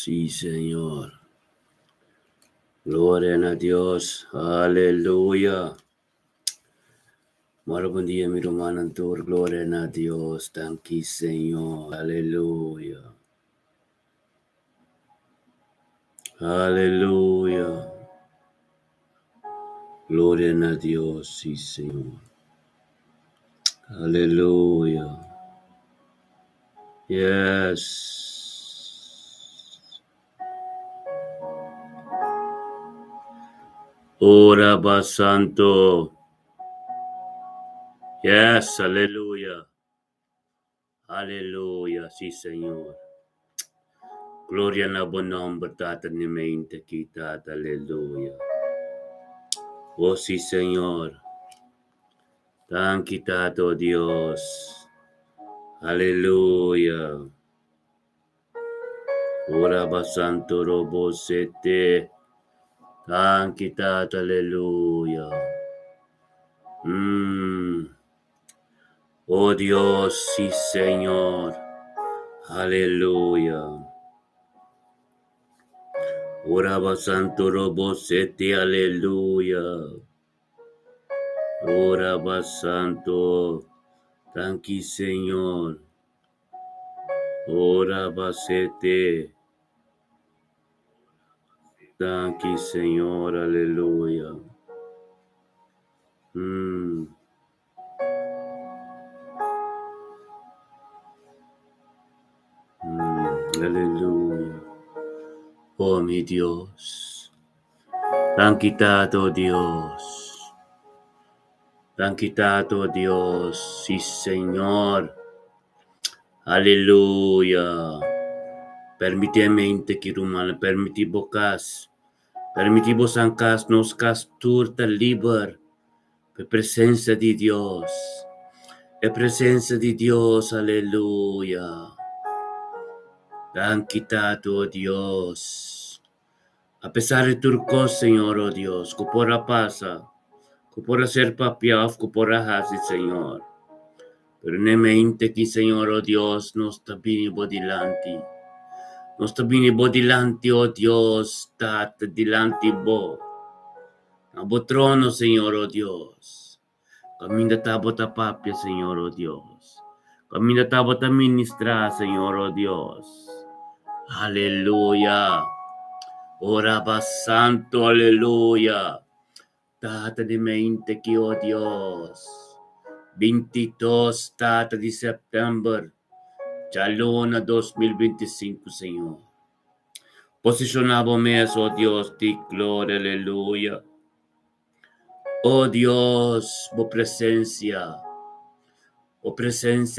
Sí, Señor. Gloria a Dios. Aleluya. Buen día, mi hermano Antur. Gloria a Dios. Thank you, Señor. Aleluya. Aleluya. Gloria a Dios. Sí, Señor. Aleluya. Yes. Ora ba santo. Yes, aleluya. Aleluya, sí, Señor. Gloria na buon nombre, Tata, ni mente kita, aleluya. Oh, sí, Señor. Tan quitado, Dios. Aleluya. Ora ba santo robo sete. Tan quitado, aleluya. Oh, Dios, sí, Señor. Aleluya. Ora ba santo robo sete, aleluya. Ora ba santo. Thank you, Señor. Ora basete. Thank you, Señor. Aleluya. Aleluya. Oh, mi Dios. Tan quitado, Dios. Tan quitado, Dios. Sí, Señor. Aleluya. Permíteme que rumana, permitibo cas. Permitibo san cas, nos cas turta liber. Presencia de Dios. La presencia de Dios, aleluya. Tan quitado, oh Dios. A pesar de turcos, Señor, oh Dios, que por pasa, que por ser papiaf, que por hacer, Señor. Pero en mente que, Señor, oh Dios, no está bien bodilante. No está bien bodilante, oh Dios, está delante bo. A bo trono, Señor, oh Dios. Camina tabota papia, Señor, oh Dios. Camina tabota ministra, Señor, oh Dios. Aleluya. Ora ba santo, aleluya. Data de mente que, oh Dios. 22 data de September. Chalona 2025, Señor. Posicionado mes, oh Dios, de gloria, aleluya. Oh Dios, oh presencia,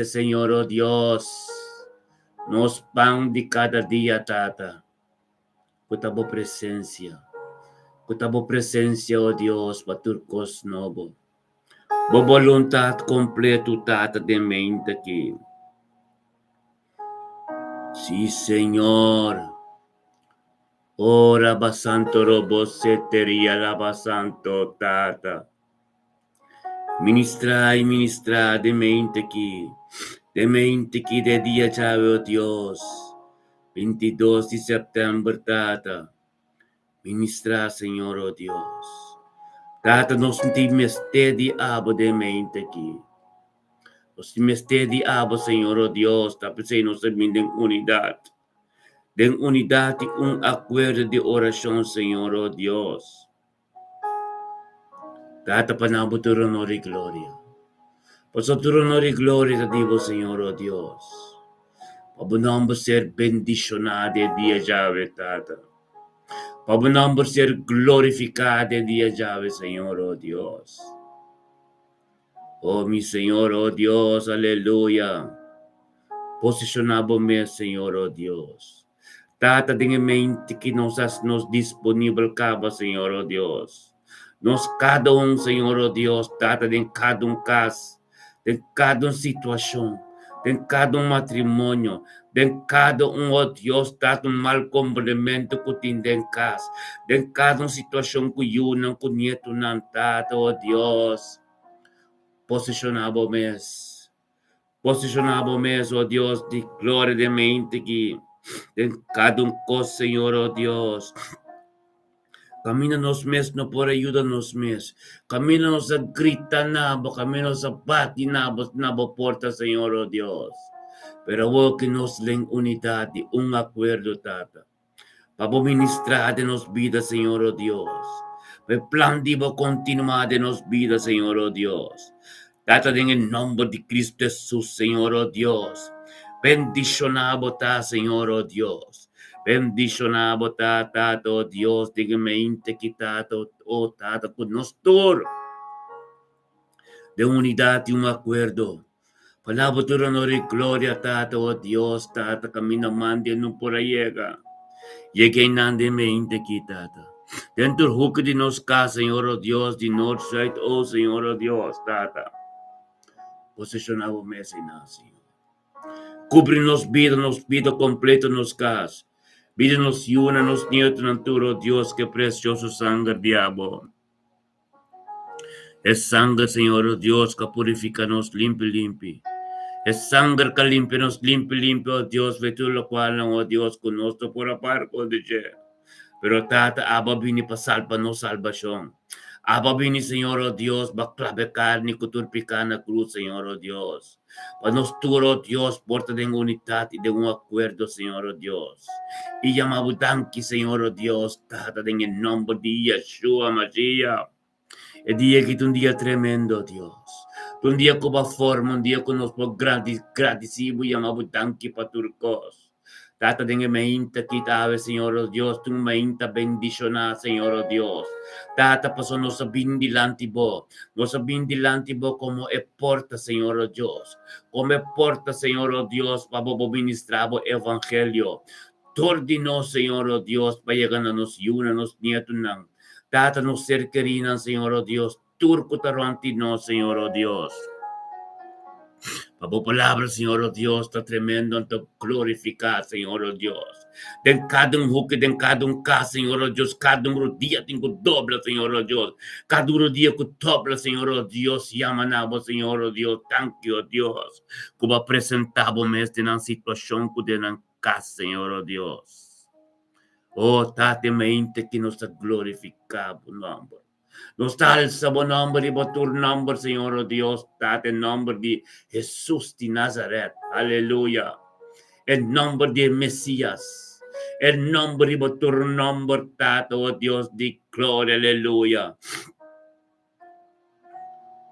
Señor, oh Dios, nos pan de cada día, Tata, con tu presencia, oh Dios, paturcos novo, bo voluntad completo, Tata, de mente aquí. Sí, Señor. Ora basanto robo seteria la basanto, Tata. Ministra de mente que de día chave, oh Dios, 22 de septiembre, Tata, ministra, Señor, oh Dios, Tata, nos sentimos de abo de mente que, nos sentimos de abo, Señor, oh Dios, Tata, se nos termina en unidad y un acuerdo de oración, Señor, oh Dios, Tata, panabo tu honor y gloria. Por su honor y gloria te digo, Señor, oh Dios. Pabunamos ser bendicionado día llave, Tata. Pabunamos ser glorificado día llave, Señor, oh Dios. Oh, mi Señor, oh Dios, aleluya. Posicionamos, Señor, oh Dios. Tata, tenga mente que nos disponible cabo, Señor, oh Dios. Nos cada Señor, oh Dios, Tata, en cada caso. De cada situação, de cada matrimônio, de cada oh Deus, dá mal complemento que tem em casa, de cada situação que eu não conheço, não tata, oh Deus, posicionado mesmo, oh Deus, de glória de mente que en cada cosa, Señor, oh Dios. Camínanos mes, no por ayúdanos mes. Camínanos a grita nabo, camínanos a pati nabo porta, Señor, oh Dios. Pero hubo que nos den unidad y un acuerdo, Tata. Para ministrar de nos vida, Señor, oh Dios. El plan divo continuar de nos vida, Señor, oh Dios. Tata, en el nombre de Cristo Jesús, Señor, oh Dios. Bendicionado ta, Señor, oh Dios. Bendicionado ta, Tata, oh Dios. Dígame, inte quitado, oh Tata, con nosotros. De unidad y un acuerdo. Palabra tu honor y gloria, Tata, oh Dios, Tata, camino mande, no por ahí llega. Llegué nande me inte quitata. Dentro huque de nos casa, Señor, oh Dios, de north side, oh Señor, oh Dios, Tata. Posicionado mesa y Señor. Cúbrenos vida completo nos cas. Vida nos yuna, nos nieto, naturo, Dios, que precioso sangre, diablo. Es sangre, Señor, oh Dios, que purifica nos limpio. Es sangre que limpia nos limpio, oh Dios, ve tú lo cual, oh Dios, con nosotros por aparco de je. Pero Tata, Abba vini pa salva no salvación. Abba vini, Señor, oh Dios, va clavecar ni cuturpicar na cruz, Señor, oh Dios. Pa nos turo, oh Dios, porta de unidad y de un acuerdo, Señor, oh Dios. Y llamamos tanque, Señor, oh Dios, Tata, en el nombre de Yeshua, Mashiach. El día que un día tremendo, Dios. Un día con forma, un día con nos gratis, y llamamos tanque pa turcos. Tata de meinta quitave, Señor oh Dios, tu meinta bendiciona, Señor oh Dios. Tata paso nos abindilanti bo como e porta, Señor oh Dios. Como e porta, Señor oh Dios, para ministrabo evangelio. Tordino, Señor oh Dios, para llegar a nos yuna, nos nietunan. Tata nos cerquerinan, Señor oh Dios. Turco tarantino, Señor oh Dios. Papo palabra, Señor oh Dios, está tremendo, te glorificar, Señor oh Dios. Den cada huque, den cada casa, Señor oh Dios, cada día tengo doble, Señor oh Dios. Cada día que doble, Señor oh Dios, llamanabo, Señor oh Dios, thank you, oh Dios. Como presentamos en una situación que de una casa, Señor oh Dios. Oh, tate mente que nos ha glorificado, nombre. Nos da el sabor nombre y tu nombre, Señor oh Dios, date el nombre de Jesús de Nazaret, aleluya. El nombre de Mesías, el nombre y tu nombre, date, oh Dios de gloria, aleluya.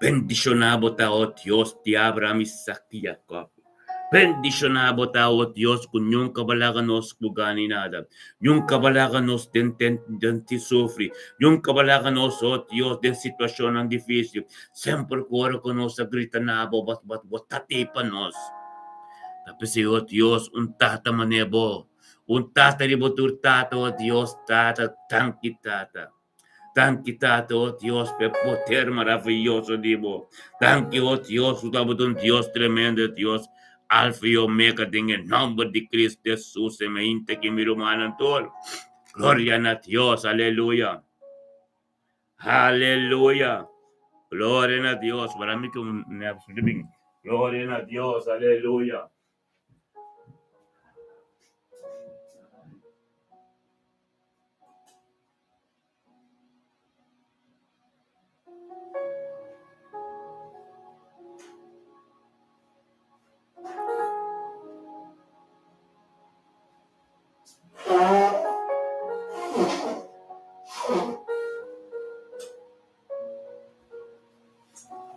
Bendicionado, oh Dios de Abraham, Isaac y Jacob. Bendicionado tao at Diyos kung yung kabalaganos kuganinada. Yung kabalaganos den sufri. Yung kabalaganos o Diyos den sitwasyon ang difícil. Sempre kuwara ko nos sa grita na abo bat tatipan nos. Tapos o Diyos un tata manebo. Un tata ribo turtata o Diyos tata tangki tata. Thank you, oh Dios, por poder maravilloso, digo. Thank you, oh Dios, usted un Dios tremendo, Dios. Alfa y Omega, en el nombre de Cristo Jesús, se me inte que mi hermano todo. Gloria a Dios, aleluya. Aleluya. Gloria a Dios. Para mí que gloria a Dios, aleluya.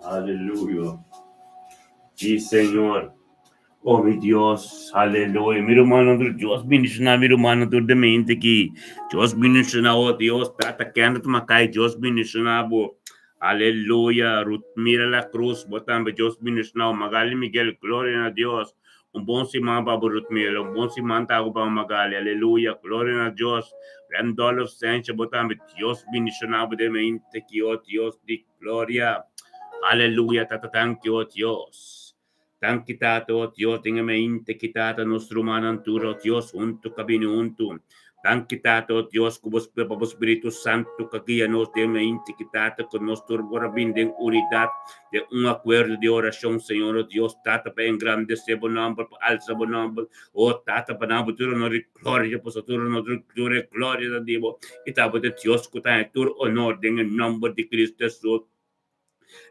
Aleluya. Sí, Señor. Oh, mi Dios, aleluya. Mi hermano, Dios bendicionar mi hermano de mente aquí. Dios bendicionar, oh Dios, trata que anda tu macay, Dios bendicionar, bo. Aleluya. Mira la cruz, botando Dios bendicionar, Magali Miguel, gloria a Dios. Un buen simán para Ruth Miguel, un buen simán tago para Magali, aleluya, gloria a Dios. Randolph Sánchez, botando Dios bendicionar de mente aquí, oh Dios, de gloria. Aleluya, tata, thank you, oh Dios. Tan quitado, oh Dios, en mente quitado nuestro mananturo, Dios, junto camino junto. Tan quitado, oh Dios, como Espíritu Santo, que guía-nos de mente quitado, con nuestro corazón de unidad, de un acuerdo de oración, Señor, oh Dios, tata para engrandecer buen nombre, para alzar buen nombre, oh tata para nombre, tú no gloria, pues tú no gloria de Dios, y tata de Dios, que está en tu honor, en el nombre de Cristo Jesús.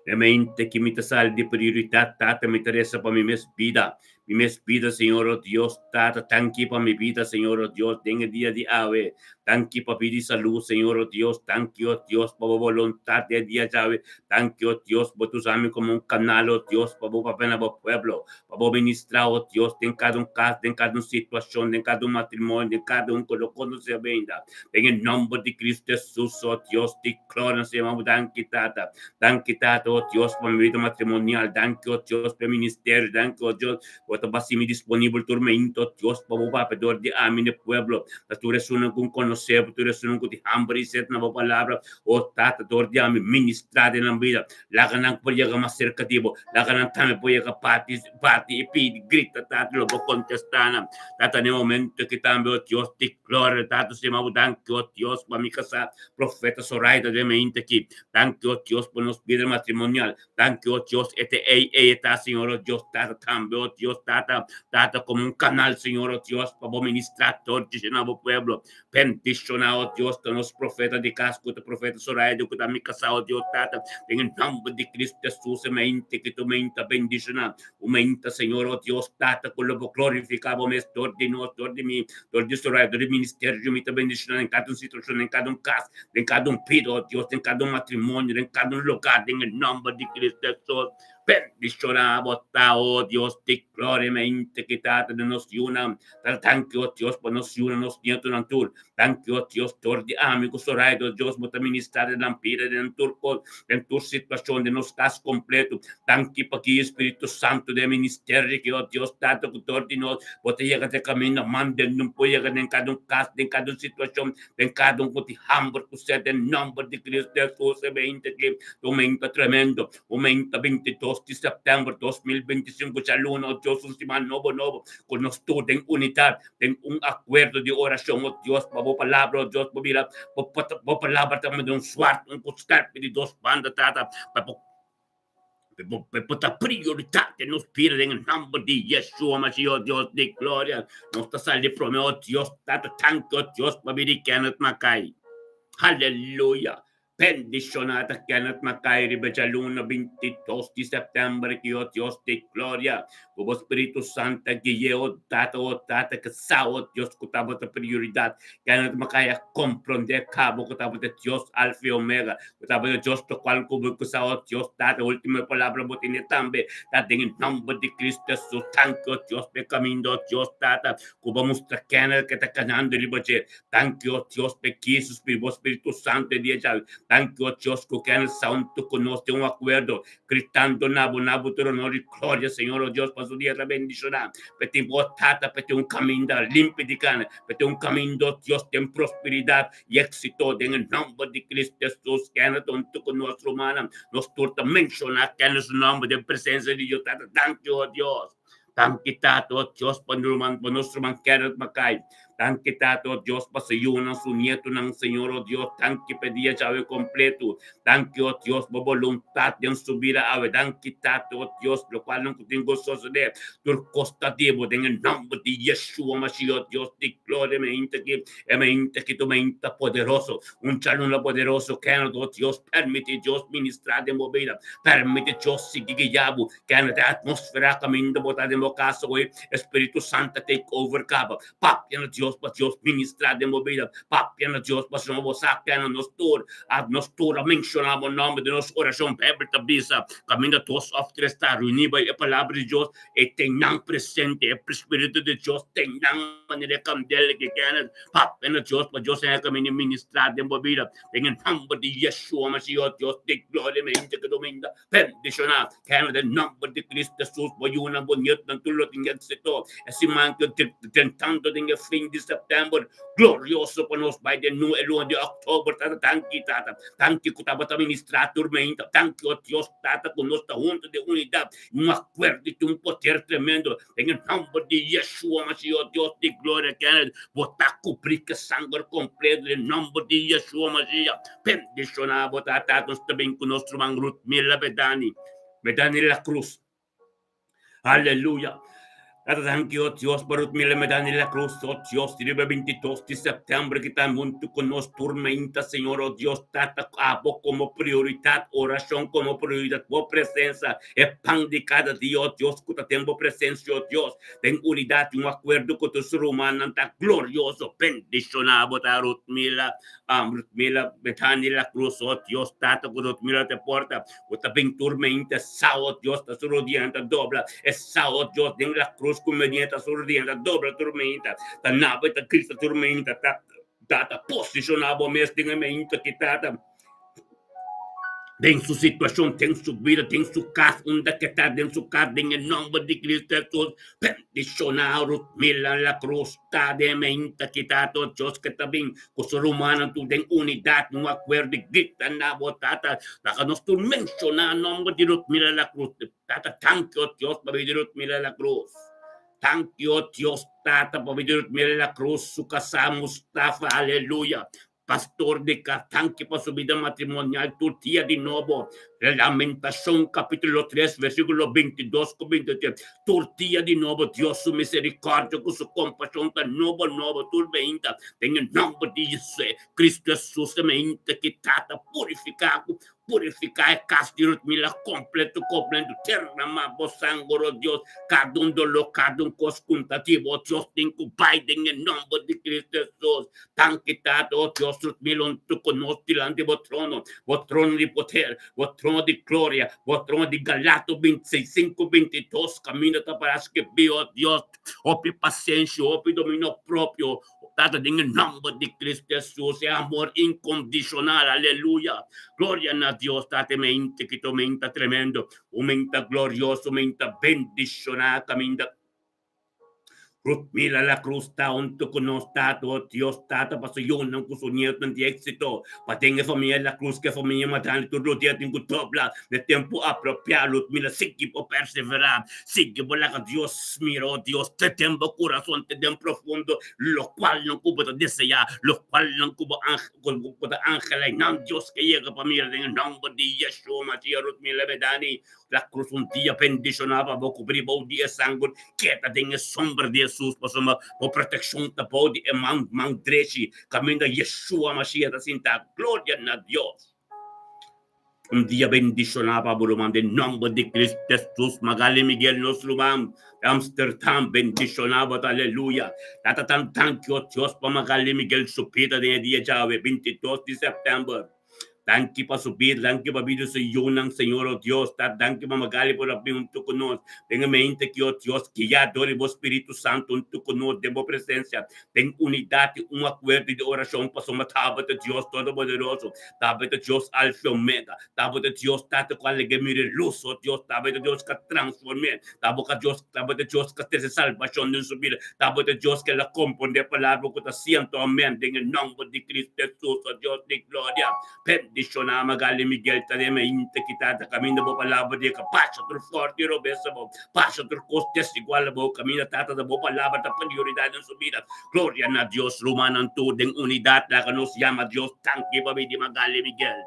Mente que me sal de prioridad, tata, me interesa para mi vida, Señor, oh Dios, tata, tanque para mi vida, Señor, oh Dios, en el día de ave, tanque para vida y salud, Señor, oh Dios, tanque, oh Dios, para voluntad de día llave, tanque, oh Dios, por tus amigos como un canal, oh Dios, para pena para pueblo, para ministrar, oh Dios, en cada un caso, en cada una situación, en cada un matrimonio, en cada un colocón se venda, en el nombre de Cristo Jesús, oh Dios, te gloria, Señor, tanque, tata, danke tata, oh Dios, por mi vida matrimonial. Danke, oh Dios, por mi ministerio. Danke, oh Dios, por tu mi disponible turmento, oh Dios, por mi papedor de amine pueblo. Tu eres uno con conocer, tu eres uno con ti hambre y sed na palabra. Oh tata, dor de ami, ministrar en la vida. La ganan por llegar más cerca de vos. La ganan también por llegar pati y pidi, grita, tata, lo puedo contestar. Tata, en el momento que también, oh Dios, te gloria, tata, se me danke, oh Dios, para mi casa, profeta Zoraida de mente aquí. Danke, oh Dios, por nos vida matrimonial. Danke, oh Dios, está, Señor, oh Dios, tata, cambio, oh Dios, tata, como un canal, Señor, oh Dios, para ministrar todo el pueblo. Bendicionado, oh Dios, de los profetas de casco, de profeta Soraya, que también casado, Dios, tata, en el nombre de Cristo Jesús, mente que tu mente bendicionado, aumenta, Señor, oh Dios, tata, con lo glorificado, me estor de nosotros, de mí, de Soraya, del ministerio, me te bendicionado en cada situación, en cada un caso, en cada un pido, oh Dios, en cada un matrimonio, en cada un lugar, en el nombre de Cristo Jesús. Bendicionamos, oh Dios, te gloriamente que tata de nos una, tanque, oh Dios, por nos una, nos nieto en tur, tanque, oh Dios, tor de amigos, orai, oh Dios, por ministrar de lampira, de en tu situación, de nos estás completo, tanque para que Espíritu Santo de ministerio, que, oh Dios, tanto que tor de nos, por te llegar de camino, manden, no puede llegar en cada un caso, en cada situación, en cada un hambre, que usted, en nombre de Cristo Jesús, 20, que aumenta tremendo, aumenta 22 de septiembre 2025, ya lunes, Dios, un semana nuevo, con nosotros en unidad, en un acuerdo de oración, oh Dios, por palabra, oh Dios, por palabra también de un suerte, un coscarpe de dos bandas, tata, por la prioridad que nos pide en el nombre de Yeshua, Mashiach, Dios de gloria, nos está saliendo, oh Dios, tata, tanto, oh Dios, para vivir Kenneth Mackay. Aleluya. Bendicionada Kenneth Mackay, Ribejaluna, 22 de septiembre, que oh Dios de gloria, como Espíritu Santo, que oh tata, que sao, Dios, que estaba de prioridad, Kenneth Mackay, comprender cabo, que estaba de Dios, Alfa y Omega, que estaba de Dios, lo cual, como que sao, Dios, tata, última palabra, botine también, tata, en el nombre de Cristo Jesús, tanto, Dios, pecamino, Dios, tata, como mostra Kenneth, que está ganando, Ribejaluna, tanto, Dios, pequisos, Espíritu Santo, de Dios, tanto, Dios, que Kenneth Santo, conoce un acuerdo, gritando, nabo, tu honor y gloria, Señor, oh Dios, para su día, la bendición, pete botata, pete un camino limpio de cana, pete un camino, Dios, en prosperidad y éxito, en el nombre de Cristo Jesús, Kenneth, con nuestro humana, nos torta mencionar, Kenneth, su nombre de presencia de Dios, tanto, oh Dios. Tanque tato, Dios, por nuestro man Kenneth Mackay. Tanque tato, Dios, para su nieto, Señor, oh Dios, tanque pedía llave completo. Tanque, oh Dios, por voluntad de subir a ave. Tanque tato, oh Dios, lo cual no tengo gozoso de tu costa en el nombre de Yeshua, Mashiach, Dios, de gloria, me que tu mente poderoso, un chalón poderoso, que oh Dios, permite Dios ministrar de movida, permite Dios seguir yabu, que en la atmósfera camino botar de caso, Espíritu Santo take over cabo, papia na Dios, para Dios ministrar de movida, papia na Dios, para no vosar que nos tur, mencionamos o nome de nossa oração, Bíblia tabisa, caminho todos estar reunidos a palavra de Deus, e tenham presente, o Espírito de Deus, tenham maneira candela que quer, papia na Deus, para Deus é caminho ministrar de movida, em nome de Yeshua, Mashiach, Deus, de glória, mente que domina, bendicionar, quer de nome de Cristo Jesus, boiuna bonito, não tudo tem êxito, esse manco tentando de fim de septiembre, glorioso para nos by the new el 1 de octubre, Tata, thank you, Tata, ministrar tormenta, thank you, Dios, Tata, con nuestra junta de unidad, un acuerdo y un poder tremendo, en el nombre de Yeshua, Mashiach, Dios de gloria, que han botar cubrir que sangre completo, en el nombre de Yeshua, Mashiach, bendicionado, Tata, nos también con nuestro man Ruth Mila Bedani la cruz, aleluya. Thank you, Dios, por mi medalla en la cruz, oh Dios, el 22 de septiembre que estamos con nos tormenta, Señor, oh Dios, tata abo como prioridad, oración como prioridad, por presencia, el pan de cada día, oh Dios, que tengo presencia, oh Dios, ten unidad, un acuerdo con tus humanos, tan glorioso, bendicionado, Ruth Mila, Betania en la cruz, oh Dios, tata, con Ruth Mila te porta, o también tormenta, sao, Dios, te rodeando, dobla, es sao, Dios, en la cruz, conveniente sordiente, doble tormenta, la nave da Cristo tormenta, data posicionado mestre que tata en su situación, en su vida, en su casa, donde que está en su casa, en el nombre de Cristo Jesús, bendicionado, mira la cruz, está de mente que está todo Dios que está bien, con su humano, tú den unidad, un acuerdo, grita, na botata, la que nos tú menciona, nombre de Dios, mira la cruz, tata, thank you, Dios, para Dios, mira la cruz. Thank you, Dios, Tata, por venir la cruz, su casa, Mustafa, aleluya. Pastor de Catanque para su vida matrimonial, tortilla de nuevo. Lamentación, capítulo 3, versículo 22 con 23. Tortilla de nuevo, Dios, su misericordia, con su compasión, tan nuevo, turbenta. En el nombre de Jesús, Cristo Jesús, semente que trata purificar el castigo, mira, completo, terna, mabo, sangro, Dios, cada un dolor, cada un consultativo, Dios, tengo Pai, en el nombre de Cristo Jesús, tan quitado, Dios, mil tu conoce delante de trono de poder, trono de gloria, trono de Galatas 26, 5, 22, camina para que veo, Dios, opi paciencia, opi dominio propio, Tata, en el nombre de Cristo Jesús, es amor incondicional, aleluya. Gloria a Dios, Tata, mente que aumenta tremendo, aumenta glorioso, aumenta bendicionada, camina. Ruth Mila la cruz está junto con nosotros, Dios Tata, para yo no con su nieto de éxito, para tener familia la cruz que familia matando tu rodilla tengo dobla de tiempo apropiado, Ruth Mila sigue por perseverar, sigue por la que Dios miro, Dios te tengo corazón te den profundo, lo cual no cubo de desear, lo cual no cubo ángel y no Dios que llega para mí en el nombre de Yeshua, Matías Ruth Mila Bedani, la cruz un día bendicionaba, va a cubrir un día sangre, quieta tenga sombra de Jesús, por protección de body e man drechi, camino de Yeshua Mashiach, sinta gloria a Dios. Un día bendicionaba, Burman, en nombre de Cristo Jesús, Magali Miguel, nuestro man, Amsterdam, bendicionaba, aleluya. Tata tan thank you, Dios, para Magali Miguel, su pita de día llave, 22 de septiembre. Thank you para subir, thank you para video sa yunang Señor, oh Dios, thank you para magali por la junto con nos. Tenga mente que, oh Dios, que ya adore vos Espíritu Santo junto con nos, de vos presencia. Ten unidad y un acuerdo de oración para somos tabata Dios Todopoderoso, tabata Dios Alfa Omega, tabata Dios tata cual que mire luz, oh Dios, tabata Dios que transforme, tabata Dios que te salvación en su vida, tabata Dios que la compone palabra que te siento, amén, en el nombre de Cristo Jesús, oh Dios de gloria. Bendicionar Magali Miguel, tademe inte kitata, camino po palabra de ka, pasha tur forte robesa mo, pasha tur costes igual mo, camina tata da po palabra da prioridad en su vida. Gloria a Dios, rumanan tu den unidad la que nos llama Dios, tanque babi di Magali Miguel.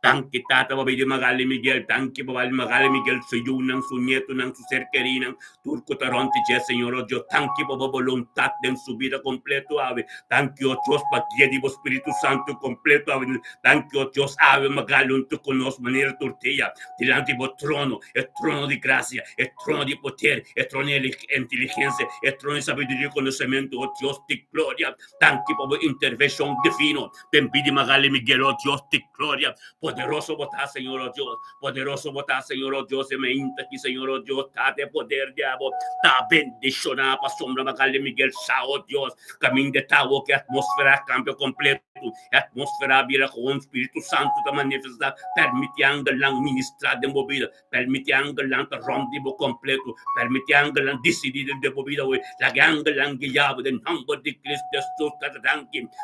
Tanque tata babi di Magali Miguel, tanque babi Magali Miguel, su yunang, su nieto, nang su ser querido, turco taronte, Señor, oh Dios, tanque babi voluntad en su vida completo, ave, tanque, oh Dios, pa guía di Espíritu Santo completo, ave, tanque, oh Dios, ave, Magali, un tu con nos, manera tortilla, delante de trono, el trono de gracia, el trono de poder, el trono de inteligencia, el trono de sabiduría y conocimiento, oh Dios, de gloria, tanque babi intervención divino, te pide Magali Miguel, oh Dios, de gloria, Poderoso botar, Señor, oh Dios. Poderoso botar, Señor, oh Dios. Mente aquí, Señor, oh Dios. Está de poder, diabo. Está bendicionada para sombra, Magali Miguel, oh Dios. Camino de tavo, que atmósfera cambio completo. Atmósfera vira con un Espíritu Santo te manifestar. Permitiendo la ministrar de movida. Permitiendo la rompivo completo. Permitiendo la decidir de movida. La ganga la guiaba del nombre de Cristo Jesús.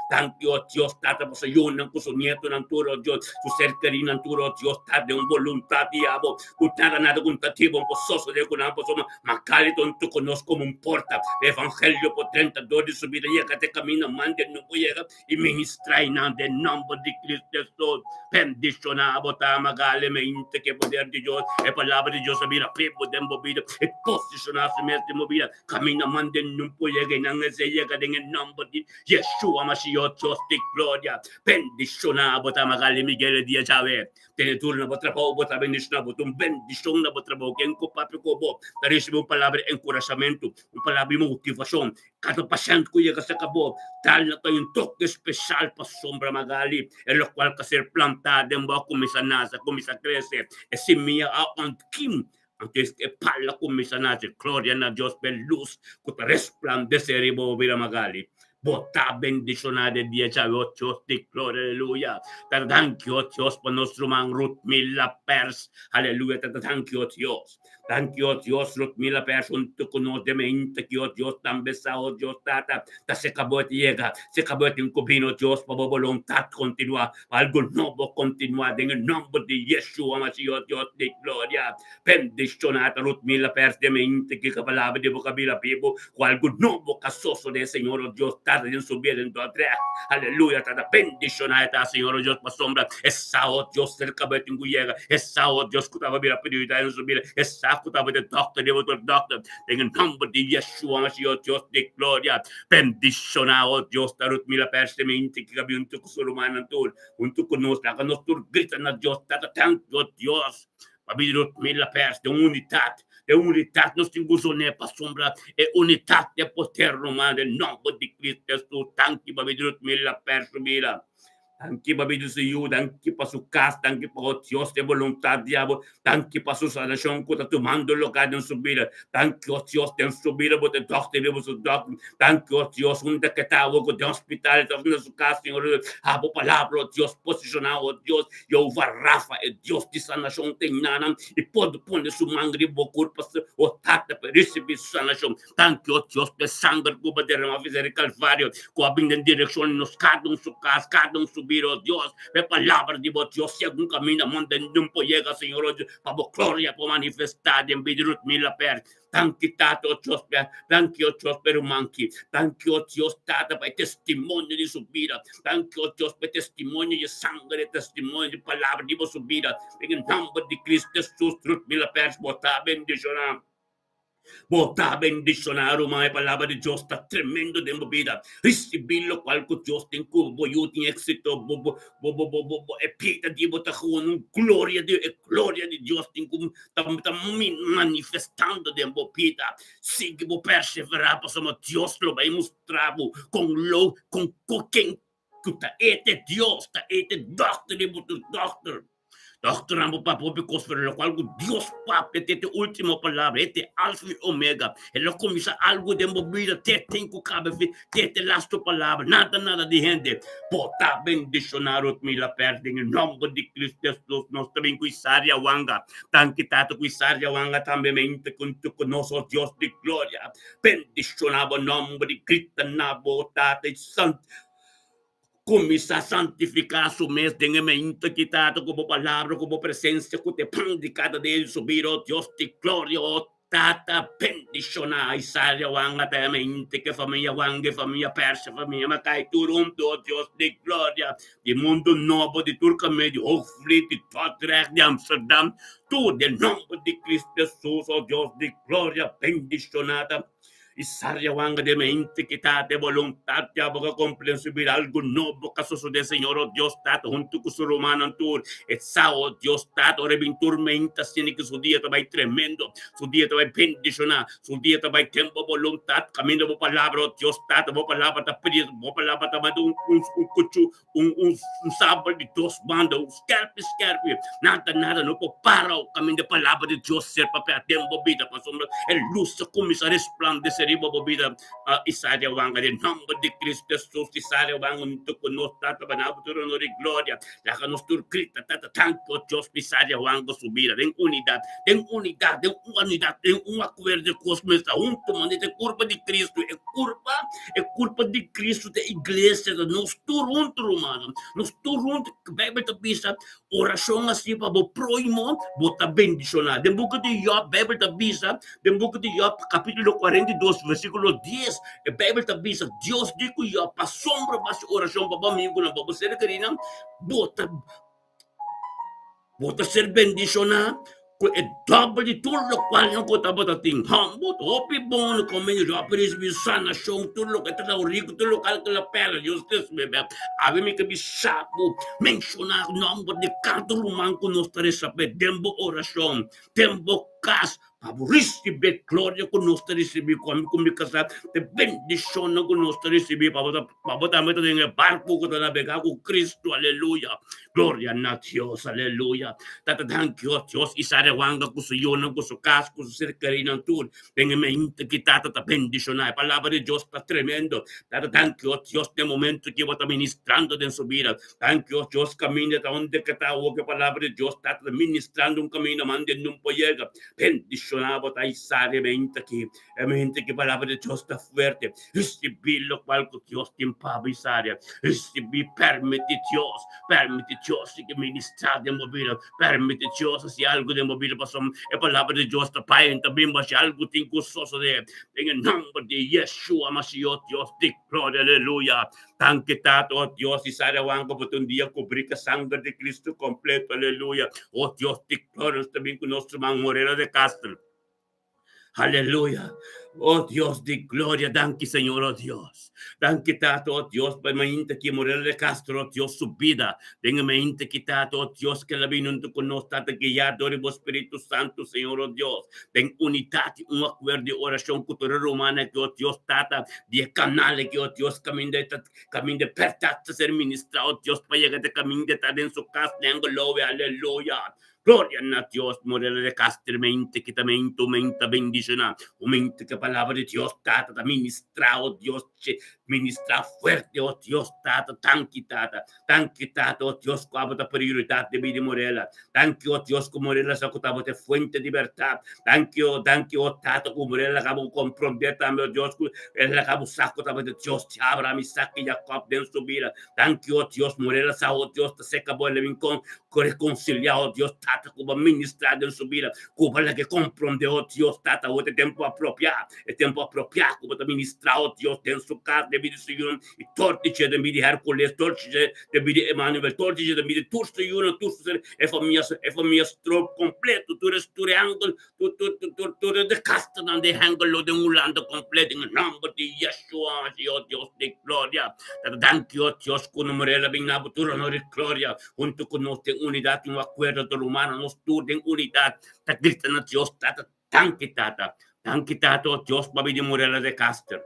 Thank you, oh Dios. Tata por su con su nieto, Nanturo, Dios. Su ser querido, Nanturo, Dios. Tata de un voluntad, diabo. Utara nada contativo, un pozoso de una persona. Macali, tú conozco como un porta. Evangelio potentador de su vida. Llega, te camina, mande, no llega. Y ministra en el nombre de Cristo Jesús. Bendicionado, bota, magale, mente, que poder de Dios. La palabra de Dios, mira, pepo de movida. Es posicionarse en esta movida. Camina, mande, no llega. Y no se llega en el nombre de Yeshua, Mashiach, Dios de gloria. Bendicionado, bota, magale, Miguel, Díaz, Chávez. Tiene turno, bota, bota, bendicionado, bota, un bendición, bota, que en copa, cobo. Recebe uma palavra de encorajamento, uma palavra de motivação. Cada paciente que chega se acabou, tal tem um toque especial para a sombra Magali, é o qual que ser plantado em boa começa a nascer, começa a crescer. É semeia a Kim, antes que pala começa a nascer. Glória a Deus pela luz, que resplandecer e boa vida Magali. Bota bendicionada dia Dios, de gloria, aleluya. Thank you, Dios, por nuestro man Ruth Mila Pers, aleluya. Thank you, Dios. Thank you, Dios, Ruth Mila Pers, junto con los demente, que Dios tan besado, Dios tata, se acabó de llegar, se acabó de encubrir, Dios, por voluntad continua, algo nuevo continua, en el nombre de Yeshua, Mashiach, Dios de gloria. Bendicionada Ruth Mila Pers, demente, que la palabra de vocabulario vivo, o algo nuevo casoso de Señor, Dios, en su vida en tu aleluya, tata bendicionada, Señor Dios, para sombra, esa Dios cerca de tu llega, esa Dios que estaba bien prioridad en su vida, esa que estaba de doctor, en el nombre de Yeshua, Mashiach, Dios de gloria, bendicionado, Dios, tarut mila persemente, que había un tu humano, un tu conosca, que nos gritan a Dios, tata, tanto Dios, para vivir mila pers de unidad. É unidade, nós temos para sombra, é unidade de poder romano, em nome de Cristo Jesus, tanque para vir mila persumira. Tanque para vir se you, tanque para sua casa, tanque para o Deus de vontade, diabo, tanque para sua salvação, que está tomando lugar em subida, tanque o Deus de subida, porque doctor, temos o doctor, tanque o Deus, onde que está o de hospital, está na sua casa, Senhor, a palavra, o Deus posicionar, o Deus, Jeová Rafa, é Deus de sanação, tem nada, e pode pôr sua manga de boca, o tata, para receber sanação, tanque o Deus de sangue, que vai derramar, fazer calvário, com a vinda em direção, nos cada sua casa, cada subir, oh Dios, a palavra de Deus, se algum caminho, manda não pode Senhor, para a glória, para manifestar, em Bidrut Mila Per, tanque tato, Deus, tanque o Deus, per manque, tanque o Deus, tata, para testemunho de subida, tanque o Deus, para testemunho de sangue, testemunho de palavra de subida, em nome de Cristo Jesus, Rut Mila Per, botar bendicionar. Botar bendicionar uma palavra de Deus está tremendo de vida. Recebê-lo qualquer Deus tem cubo, eu tenho êxito, é pita de botar com glória de Deus tem como tá manifestando de vida. Siga vou perseverar para somos Deus lo vai mostrar com quem que tá este Deus, tá este doctor de doctor. Doctor Ambo Papo, porque por lo cual Dios Papo, este última palavra, este alfa e omega, ele começa algo de movida, te tem que cabe, te lasta palavra, nada de gente, bota bendicionar mila perto, em nome de Cristo Jesus, nós também com Isaria Wanga, tanque tato com Isaria Wanga, também mente com nosso Deus de glória, bendicionar o nome de Cristo, na botata e santo, começa a santificar o mês de mente quitado como palavra, como presença, com te pão de cada dia subir, oh Deus de glória, oh Tata, bendicionar Isaia Wanga, da mente, que família Wanga, família Persa, família Macai, turum, oh Deus de glória, de mundo novo, de Turcamé, de Hoogvliet, de Dordrecht, de Amsterdam, tudo em nome de Cristo Jesus, oh Deus de glória, bendicionada. Isaria wanga de mente kita de voluntad ya boca comprensible algo no boca soso de Señor oh Dios tato junto con su romano tur oh Dios tato rebinturmenta tiene que su día te va tremendo su día te va bendicionar su día te va tiempo voluntad camino por palabra oh Dios tato por palabra te pedir por palabra te va un sábado de dos bandos un scarpe nada no por para o camino de palabra de Dios ser papel tempo vida para sombra el luz comienza a resplandecer y vida Isaria wanga de nombre de Cristo Jesús Isaria wanga untuk nos tata banabuturo no de gloria la que nos turcrita tata tanto Dios Isaria wanga su vida en unidad en un acuerdo cosmos junto manita curva de Cristo é culpa de Cristo da igreja nos turunto romano nos turunto Bíblia te bisa oração assim para o próximo bota bendicionar den book de Job Bíblia te bisa den book de Job capítulo 42 versículo 10 a Bíblia te bisa Deus diz que Job para sombra baixa oração para amigo na para ser querida bota ser bendicionar é dobro de tudo o qual não conta bota tem hambo topi bom como eu já preciso sana show tudo o que está o rico tudo o que la pele justiça bebê ave me que bisapo mencionar o nome de cada humano que nós teremos saber tempo oração tempo cas favoriste be gloria con nostra recibi come casa te bendizione con nostra recibi pabota metto nel barco con la bega con Cristo alleluia gloria a Dios alleluia tata thank you Dios isare wanga con su yona con su cas con su cercarina tur tenga mente che tata ta bendizione palabra di Dios sta tremendo tata thank you Dios nel momento che vota ministrando den subida thank you Dios cammina da onde che ta o che palabra di Dios sta ministrando un cammino mande non può llega bendicionado a mente que palabra de Dios está fuerte recibir lo cual Dios te empava Isaria recibir permite Dios que ministrar de movida permite Dios si algo de movida pasó a palabra de Dios está para también va a ser algo tincososo de en el nombre de Yeshua Mashiach Dios te gloria aleluya tan que tato Dios Isaria wango por un día cubrir que sangre de Cristo completo aleluya oh Dios te gloria también con nuestro man Morera de Castro. Aleluya. Oh Dios de gloria, danke Señor, oh Dios. Danke tato, oh Dios, per mente che Morella de Castro, oh Dios, su vida. Tenga mente che tato, oh Dios, que la vino con nos, tata que ya adore vos Espíritu Santo, Señor, oh Dios. Ten unidad, un acuerdo de oración cultura romana, que oh Dios, tata, de canales, que oh Dios, camino de pertata ser ministrado, oh Dios, para llegar de camino de estar en su casa, aleluya. Gloria a Dios, Morella de Castro, mente que también tu mente bendiciona, mente que palabra de Dios, tata, ministra, oh Dios, ministra fuerte, oh Dios, tata, tanki, oh Dios, como la prioridad de vida Morella, tanki, oh Dios, como Morella, sacotaba de fuente de libertad, tanki, oh tata, como Morella, acabo comprometa, oh Dios, el acabo sacotaba de Dios, Abraham, Isaac y Jacob, de su vida, tanki, oh Dios, Morella, oh Dios, te seca, por el vincón, reconciliado, Dios, tata, como ministrado en su vida, como la que comprende, oh Dios, tata, o de tiempo apropiado, como te ministrado, Dios, en su casa, de vida Señor, y tortice de vida Hércules, tortice de vida Emmanuel, tortice de vida tu Señor, tu ser, es familia strop completo, tu eres tu triángulo, tu eres de castan de ángulo de un lado completo, en el nombre de Yeshua, Dios de gloria, thank you, Dios, con Morella, vinabo, tu honor y gloria, junto con nosotros, unidad, un acuerdo del humano, nos turden unidad, te gritan a Dios, tata, tanque tato, Dios, babi de Morella de Castro.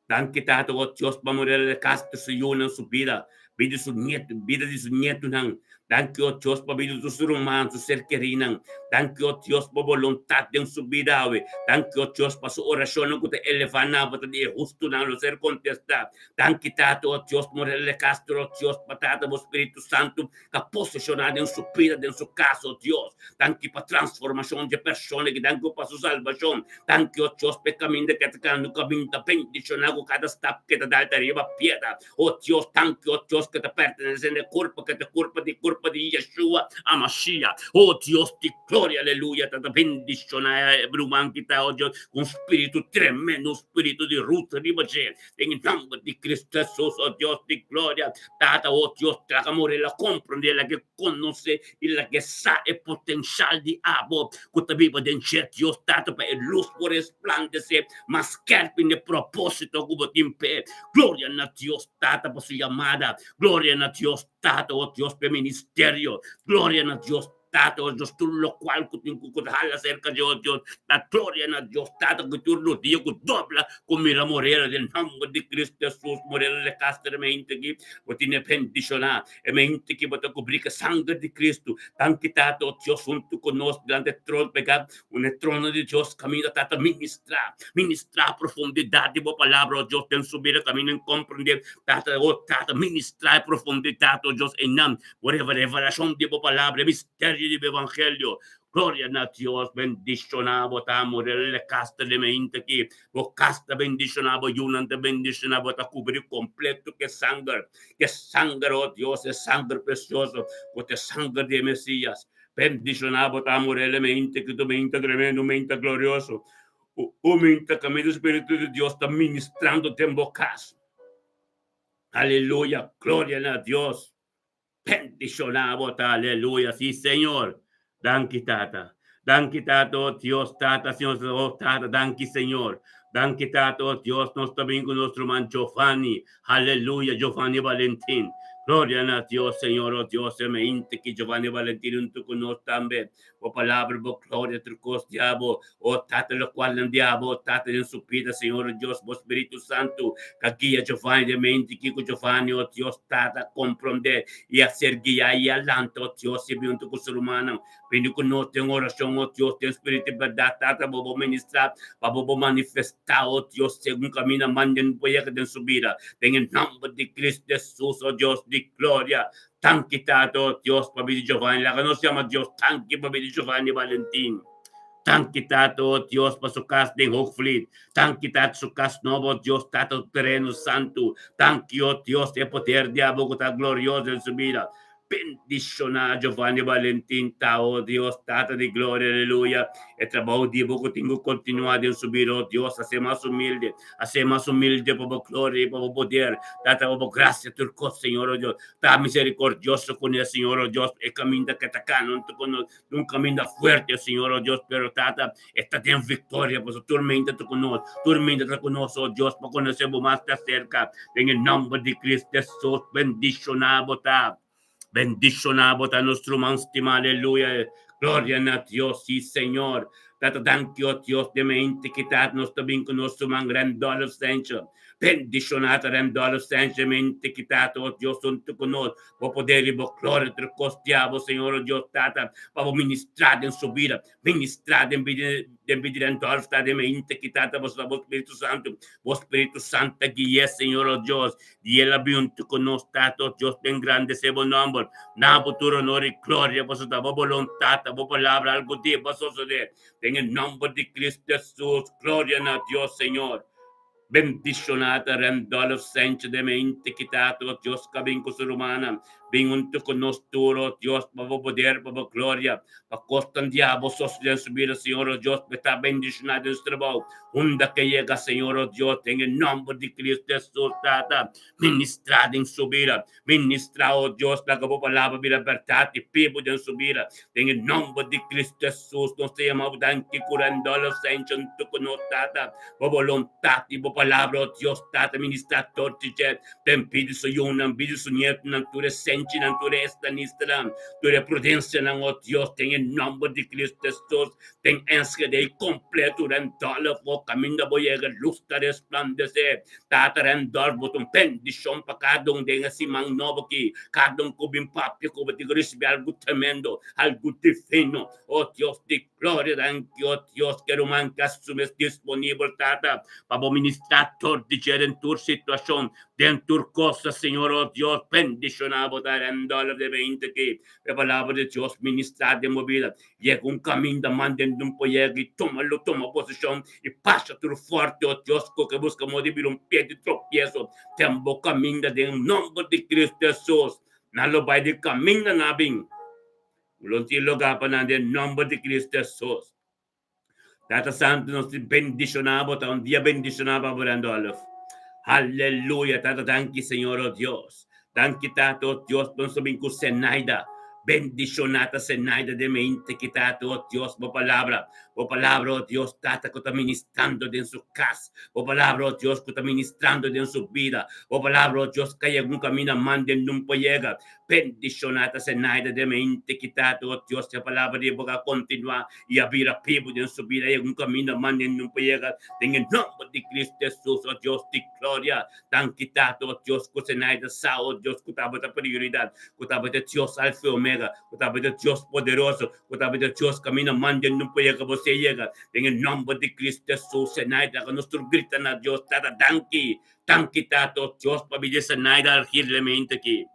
Tanque tato, Dios, babi de Morella de Castro, se une en su vida de su nieto, nang. Danke, oh Dios, por vida de su romano, su ser querido. Danke, oh Dios, por voluntad de su vida. Danke, oh Dios, por su oración que te elevana, para te justo no ser contestar. Danke, tato, oh Dios, Morella Castro, oh Dios, para o Espíritu Santo, que posicionado en su vida, en su caso, oh Dios. Danke por transformación de personas, danke por su salvación. Danke, oh Dios, por camino que te camino de bendición, cada step que te da arriba piedra. Oh Dios, danke, oh Dios, Dios, que te pertenece en el cuerpo, que te cuerpo de Yeshua Amashiach. Oh Dios, di gloria, aleluya, tanta bendición, Bruman, quita, oh Dios, un espíritu tremendo, un espíritu de ruta, de Bache, en el nombre de Cristo Jesús, oh Dios, di gloria, tata, oh Dios, la amore, la comprende, la que conoce y la que sabe el potencial de abo, que te vive de encher, Dios, tata, para el luz por resplandecer, más que en el propósito, como timpe, gloria a Dios, tata, por su llamada, gloria a Dios, tata, oh Dios, per ministerio, gloria a Dios, Tato, Dios, tú lo cual que tengo que dejar acerca de Dios, la gloria a Dios, Tato, que tú lo digo, que dobla con mi morera del nombre de Cristo Jesús, morera le castere mente que tiene bendicionar, e mente que va a cubrir que sangre de Cristo, tan que Tato, Dios, junto con nosotros, delante del trono, pegar un trono de Dios, camino, Tato, ministrar profundidad de tu palabra, Dios, ten subir camino en comprender, Tato, oh, Tato, ministrar profundidad, Dios, en nam, revelación de tu palabra, misterio del evangelio. Gloria a Dios, bendicionado, amore, le casta de mente que vos casta bendicionado, yunante bendicionado, ta cubrir completo que sangre, oh Dios, es sangre precioso, que sangre de Mesías. Bendicionado, amore, le mente que tu mente tremendo, mente glorioso. Mente que el Espíritu de Dios está ministrando en bocas. Aleluya, gloria a Dios. Bendicionado, aleluya, sí, Señor. Danki, Tata. Danki, Tato, Dios, Tata, Señor, oh, Tata, danki, Señor. Danki, Tato, Dios, nos también con nuestro man Giovanni. Aleluya, Giovanni Valentín. Gloria a Dios, Señor, oh Dios, me inte que Giovanni Valentín junto con nosotros también. O palabra, o gloria, trucos, diabo, o Tata, lo cual en diabo, Tata en su vida, Señor, oh Dios, vos Espíritu Santo, que guía Giovanni de mente, que Giovanni, oh Dios, Tata, comprender y hacer guía y adelante, oh Dios, y junto con su humano. Vení con nosotros en oración, oh Dios, de Espíritu de verdad, Tata, vamos a ministrar, vamos a manifestar, oh Dios, según camina, manden, voy a que den su vida. En el nombre de Cristo Jesús, oh Dios, de gloria. Tan quitado, Dios, para mi Giovanni, la que no se llama Dios, tan que para mi Giovanni Valentín. Tan quitado, Dios, para su casa de Hochfleet. Tan quitado su casa nuevo, Dios, tato terreno santo. Tan que, oh Dios, de poder de Bogotá glorioso en su vida. Bendicionar Giovanni Valentín, Tao, Dios, Tata de gloria, aleluya. El trabajo de Bogo tengo continuado en subir, oh Dios, hace más humilde por gloria y por poder. Tata, por gracia, turco, Señor, oh Dios. Está misericordioso con el Señor, oh Dios. El camino que te acá, un camino fuerte, Señor, oh Dios, pero Tata, está en victoria, pues tormenta te conoce, oh Dios, para conocerlo más de cerca. En el nombre de Cristo Jesús, bendicionado, Tata. Bendicionado a nuestro manstimo, aleluya. Gloria a Dios, sí, Señor. Tata, thank you, Dios, de mente que nos también con nuestro man grandolo senso. Bendicionato grandolo senso, mente que oh Dios, junto con nos. Por poder y por gloria, te costiamo, Señor, oh Dios, Tata, para ministrar en su vida, ministrar en vida en dolta de mente que vos Espíritu Santo, guía, Señor, oh Dios, y el aviento con nos, Tato, Dios, en grande, sebo nombre, na futuro, honor y gloria, vos da voluntad, vos palabra, algo de vos de, en el nombre de Cristo Jesús, gloria a Dios, Señor. Bendicionata rendolo senso de mente quitato, Dios cabin con su romana, ven junto con nosotros, Dios, para poder, para gloria, para costan diablo, sostienen su vida, Señor, oh Dios, está bendicionado en nuestro trabajo, onda que llega, Señor, oh Dios, en el nombre de Cristo Jesús, Tata, ministrado en su vida, ministrado, oh Dios, la que palabra de libertad y pipo en su vida, en el nombre de Cristo Jesús, nos llamamos que curando los senso junto con nosotros, Tata, por voluntad y por palabra, oh Dios, Tata, ministrador, ten pide su yuna, pide su nieto, tu esencia, tu estanistra, tu prudencia, oh Dios, ten en nombre de Cristo Jesús, ten ense de completo, rendolo, for camino, voy a luz que resplandece, Tata, rendol, botón, bendición, para cada un de ese man novo que, cada un cubin papi, cubin de recibe algo tremendo, algo divino, oh Dios, de gloria, thank you, oh Dios, que roman que asumes disponible, Tata, para ministrar administrador en tu situación, en tu cosa, Señor, oh Dios, bendicionado en dólar de 20 que la palabra de Dios ministra de movida. Llega un camino, manden un proyecto y toma posición y pasa tu fuerte, oh Dios, que busca mover un pie de tropiezo. Tempo camino de un nombre de Cristo Jesús. Nalo by the camino nabing. Ulunti lugar pa na den nombre de Cristo Jesús. Tata Santo nos bendicionamos, un día bendicionamos orando a los. Aleluya, Tata, danki Señor, oh Dios. Danki Tato, oh Dios, non so bin Senaida. Bendicionata Senaida de mente quitato, oh Dios, por palabra, oh Dios, Tata, que está ministrando en su casa, oh palabra, oh Dios, que está ministrando en su vida, oh palabra, oh Dios, que hay algún camino, manden, no puede llegar. Bendicionata Senaida de mente quitato, oh Dios, la palabra de boca continua y abrir a pibu en su vida, y algún camino, manden, no puede llegar. En el nombre de Cristo Jesús, oh Dios, de gloria, tan quitado, oh Dios, que Senaida sa, oh Dios, que estaba de prioridad, que estaba de Dios alfa y omega, que estaba de Dios poderoso, que estaba de Dios camino, manden, no puede llegar, você llega. En el nombre de Cristo Jesús, Senaida, que nosotros gritan a Dios, tada, danki, tan quitado, Dios, para vivir Senaida, algirlemente aquí.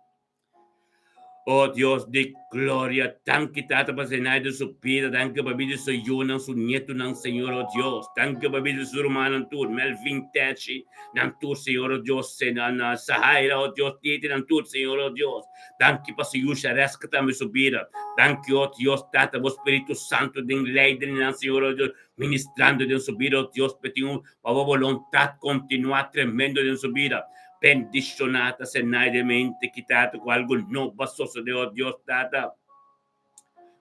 Oh Dios de gloria, tan quitado para cenar de su vida, tan que para vivir su yuna, su nieto, nan Señor, oh Dios, tan que para vivir su hermano, tu Melvin Techi, nan tu Señor, oh Dios, nan Sahara, oh Dios, titi, nan tu Señor, oh Dios, tan que para su yusha, rescatame su vida, tan que, oh Dios, tata, vos Espíritu Santo, den leiden, nan Señor, oh Dios, ministrando en su vida, oh Dios, pedimos, para voluntad continua tremendo en su vida. Bendicionata se naide mente quitata con algo no basoso de oh Dios tata.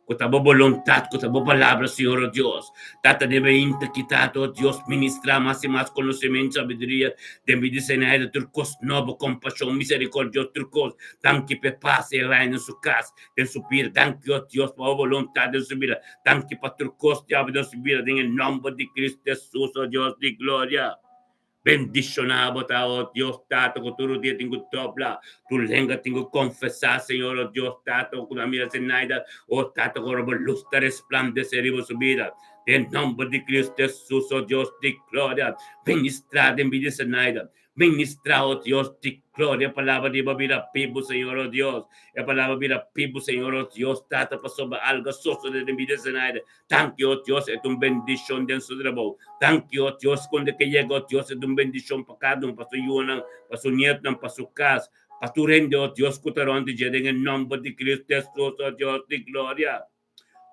Con tu voluntad, con tu palabra, Señor oh Dios. Tata de mente quitata, oh Dios, ministra más y más conocimiento, sabiduría, de mi diseñar de turcos, novo, compasión, misericordia, turcos, tan que pase el reino en su casa, en su vida, tan que oh Dios, por voluntad de su vida, tan que para turcos, te abre su vida, en el nombre de Cristo Jesús, oh Dios de gloria. Bendicionado, oh Dios, Tato, con tu día tengo dobla, tu lengua tengo confesar, Señor, oh Dios, Tato, con la mira senaida, oh Tato, con la luz de resplandecer y su vida. En nombre de Cristo Jesús, oh Dios, de gloria, ministrad en vida senaida. Ministra, oh Dios, de gloria, palabra de vida, pibu, Señor, oh Dios. La palabra vida, pibu, Señor, oh Dios, Tato, pasó algo soso de vida senaida. Thank you, oh Dios, es una bendición de su trabajo. Thank you, oh Dios, cuando que llega, oh Dios, es una bendición para cada uno, para su hijo, para su nieto, para su casa, para tu reino, oh Dios, que te ronde, en el nombre de Cristo Jesús, oh Dios, de gloria.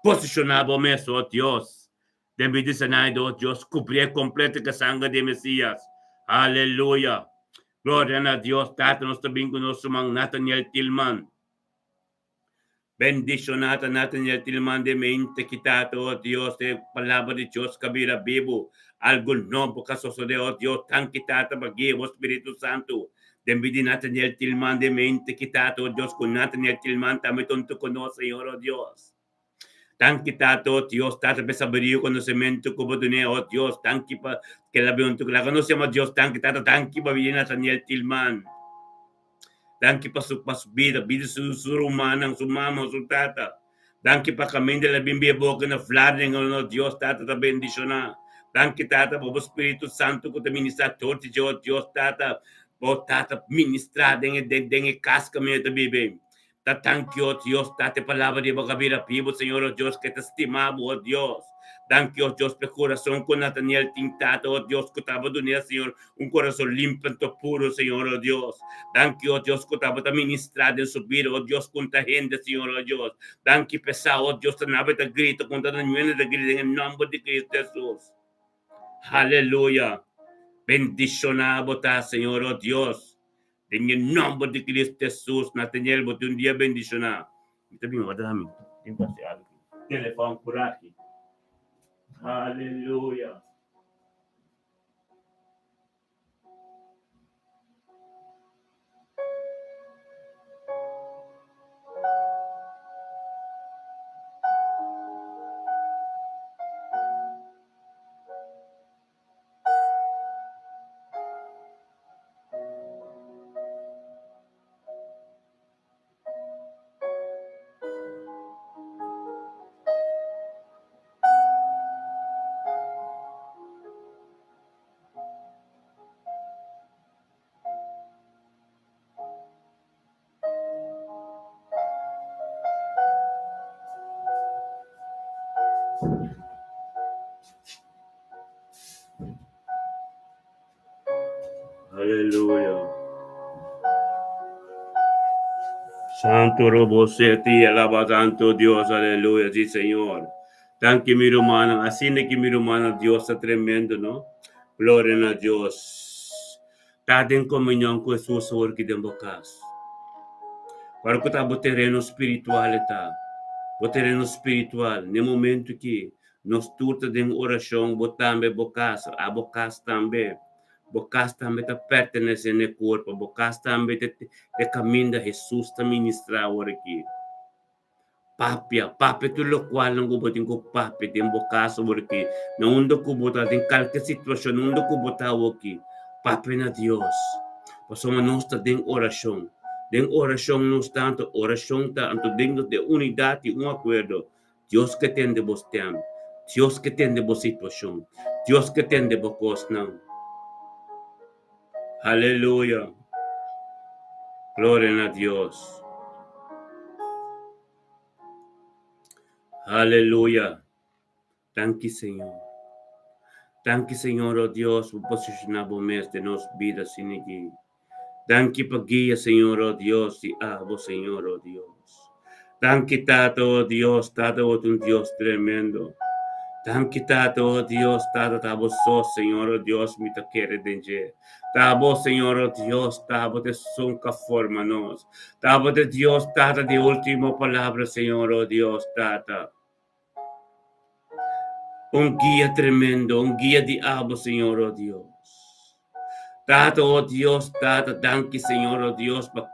Posicionado, meso, oh Dios, de mi diseñado, oh Dios, cubrir completo que sangre de Mesías. Aleluya. Gloria a Dios, Tata, nuestro bingo, nuestro man, Nathaniel Tillman. Bendicionata Nathaniel Tillman de mente quitado, oh Dios, de palabra de Dios, cabira vivo, algo no, porque eso de oh Dios, tan quitado, porque oh Espíritu Santo, de envidia Nathaniel Tillman de mente quitado, oh Dios, con Nathaniel Tillman, también tonto conoce, Señor, oh Dios. Tan quitado, oh Dios, tata pesaberío conocimiento, como tenía, oh Dios, tan que la pregunta, que la conocemos, Dios, tan quitado, tan que va bien Nathaniel Tillman. Danke pa su vida, vida su rumana, su mama, su tata. Danke pa kami de la bimbi boca na flaring, oh Dios, tata, ta bendiciona. Danke tata, po Espíritu Santo, ko te ministra torti, Dios, tata, po tata, ministra, dengue casca, me te bibe. Thank you, oh Dios, date palabra de boca vida vivo, Señor, oh Dios, que te estimamos, oh Dios. Thank you, oh Dios, por corazón con Nathaniel tintado, oh Dios, que estaba donde, Señor, un corazón limpio, puro, Señor, oh Dios. Thank you, oh Dios, que estaba ministrado en su vida, oh Dios, con ta gente, Señor, oh Dios. Thank you, pesado, oh Dios, te nave de grito, con ta niña de grito, en el nombre de Cristo Jesús. Aleluya. Bendicionado está, Señor, oh Dios. En el nombre de Cristo Jesús, Nathaniel, bote un día bendicionado. También va a dar teléfono por aquí. Aleluya. Aleluya. Santo Roboseti, alaba tanto Dios, aleluya, sí Señor. Tan que mi hermano, así que mi hermano, Dios está tremendo, ¿no? Gloria a Dios. Está en comunión con Jesús, porque de bocas. Para que está o terreno espiritual, está. O terreno espiritual, no momento que nós turta em oração, botamos bocas, a bocas também. Bocas também está pertencendo ao corpo, bocas também é caminho de Jesus está ministrar agora aqui. Papia tudo qual não botem com papia, tem bocas agora aqui. Não ando com botar, tem qualquer situação, não ando com botar aqui. Papia na Deus. Passamos nós está em oração. Den oração nos tanto, oração tanto dentro de unidade e acordo. Deus que tem de vos tempo. Deus que tem de vos situação. Deus que tem de vos coisa não. Aleluia. Glória a Deus. Aleluia. Thank you, Senhor. Thank you, Senhor, oh Deus, por posicionar o mês de nossas vidas sin aqui. Thank you por guia, Senhor, oh Deus, e amo, Senhor, oh Deus. Thank you, Tato, oh Deus, Tato, oh Deus tremendo. Thank you, Tato, oh Deus, Tato, tabo so, Senhor, oh Deus, me te quere denje. Tabo, Senhor, oh Deus, tabo de sunca forma nos. Tabo de Deus, Tata, de última palavra, Senhor, oh Deus, Tata. Guia tremendo, guia de abo, Senhor, oh Deus. Tata, oh Deus, Tata, danke, Senhor, oh Deus, para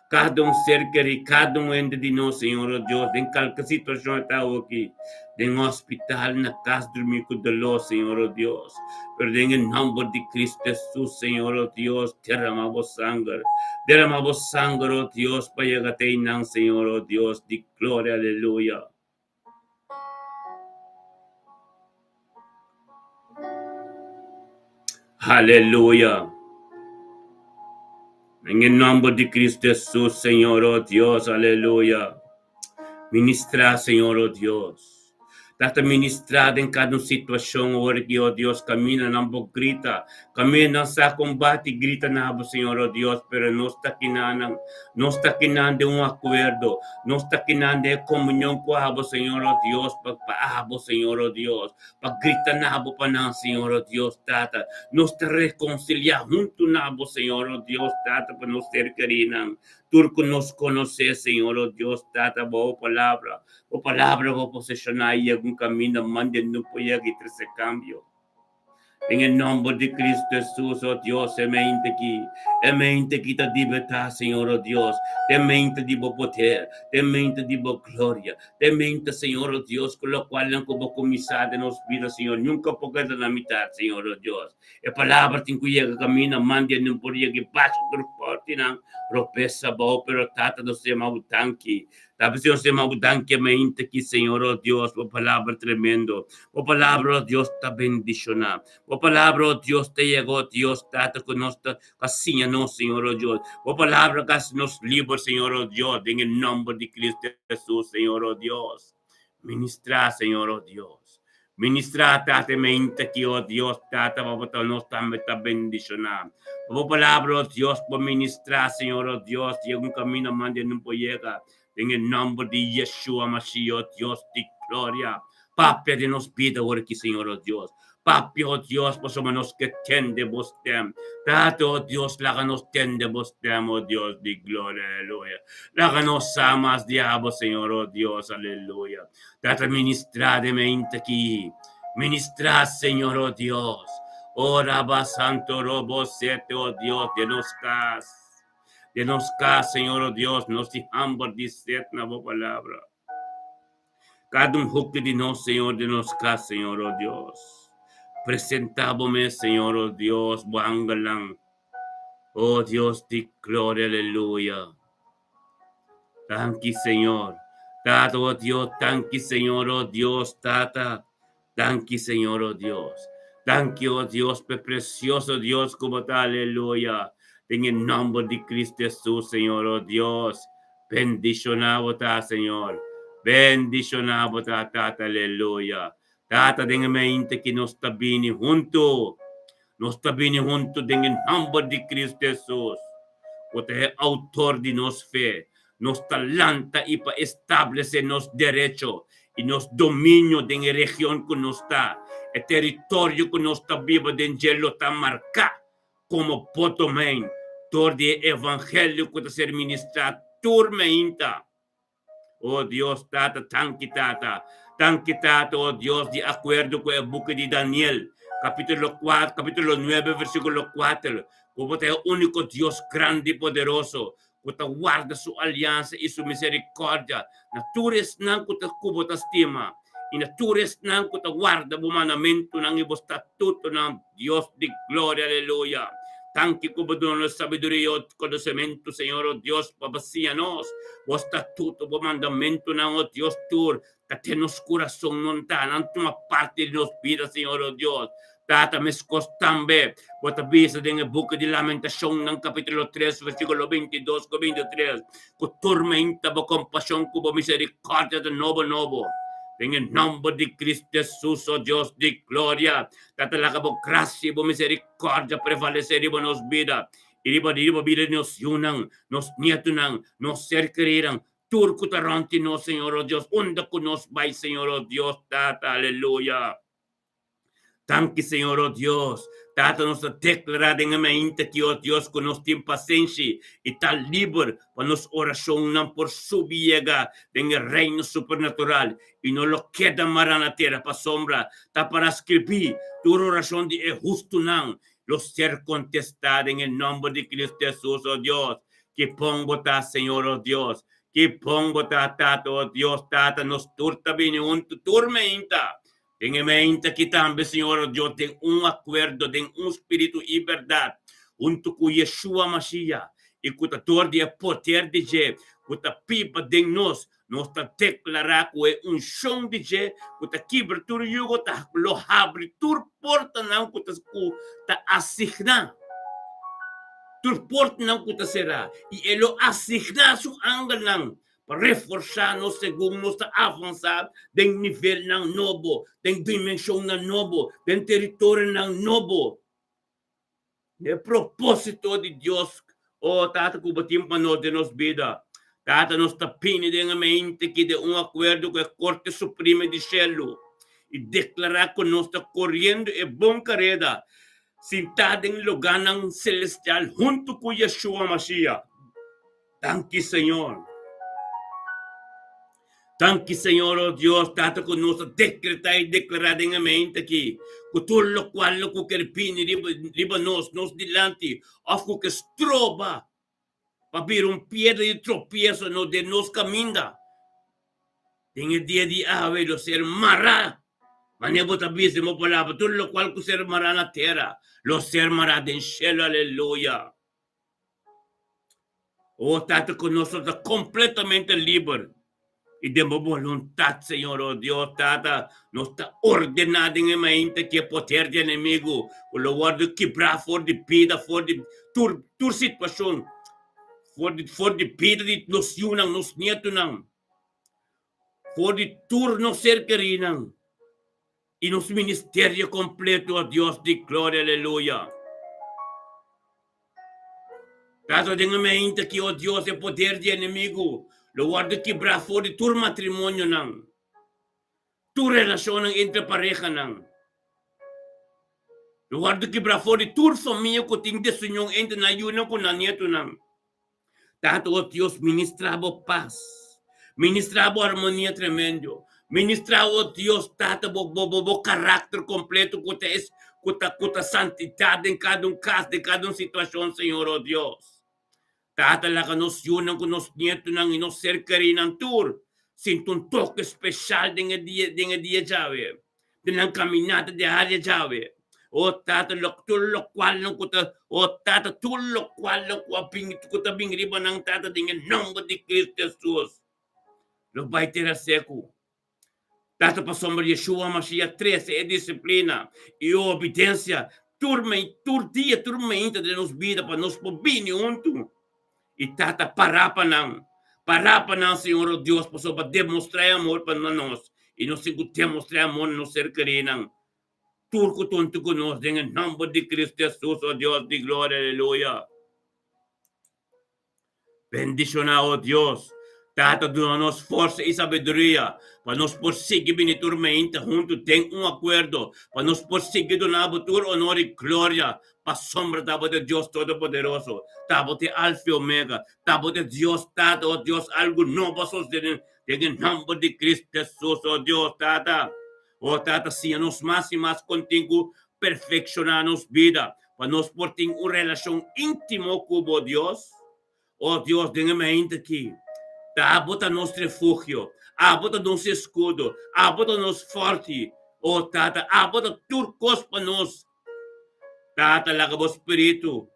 cada ser querido, cada ente de nós, Senhor, oh Deus, em qualquer situação está aqui, em hospital, na casa, dormir com dolor, Senhor, oh Deus, pero em nome de Cristo Jesus, Senhor, oh Deus, derramamos sangue, oh Deus, para llegar a ti, Senhor, oh Deus, de glória, aleluia. Aleluya. En el nombre de Cristo Jesús, Señor, oh Dios, aleluya. Ministra, Señor, oh Dios. Data ministrada em cada situação, ora que, oh Deus, camina na boca, grita, camina sa combate, grita na boca, Senhor, oh Deus, pero não está quinando um acordo, não está quinando comunhão com a boca, Senhor, oh Deus, para a boca, Senhor, oh Deus, para gritar na boca, para não, Senhor, oh Deus, tata, não está reconciliar junto na boca, Senhor, oh Deus, tata, para não ser querida. Tú nos conoces, Señor, oh Dios, tata, o palabra, o posicionar y algún camino, mande, no puede quitar ese cambio. En el nombre de Cristo Jesús, oh Dios, mente que te libertad, Señor, oh Dios, te mente de poder, te mente de gloria, te mente, Señor, oh Dios, con lo cual no como comisar de nos vidas, Señor, nunca porque de la mitad, Señor, oh Dios. La palabra te que camina, mande, no podía que pase por fuerte, no, ropesa, pero tata, no se llama tanque. Tapos Dios se llama tanque, mente que, Señor, oh Dios, por palabra tremendo, por palabra, oh Dios, te bendiciona. O palabra, oh Dios, te llegó, Dios, trata con nuestra casilla, no, Señor, oh Dios. O palabra que nos libre, Señor, oh Dios, en el nombre de Cristo Jesús, Señor, oh Dios. Ministra, Señor, oh Dios. Ministra, tate mente que, oh Dios, trata, vamos a nos también bendicionar. O palabra, oh Dios, por ministrar, Señor, oh Dios, y un camino mande no puede llegar. En el nombre de Yeshua Mashiach, oh Dios, de gloria. Papia de nos pida ahora aquí, Señor, oh Dios. Papi, oh Dios, pues somos que tende vos tem. Tato, oh Dios, láganos tende vos tem, oh Dios, de gloria, aleluya. Láganos amas, diablo, Señor, oh Dios, aleluya. Trata ministrar de mente aquí. Ministrar, Señor, oh Dios. Ora, va santo, robo, siete, oh Dios, de nos cas. De nos cas, Señor, oh Dios, nos dejamos de ser na voz palabra. Cada juque de nos, Señor, de nos cas, Señor, oh Dios. Presentábome, Señor, oh Dios, Wangalang. Oh Dios de gloria, aleluya. Thank you, Señor. Tata, oh Dios, thank you, Señor, oh Dios, Tata. Thank you, Señor, oh Dios. Thank you, oh Dios, precioso Dios como tal, aleluya. En el nombre de Cristo Jesús, Señor, oh Dios. Bendicionado ta, Señor. Bendicionado ta, Tata, aleluya. Tata, en mente que nos está bien junto. Nos tabini junto dengan hamba de Cristo Jesus. Kota é autor de nos fé. Nos talanta e para estabelecer nos direito e nos domínio da região que nos está. O território que nos está vivo dentro está marcado como potomen. Todo o evangelho que está ser ministrado turmenta. Oh Dios, Tata, tanki Tata, oh Dios, de acuerdo con el book de Daniel, capítulo 4, capítulo 9, versículo 4, como es el único Dios grande y poderoso, que guarda su alianza y su misericordia, natures nan que te cubo te estima, y natures nan que te guarda el mandamento nan y estatuto nan Dios de gloria, aleluya. Tanque como dono sabedoria e conhecimento, Senhor, oh Deus, papacia-nos, o estatuto, o mandamento, não, oh Deus, tur, que nos coração não está, não toma parte de nos vidas, Senhor, oh Deus. Tata, mas também, bota vista em boca de lamentação, no capítulo 3, versículo 22, 23, que tormenta, a compaixão, com a misericórdia de novo. En el nombre de Cristo Jesús, oh Dios de gloria, tatalaga po gracia, po misericordia, prevalecer en nos vida. Iriba vida nos yunang, nos nietunang, nos cerquerirang, turco taranti no, Señor, oh Dios, onda con nos vai, Señor, oh Dios, tata, aleluya. Tanque, Senhor, oh Deus. Tata nos declarar em mente que, oh Deus, que nós temos paciência e está livre para nos oração não por subiega em reino supernatural e não lo queda mara na terra para sombra, tá para escrever tua oração de é justo não, lo ser contestado em nome de Cristo Jesus, oh Deus, que pongo tá, Senhor, oh Deus, que pongo tá, Tata, oh Deus, Tata, nos turta bem junto, tormenta. Tenha mente que também, Senhor, Deus tem acordo, tem espírito e verdade, junto com Yeshua Mashiach, e com o todo o poder de Deus, com a pipa de nós está declarar que é chão de Deus, com a quebra tudo jugo, tá lo abre tudo porta não que tá assignar, tudo porta não que tá será, e ele assignar su ângulo não. Para reforçar nos segundo nos avançar em nível não novo, em dimensão não novo, em território não novo. É propósito de Deus, oh Tata, que batimos para nós de nos vida. Tata, nos tapine de mente que de acordo com a Corte Suprema de Cielo e declarar que nós está correndo e bom carreira, sentado em lugar celestial, junto com Yeshua Mashiach. Tanque, Senhor. Tanque, Senhor, oh Deus, Tata, que nós decretar e declarar em mente aqui, que tudo o qual o querpine riba nós dilante, of que estroba, para vir pedra de tropeço no de nos caminha. Tem o dia de ave, o ser mará, mas não vou saber se mo palavra, tudo o qual que ser mará na terra, o ser mará den cielo, aleluia. Oh, Tata, que nós estamos completamente livres. E de uma vontade, Senhor, oh Deus, Tata, não está ordenado em mente que é poder de inimigo, o lugar de quebrar, for de vida, for de tur situação, for de vida de nos yunang, nos nietunang, for de tur nos ser querinang, e nos ministério completo, oh Deus de glória, aleluia. Tata, de mente que, oh Deus, é poder de inimigo, lugar de quebrar fora de tu matrimônio não, tu relação entre pareja não, lugar de quebrar fora de tu família que tem decisão entre na yuna com na neto não. Tanto o Deus ministrava paz, ministrava harmonia tremendo, ministrava o Deus tata bo caráter completo com a santidade em cada caso, de cada situação, Senhor, oh Deus. Tata la que nos yunang con nos nieto nang inos cercari ng tour. Sinto un toque especial dinga dia jawe. Dinang caminata de área jawe. O tata tulok kwal ng kuta. O tata tulok kwal ng kuta bingriba ng tata dinga nombre de Cristo Jesus. Lo vai ter a seco. Tata pa sombra Yeshua Mashiach 13 é disciplina e obediência. Turma inta de nos vida para nos pobini unto. E Tata parapa não, Senhor, oh Deus, para demonstrar amor para nós. E nós demonstrar amor no ser querido. turco tonto conosco, en el nombre de Cristo Jesús, oh Dios de gloria, aleluya. Bendición, oh Dios. Tata, danos força e sabedoria para nós prosseguir bem tormenta junto, tem acordo para nós prosseguir do nabutur, honor e glória para a sombra de Deus Todo-Poderoso, de Alfa e Omega, de Deus, Tata, oh Deus, algo novo suceder em nome de Cristo Jesus, oh Deus, Tata. Oh Tata, sia nos mais e mais contigo, perfeccionar nos vida, para nós por ter uma relação íntima com o Deus. Oh Deus, tenha mente aqui. Bota nosso refúgio, bota nosso escudo, bota nos forte. Oh Tata, bota turcos para nós. Tata, laga o Espírito.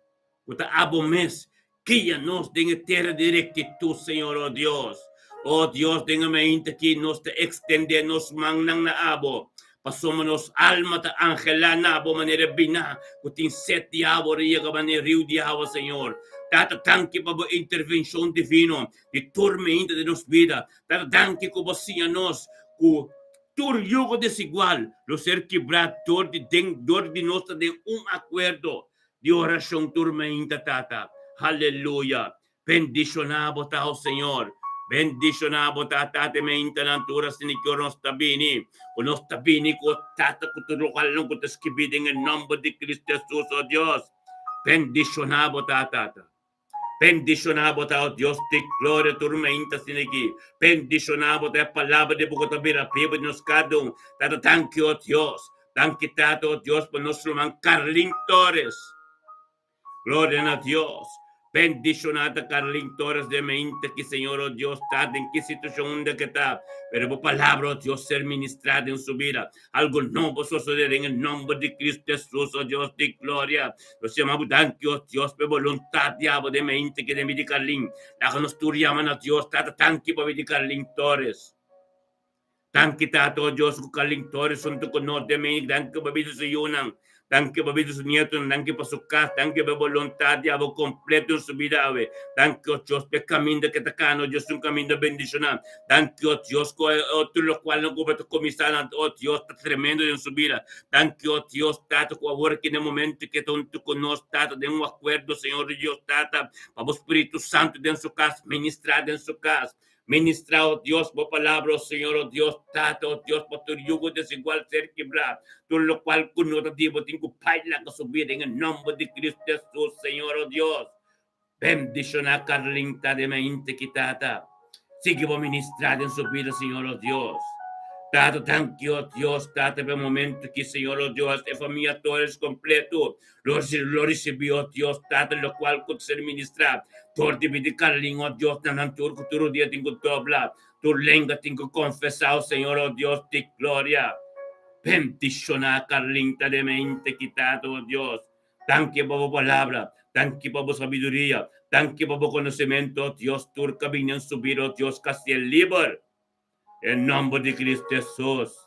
Bota abo mes. Guia nos tenha terra de rectitud, Senhor, oh Deus. Oh Deus, tenha mente aqui, nos te extender nos mangnang na abo. Pasoma nos alma ta angela na abo manera bina. Kuting set di abo ria ka manera riu di abo, Senhor. Tata, tanque para a intervenção divina de tormenta de nossa vida. Tata, tanque que você nos, o tur yugo desigual, lo ser quebrado, dor de nós, de acordo de oração tormenta, Tata. Aleluia. Bendicionado tá o Senhor. Bendicionado Tata, te menta natura sinikyo nos tabini. O nos tabini ko Tata, kutulukal lang ko taskibiding en nombre de Cristo Jesus, oh Dios. Bendicionado Tata. Bendicionado tá, oh Deus de glória, tormenta siniki. Bendicionado tá a palavra de Bucotabira, piba de nos cada um. Tata, thank you, oh Deus. Thank you, Tata, oh Deus, por nosso irmão Carlin Torres. Glória a Deus. Bendicionada Carlin Torres de mente que Senhor, oh Deus, está em que situação onde que está. Pero a palavra, oh Deus, ser ministrada em sua vida. Algo novo suceder em nome de Cristo Jesus, oh Deus de glória. Nós chamamos tanque, oh Deus, por vontade de mente que de mim de Carlin. La que nos turiaman a Deus, tata tanque para de Carlin Torres. Tanque tato, oh Deus, com Carlin Torres, junto com nós de mente, tanque para vida sa yunang. Tanque para vida sa nieto, tanque para sua casa, tanque para vontade, abo completo em sua vida, ave. Tanque, oh Deus, por caminho que está cano, Deus, um caminho de bendição. Tanque, oh Deus, tudo lo qual não começa a começar, oh Deus, está tremendo em sua vida. Tanque, oh Deus, tato, com agora que no momento que junto conosco, tato, de acordo, Senhor Deus, tato, para o Espírito Santo dentro de sua casa, ministrar dentro de sua casa. Ministra, oh Dios, por palabra, oh Señor, oh Dios, Tata, oh Dios, por tu yugo desigual ser quebrado, todo lo cual connotativo tengo paila que subir en el nombre de Cristo Jesús, Señor, oh Dios. Bendición a Carlinta de mente quitata. Sigue por ministrar en su vida, Señor, oh Dios. Tata, thank you, oh Dios, Tata, por el momento que, Señor, oh Dios, de familia todo es completo. Lo recibió, Dios, Tata, lo cual puede ser ministrado. Todo de Carlin, oh Dios, nanan tu futuro día tengo dobla. Tu lengua tengo confesado, Señor, oh Dios, de gloria. Bendición a Carlinta de mente quitado, oh Dios. Thank you por palabra. Thank you por sabiduría. Thank you por conocimiento, oh Dios, tu camino en subir, oh Dios, casi el libre. En nombre de Cristo Jesús.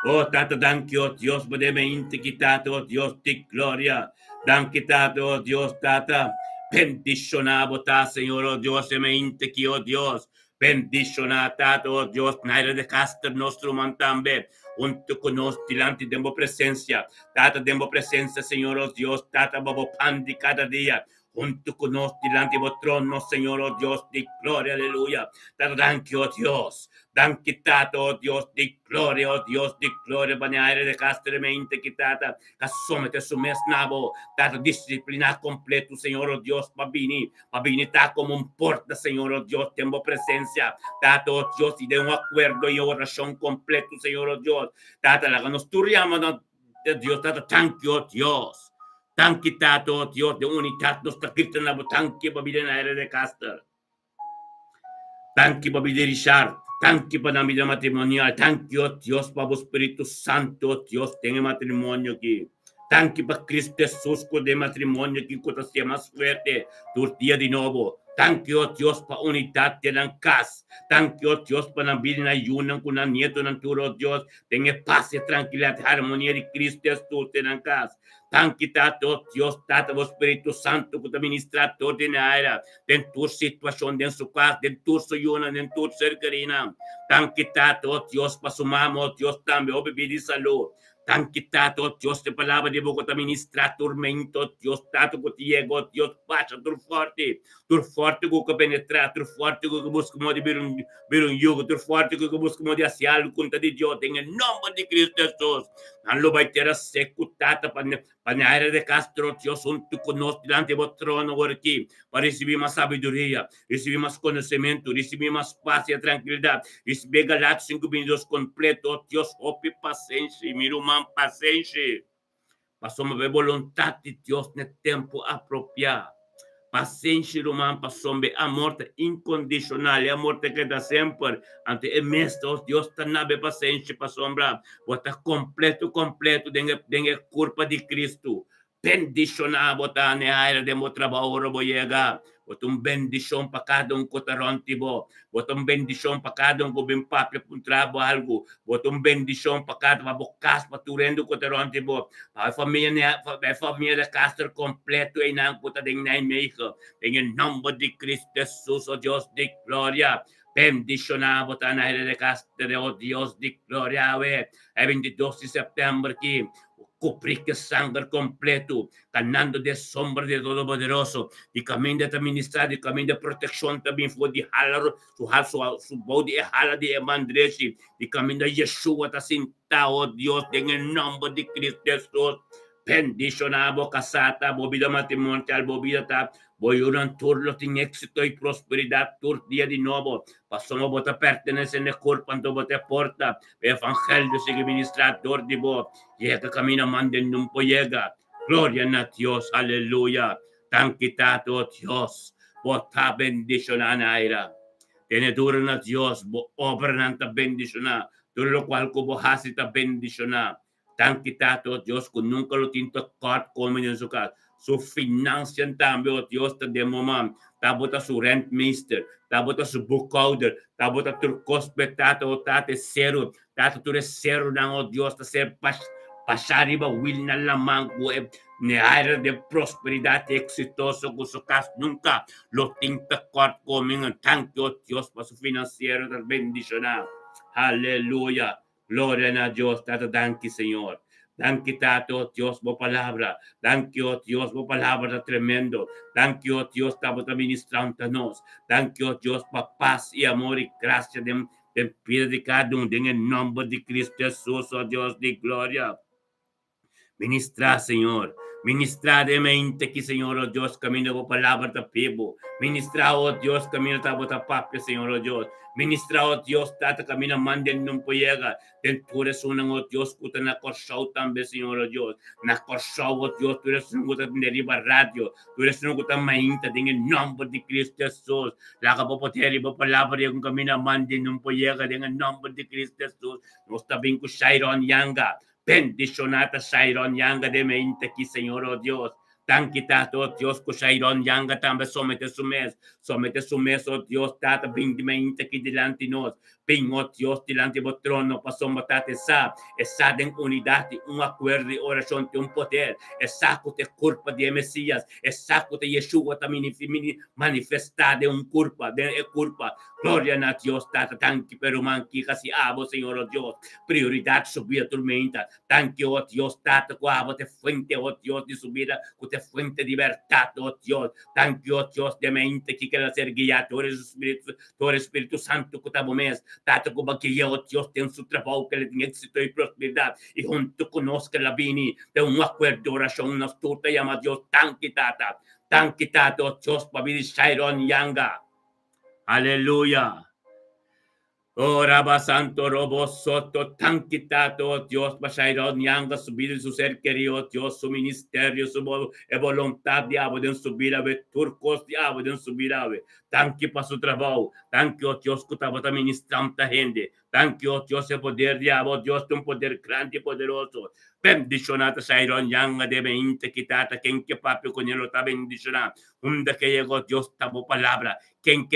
Oh, Tata, thank you, oh Dios, por mente quitado, oh Dios, de gloria. Thank you, Tata, oh Dios, Tata. Bendicionado, Señor, oh Dios, de mente que, oh Dios. Bendicionado, Tata, oh Dios, naire de caster nuestro mantambe. Junto con nosotros, delante de tu presencia. Tata, de tu presencia, Señor, oh Dios, Tata, babo pan de cada día. Junto con nosotros, delante de tu trono, Señor, oh Dios, de gloria, aleluya. Tata, thank you, oh Dios. Thank you, Tata, oh Dios, de gloria, oh Dios, de gloria. Bañare de castermente, que Tata, casómete su mes nabo. Tata, disciplina completo, Señor, oh Dios, babini. Babini, ta como un porta, Señor, oh Dios, tengo presencia. Tata, oh Dios, y de un acuerdo y oración completo, Señor, oh Dios. Tata, la que nos turriamos de Dios, Tata, thank you, oh Dios. Thank you, Tata, oh Dios, de unidad nos está gritando, thank you, babini, na de caster. Thank you, Babi de Richard. Thank you, para mi vida matrimonial. Thank you, Dios, para el Espíritu Santo, Dios, tenga matrimonio aquí. Thank you, para Cristo Jesús, con de matrimonio aquí, que sea más fuerte, tu día de nuevo. Thank you, Dios, para unidad de la casa. Thank you, Dios, para la vida en ayuno, con el nieto, naturo, Dios, tenga paz y tranquilidad, armonía de Cristo Jesús en la casa. Thank you, Tato, Dios, Tato, o Espíritu Santo, que te ministra todo en la era, en tu situación, en su casa, en tu soyuna, en tu cercanía. Thank you, Tato, Dios, para su mamá, Dios, también, o vivir y salud. Tan quitado, oh Dios, de palabra de boca ministrar tormento, Dios, tato que te llega, Dios, passa, tu forte que penetrar, tu forte que busca de ver un yugo, tu forte que busca de hacer algo contra de Dios, en el nombre de Cristo Jesús. Non lo vai ter a secutata para de Castro, Dios, un tu conosco delante do trono aqui, para receber mais sabedoria, receber mais conhecimento, receber mais paz e tranquilidade, receber Galatas 5:22 completo, Deus, hope paciência, miro man paciência, passamos a ver vontade de Deus no tempo apropriado. Paciência romana passou a morte incondicional, a morte que dá sempre ante o mestre, Deus está na paciência para sombra, bota completo, dengue culpa de Cristo. Bendicionar botar na área de meu trabalho, vou chegar. Bota bendição para cada cotaron tibo. Bota bendição para cada que vem papel para trabalho. Bota bendição para cada bocas para tu rendo cotaron tibo. A família de Castro completo e não puta de nem meio. Em nome de Cristo Jesus, oh Deus de glória. Bendicionar botar na área de Castro, oh Deus de glória. É 22 de setembro aqui. Cuprir que sangue completo, canando de sombra de Todo-Poderoso, de caminho de administrar, de caminho de proteção também foi de halar, su body e hala de emandresi, de caminho de Yeshua, está sentado, oh Deus, em nome de Cristo Jesus. Bendicionar a boca sata, bobida matrimonial, bobida tá, boyuran turlo, tem éxito e prosperidade, tur dia de novo. Passamos a botar pertenece no corpo, quando botar porta, o evangelho sigue ministrador de bo, llega camina manden não poiega. Glória a Deus, aleluia. Tan quitado, oh Deus, bota bendicionar na era. Tenedura na Deus, bo obra nanta bendicionar, tudo lo qual ko bohasi ta bendicionar. Tan quitado, oh Deus, que nunca lo tinto cort como en su casa. Su financian também, oh Deus, ta de momam. Ta bota su rentmeester, ta bota su bookholder, ta bota tu cospetata, oh tate zero, tata tu zero na, oh Deus, ta ser pasariba will na lamang ne área de prosperidade exitoso que su caso nunca lo tinta cort como en tanque, oh Deus, para su financiero ta bendicionar. Aleluya. Gloria a Dios, tata, danke, Señor. Danke, tato, Dios, por palabra. Danke, oh Dios, por palabra tremendo. Danke, oh Dios, estamos ministrándonos. Danke, oh Dios, por paz y amor y gracia de vida de cada uno. En el nombre de Cristo Jesús, oh Dios de gloria. Ministrar, Señor. Ministrar de mente que, Señor, oh Dios, camino por palabra de pibo. Ministrar, oh Dios, camino por papia, Señor, oh Dios. Ministrar, oh Dios, tata camino manden num poiega. Den tu eres una, oh Dios, kuta na korshaw tambe, Señor, oh Dios. Na korshaw, oh Dios, tu eres un kuta deriva radio. Tu eres un kuta mainta, en el nombre de Cristo Jesús. La capopoteri, por palabra, yung camino manden num poiega, en el nombre de Cristo Jesús. Nos tabing ko Shairon Yanga. Bendicionata Shairon Yanga de mente aquí, Señor, oh Dios. Tan quitado, oh Dios, que Shairon Yanga también somete su mes, oh Dios, tata, bing de mente aquí delante nos. Bing, oh Dios, delante del trono, pasamos tate esa en unidad, un acuerdo de oración, de un poder, esa que te culpa de Mesías, esa que te Yeshua también manifestar de un culpa, Gloria a Dios, tata, tanque, pero manqui, casi abo, Señor, oh Dios, prioridad subir a tormenta, tanque, oh Dios, tata, guavo, te fuente, oh Dios, de subida, que te fuente de libertad, oh Dios, tanque, oh Dios, de mente, que quer ser guiado, tú eres Espíritu Santo, que te abomes, tata, como que yo, oh Dios, tem su trabajo, que le tiene éxito y prosperidad, y junto conozca la vini, de un acuerdo de oración, una astuta, llama Dios, tanque, tata, oh Dios, para vivir Shairon Yanga. Aleluya. Oraba santo robo soto tan quitado, Dios, Bashairon Yanga, subir su ser querido, Dios, su ministerio, su voluntad de abuden subir a ver, turcos de abuden subir a ver, tan que para su trabajo, tan que, oh Dios, que estaba ministrando a gente, tan que, oh Dios, el poder de abo, Dios, un poder grande y poderoso. Bendicionata Shairon Yanga de mente quitata, quien que papi con él está bendicionado, donde que llegó Dios, tabo palabra, quien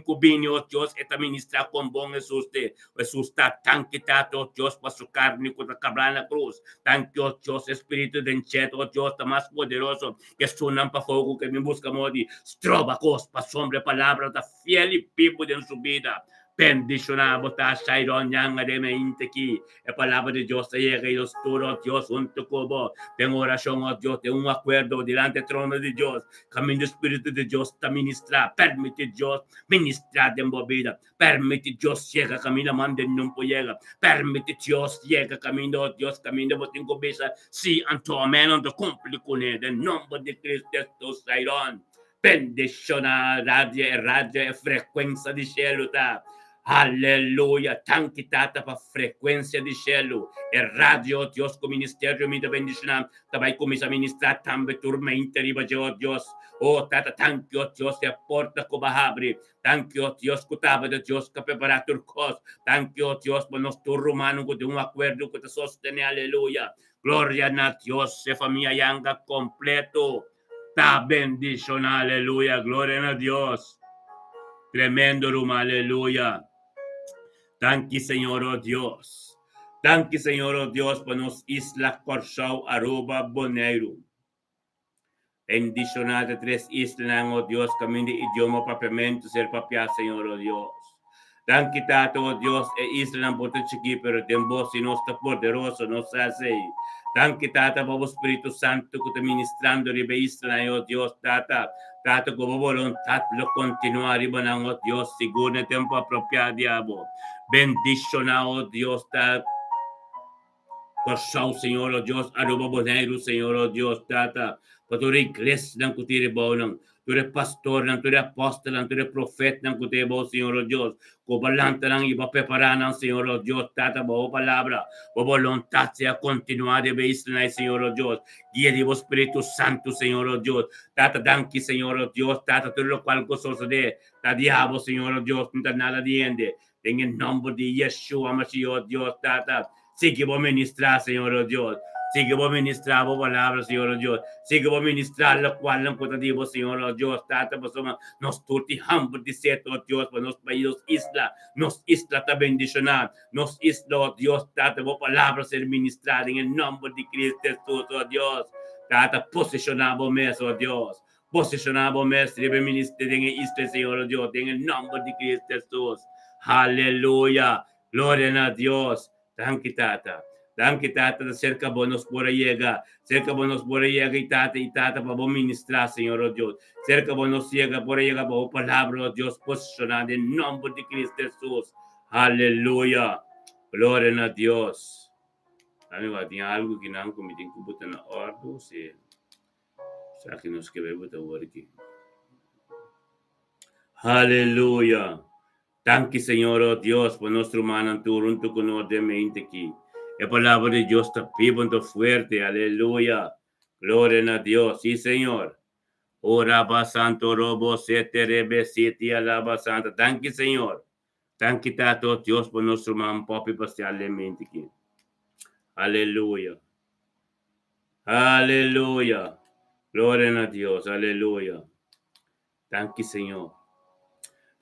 cubine, oh Dios, esta ministra con bon Jesús está tan quitado, oh Dios, para su carne, con la cabrana cruz, tan que, oh Dios, espíritu de encheto, oh Dios, está más poderoso, que suenan para fuego, que me busca modi, stroba cos, para sombra palabra, está fiel y vivo en su vida. Bendicionamos a Shairon yang de mente aquí. La palabra de Dios te llega y los turos, Dios, junto con vos. Tengo oración, oh Dios, tengo un acuerdo delante del trono de Dios. Camino Espíritu de Dios te ministra. Permite Dios ministrar en tu vida. Permite Dios llega camino, mande no llega. Permite Dios llega camino, Dios camino, vos tengo besa. Sí, anto amén, anto cumple con él. En nombre de Cristo, Shairon. Bendiziona radio e frequenza di cielo ta. Alleluia, tanti tata per frequenza di cielo e radio Dios con ministerio mi da bendiziona tabai come sa ministra tambe turmente riba Dios oh tata thank you Dios te porta ko bahabri thank you Dios ko taba de Dios ka preparator cos thank you Dios por nuestro romano con un acuerdo que te sostiene aleluya gloria a Dios se familia yanga completo. Ta bendición, aleluya, gloria a Dios. Tremendo Ruma, aleluya. Thank you, Señor, oh Dios. Thank you, Señor, oh Dios, por nos islas Corsao, Aruba, Bonaire. Bendicionate tres islas, oh Dios, camino de idioma propiamente ser papia, Señor, oh Dios. Thank you, Tato, oh Dios, e isla por tu chiqui, pero tembo si no está poderoso, no se hace. Thank you, Tata, por Espíritu Santo, que te ministrando ribe isla, oh Dios, Tata. Tata, como voluntad lo continúa arriba, oh Dios, según el tiempo apropiado, diabo. Bendición, oh Dios, Tata. Pasau, Señor, oh Dios, aruba bonairo, Señor, oh Dios, Tata. Para tu iglesia, não que bonang. Tu eres pastor, não tu eres apóstol, não tu eres profeta, não que bo, Señor, oh Dios. Com balanta, não iba preparar, não, Señor, oh Dios, Tata, boa palavra. Boa voluntade, sea continuar de vez, Señor, oh Dios. Guia de vos, Espírito Santo, Señor, oh Dios. Tata, danke, Señor, oh Dios, Tata, tudo lo qual gozoso de. Ta diabo, Señor, oh Dios, não tá nada diende. En el nombre de Yeshua, Mashiach, oh Dios, Tata. Sí que voy a ministrar, Señor oh Dios. Sí que voy a ministrar vos palabras, Señor oh Dios. Sí que voy a ministrar lo cual no potativo, Señor oh Dios. Tata, pues nos turti humble dice, oh Dios, pues nos países nos isla ta bendicionar. Nos isla, oh Dios, Tata, vos palabras ser ministrar en el nombre de Cristo Jesús, oh Dios. Tata, posicionamos mes, oh Dios. Posicionamos mes, debe ministrar en el isla, Señor oh Dios, en el nombre de Cristo Jesús. Aleluya. Gloria a Dios. Thank you, Tata. Thank you, Tata, cerca bonos por llega. Cerca bonos por llega y Tata, para ministrar, Señor, oh Dios. Cerca bonos llega por llega, para palabra, oh Dios, posicionada en nombre de Cristo Jesús. Aleluya. Gloria a Dios. Amigo, tiene algo que no me tiene que botar en orden, sí. O sea, que nos quede botar aquí. Aleluya. Thank you, Señor, oh Dios, por nuestro hermano, junto con nosotros aquí. La palabra de Dios está viva y fuerte, aleluya. Gloria a Dios, sí, Señor. Oraba santo, robo, sete, rebe, siete, alaba santa. Thank you, Señor. Thank you, Tato, Dios, por nuestro hermano, papi, especialmente aquí. Aleluya. Aleluya. Gloria a Dios, aleluya. Thank you, Señor.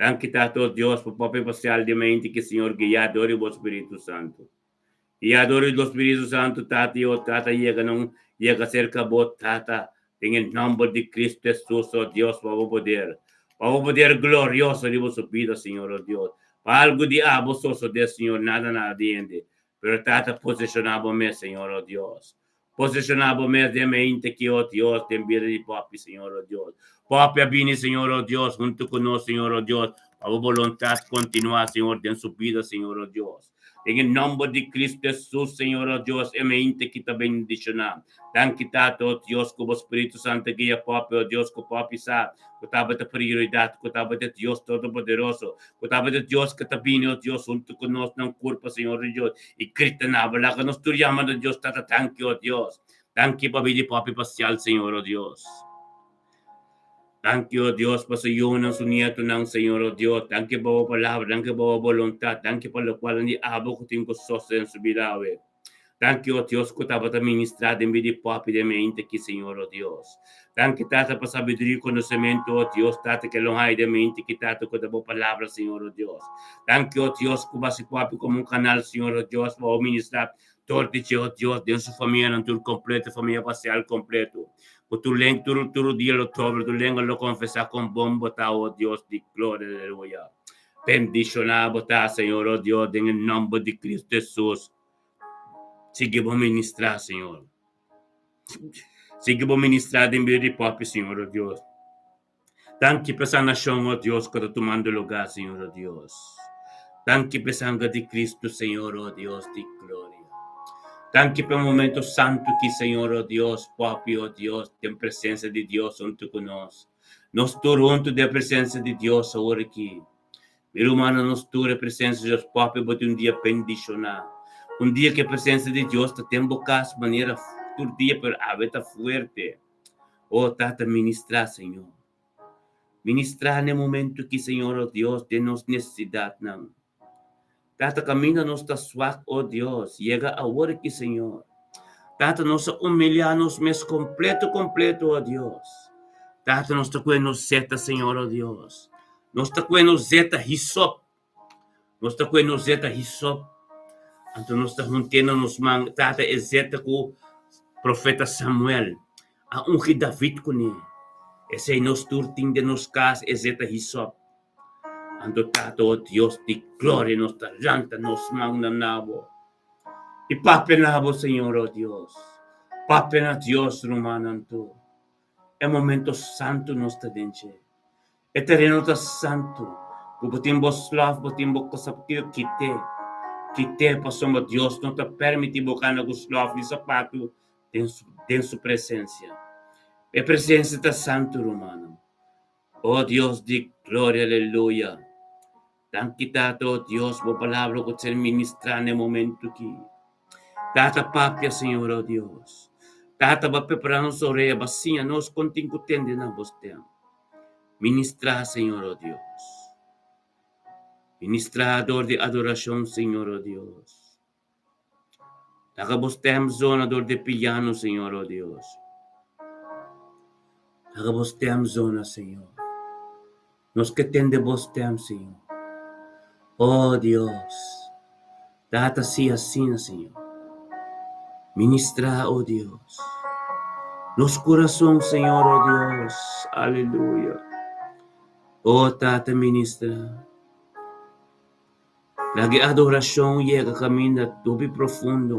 Thank you, Tato Dios, por papel especialmente que Señor guiador o Espírito Santo. Guiador do Espírito Santo, Tata, Tata, llega cerca de Tata, en el nombre de Cristo Jesús, oh Dios, para poder glorioso de su vida, Señor, oh Dios. Para algo de abososo de Señor, nada diente. Pero Tata, posicionamos, Señor, oh Dios. Posicionamos de mente que, oh Dios, te envía de papi, Señor, oh Dios. Papi, viene, Señor, oh Dios, junto con nosotros, Señor, oh Dios. Para voluntad continuar, Señor, en su vida, Señor, oh Dios. En el nombre de Cristo Jesús, Señor, oh Dios, e mente que te bendicionamos. Thank you, Tato, oh Dios, como Espíritu Santo guía, papi, oh Dios, que papi sabe, que estaba de prioridad, que estaba de Dios Todopoderoso, que estaba de Dios que te viene, oh Dios, junto con nosotros, en cuerpo, Señor, oh Dios, y cristianaba, la que nos estoy llamando, Dios, Tata, thank you, oh Dios. Thank you, papi, papi, parcial, Señor, oh Dios. Thank you, oh Dios, por su yun su nieto ng Señor, oh Dios. Thank you por palabra, thank you por voluntad, thank you por lo cual ni abo ko tengo sos en su vida, we. Thank you, oh Dios, que estaba administrado en vida papi de mente aquí, Señor, oh Dios. Thank you, Tata, por sabiduría y conocimiento, oh Dios, Tata, que lo hay de mente, que Tata, que debo palabra, Señor, oh Dios. Thank you, oh Dios, que vas papi como un canal, Señor, oh Dios, para administrar todo, oh Dios, de su familia, en tu completo, familia parcial completo. O tu día lo todo, tu lengua lo confesar con bombo, oh Dios, de gloria, aleluya. Bendicionamos, Señor, oh Dios, en el nombre de Cristo Jesús. Sigue a ministrar, Señor. Sigue a ministrar en medio de papi, Señor, oh Dios. Tanque por esa nación, oh Dios, que está tomando lugar, Señor, oh Dios. Tanque por sangre de Cristo, Señor, oh Dios, de gloria. Tanque por momento santo que, Señor, oh Dios, papi, oh Dios, tem presença de Deus junto conosco. Nós estamos junto da presença de Deus agora aqui. Meu humano, nós estamos a presença de Deus, papi, para dia bendicionar. Dia que a presença de Deus está tendo bocadas de maneira, todo dia, para a fuerte. Oh, tata, ministrar, Senhor. Ministrar no momento que, Senhor, oh Deus, de nos necessidade, não. Tata, caminho nos está suave, oh Deus, chega a hora que, Senhor. Tata, nós humilhar-nos mês completo, oh Deus. Tata, nós está com nos zeta, Senhor, oh Deus. Nós está com nos zeta hisop. Nós está com nos zeta hisop. Então nós está juntando nos mang, Tata, é zeta com o profeta Samuel. A que David com ele. Esse é nos turting de nos cas, é zeta hisop. Ando Tata, oh Deus, de glória, nos está janta, nos mang na nabo. E papi nabo, Senhor, oh Deus. Papi na Deus, Romananto. É momento santo nos está dentro. É terreno está santo. Botimbo slav, botimbo kasapio, Kite, passamos Deus, não está permitindo bocar na slav de sapato, tem sua presença. A presença está santo, Romano. Oh Deus de glória, aleluia. Tanto Tata, oh Deus, por palavra que você ministrar no momento aqui. Tata, papia, Senhor, oh Deus. Tata, vai preparar nossa orelha, bacinha, nós continuamos tendo na você. Ministrar, Senhor, oh Deus. Ministrador de adoração, Senhor, oh Deus. Tagabostem zona de piano, Senhor, oh Deus. Tagabostem zona, Senhor. Nos que tende bostem, Senhor. Oh Deus. Tata si assim, Senhor. Ministrar, oh Deus. Nos corações, Senhor, oh Deus. Aleluia. Oh Tata, ministra. Lagi adoração chega caminho dobi profundo.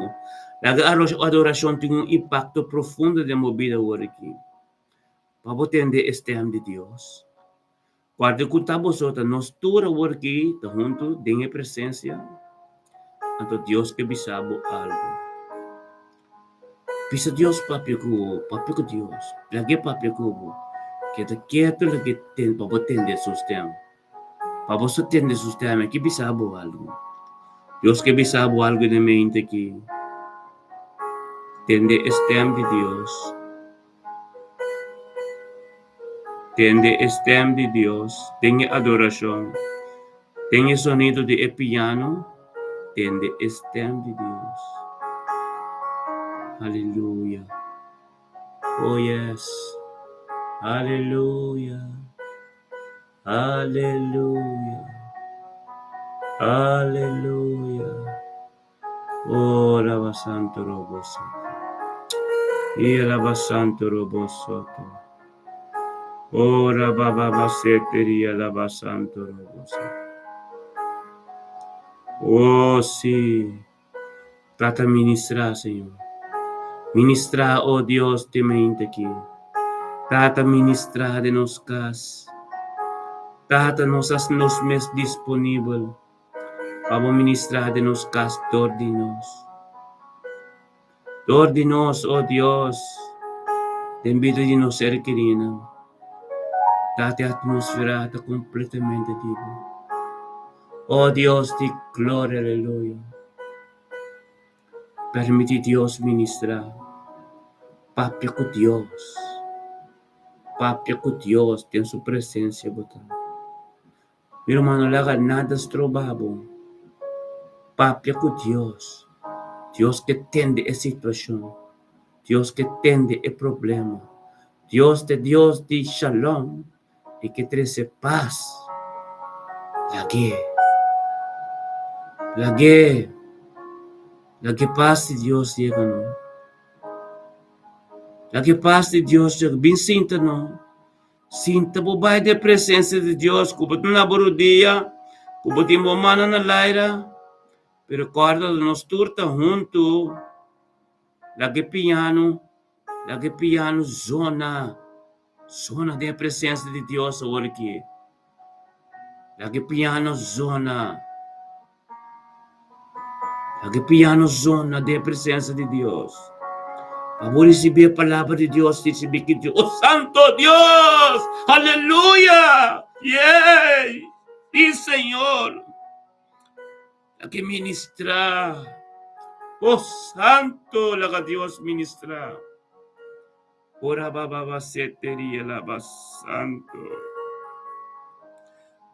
Lagi adoração tem impacto profundo na minha vida agora aqui. Para entender este ano de Deus. Quando contamos outra, nós todos agora aqui, junto, tem a presença. Então Deus que bisabo algo. Bisa Deus papi ko Deus. Lagi papi ko. Kita quieto lagi tem para entender sistema. Para você entender sistema, que bisabo algo. Deus que bisabo algo na mente aqui. Entende sistema de Deus. Entende sistema de Deus. Tenha adoração. Tenha sonido de piano. Entende sistema de Deus. Aleluia. Oh yes. Aleluia. Aleluia. Aleluia. Ora va santo roboso. Ira va santo roboso. Ora baba seteria la va santo roboso. Oh sí. Trata ministrar, Senhor. Ministrar, oh Deus, de mente aqui. Trata ministrar de nos cas. Trata nos mes disponível. Para ministrar de nos cas, tordinos. Tordinos, oh Deus. Tem vida de nos ser querida. Trata a atmosfera está completamente tipo. Oh Deus, de glória, aleluia. Permite Deus ministrar. Papia com Deus. Papia com Deus tem sua presença, botar. Meu irmão, não haga nada estrobado. Papia com Deus. Deus que entende a situação. Deus que entende o problema. Deus de shalom. E que traz paz. Lagi paz de Deus chega, não? Lagi paz de Deus chega. Bem sinta, não? Sinta, bobai de presença de Deus. Cuba na borodia. Pubutimos mano na Laira, pero guarda nos turta junto, lagi piano zona da presença de Deus aqui. Lagi piano zona da presença de Deus. Vamos receber a palavra de Deus, receber que Deus, oh Santo Deus, aleluia, yay, sim Senhor, lagi ministrar, oh Santo, lagi Deus ministrar. Ora baba seteria laba santo.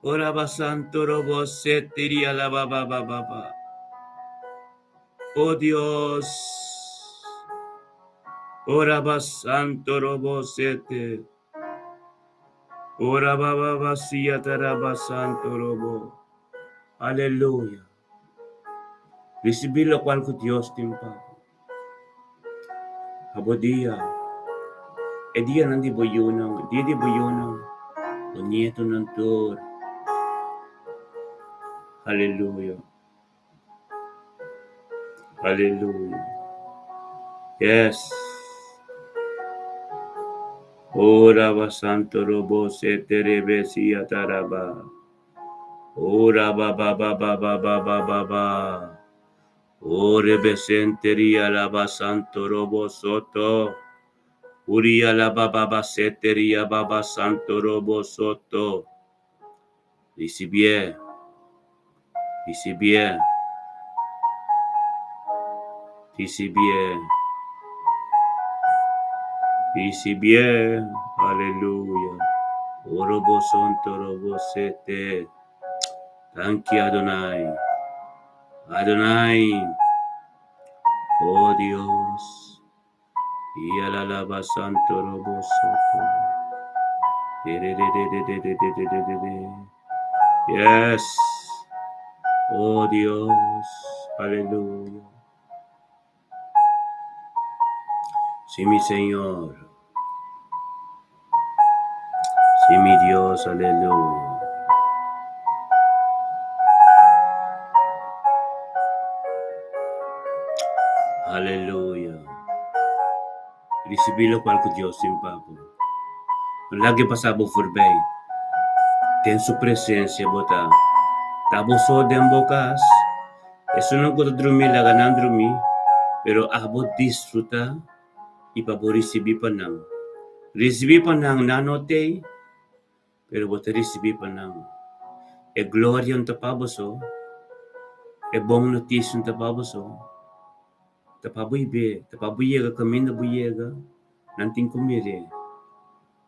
Ora basanto robo seteria laba baba. Oh Dios. Ora basanto robo sete. Ora baba vasia taraba santo robo. Aleluya. Recibir lo cual que Dios timpa. Abo dia. E dia nandi boyunang. Dia di boyunang. O nieto ng tur. Hallelujah. Hallelujah. Yes. Ora ba santo robo se terebesi ataraba. Ora ba ba ba ba ba ba ba ba ba. Ore besenteria la ba santo robo soto. Uria la ba ba ba seteria baba santo robo soto. Recibie. Recibie. Recibie. Recibie. Aleluya. Orobo santo robo sete. Thank you, Adonai. Adonai. Oh Dios. Y alaba santo robo soto. Yes. Oh Dios. Aleluya. Sí, mi Señor. Sí, mi Dios. Aleluya. Aleluya. Recibilo cual que Dios sin papo. Lagi pasabo forbay. Ten su presencia bota. Tabo so den bocas. Eso no puedo dormir la ganan dormir. Pero abo disfruta. Y pabo recibir panang. Recibir panang nanote. Pero bota recibir panang. E gloria un tapabo so. E bom notícia un tapabo so. Tapabuiega, caminho buiega, não tem comida,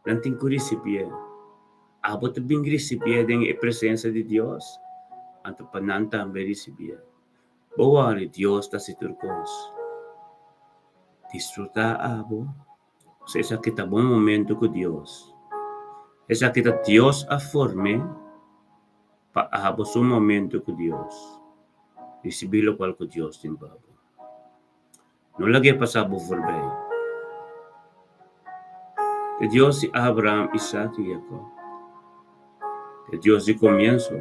não tem curicipia. Abot bem recipia den a presença de Deus, anto pananta ang recipia. Bawari Deus ta si turcos. Disfruta abo, sa esa kita bom momento com Deus. Esa kita Deus a forme, pa abo su momento com Deus. Recibilo qual com Deus din babo. No lagi pasabo forbay. Que Dios de Abraham, Isaac y Jacob. Que Dios de comienzo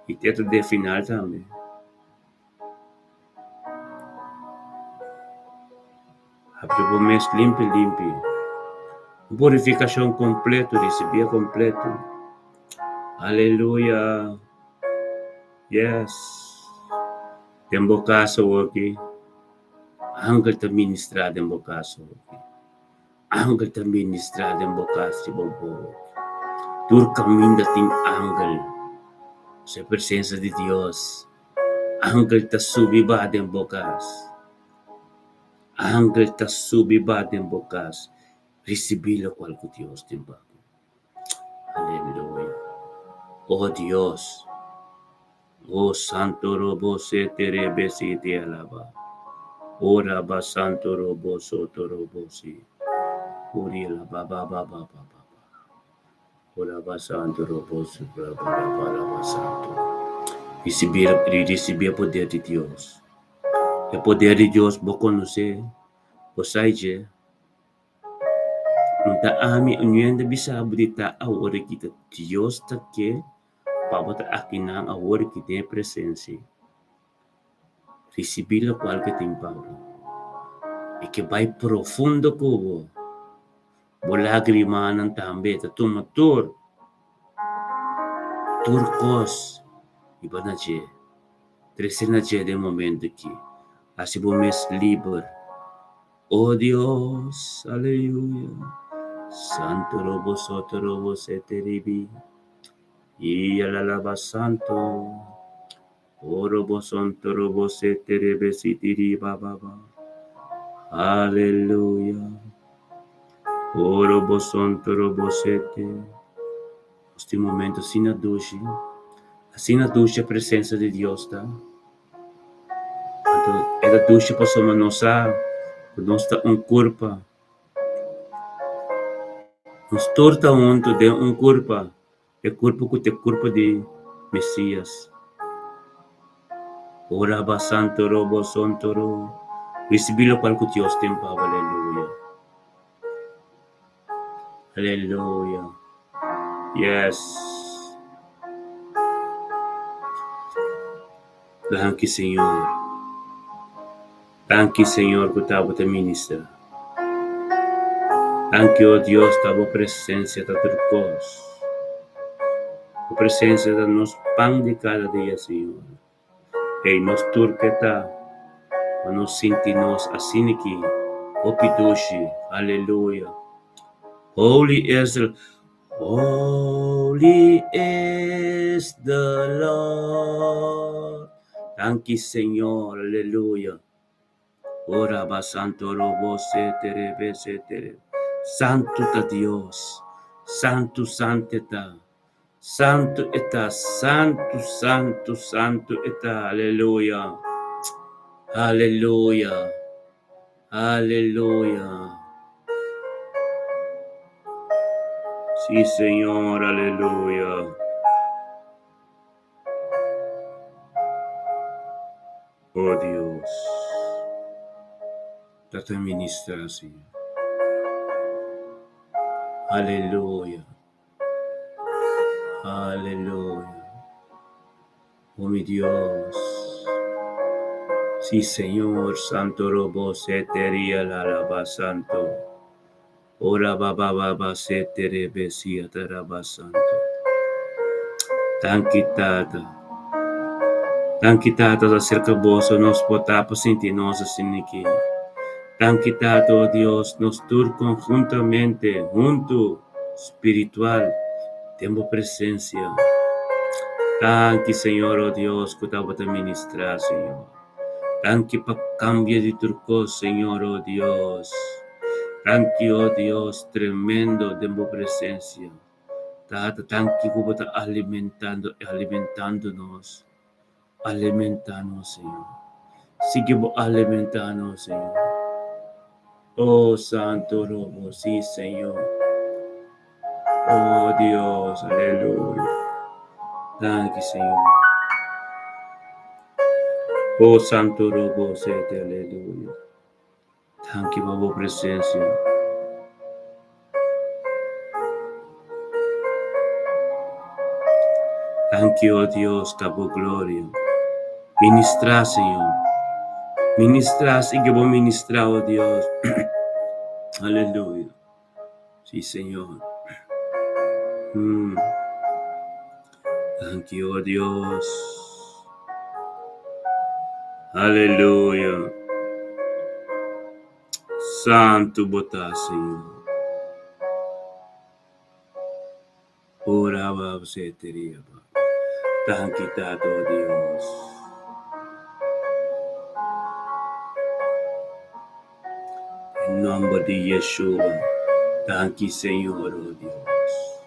y teto de final también. Abre o mês limpo. Purificação completo, recebia completo. Aleluia. Yes. Tempo caso aqui. Angel ta ministrar tempo caso aqui. Angel ta ministrar tempo caso bobo. Tur caminho ting angel. Sa presença de Deus. Angel ta subi ba tempo caso. Angel ta subi ba tempo caso. Recibilo qual com Deus tempo. Aleluia. Oh Dios. Oh Santo Robo se terebe si te alaba. Ora ba Santo Robo soto robo si. Uri la ba. Ora ba Santo Robo si ba Santo. Recibir o poder de Deus. O poder de Deus vou conhecer. O saije. Nta ami unyenda bisa berita awore kita Dios take pabota akinang award que tiene presencia. Recibir lo cual que te Pablo. Y que vai profundo cubo. Bo lágrima ng tambe, tumatur. Turcos. Iba na je. Trecer na je de momento aqui. Así mes libre. Oh Dios, aleluya. Santo robo soto robo seteribi. Y alalaba santo. Oh robo santo robo seteribe sitiri baba. Aleluya. Oh robo santo robo sete. Este momento assim na dulce a presença de Deus, tá? É da dulce para somos nossa corpo. Nos torta muito de corpo. É corpo que é corpo de Messias. Ora basanto robo sontoro. Recibilo para que Deus tem para aleluia. Aleluia. Yes. Danke, Senhor. Danke, Senhor, que estava te ministrar. Danke, oh Deus, estava presença da tua cruz. A presença do nosso pão de cada dia, Senhor. E nos turqueta, nos sentimos assim aqui. O pitushi, aleluia. Holy is the Lord. Danke, Senhor, aleluia. Ora basanto robo setere. Santo ta Dios, santo santeta, santo eta, santo eta, aleluya, aleluya, aleluya. Sí, Señor, aleluya. Oh Dios, trata de ministrar, Señor. Aleluya. Aleluya. Oh mi Dios. Sí, Señor, santo robo setería la alaba santo. Ora baba setere besia taraba santo. Tanki tata acerca boso nos potapa sentir-nos assim aqui. Tanki tata, oh Deus, nos tur conjuntamente, junto, espiritual, temos presença. Tanki, Senhor, oh Deus, que estava a ministrar, Senhor. Tanki para cambio de turco, Senhor, oh Deus. Tanki, oh Deus, tremendo, temos presença. Tata, tanki que está alimentando-nos. Alimentar-nos, Senhor. Sigue alimentar-nos, Senhor. Oh, Santo Robo, sí, Señor. Oh, Dios, aleluya. Thank you, Señor. Oh, Santo Robo, sete, aleluya. Thank you, por tu presencia. Thank you, oh Dios, por gloria. Ministra, Señor. Ministra, y que vos ministrar, oh Dios. Aleluya. Sí, Señor. Thank you, oh Dios. Aleluya. Santo botá, Senhor. Orava você teria. Thank you, Tato, oh Deus. Em nome de Yeshua. Thank you, Senhor, oh Deus.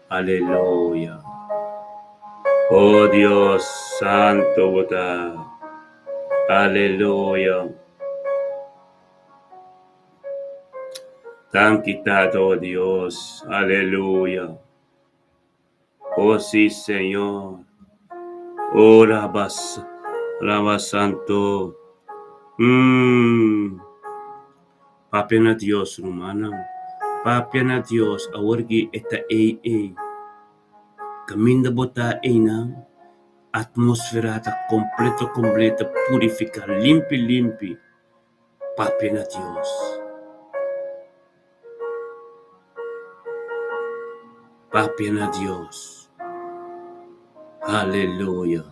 Aleluya. Oh Dios, Santo botá. Aleluya. Tan quitado, Dios, aleluya. Oh sí, Señor. Oh, Rabas Santo. Papia na Dios, rumana. Papia na Dios, awargi esta Caminda bota inang atmosfera ta completo, purificar, limpi. Papi na Dios. Papi na Dios. Aleluya.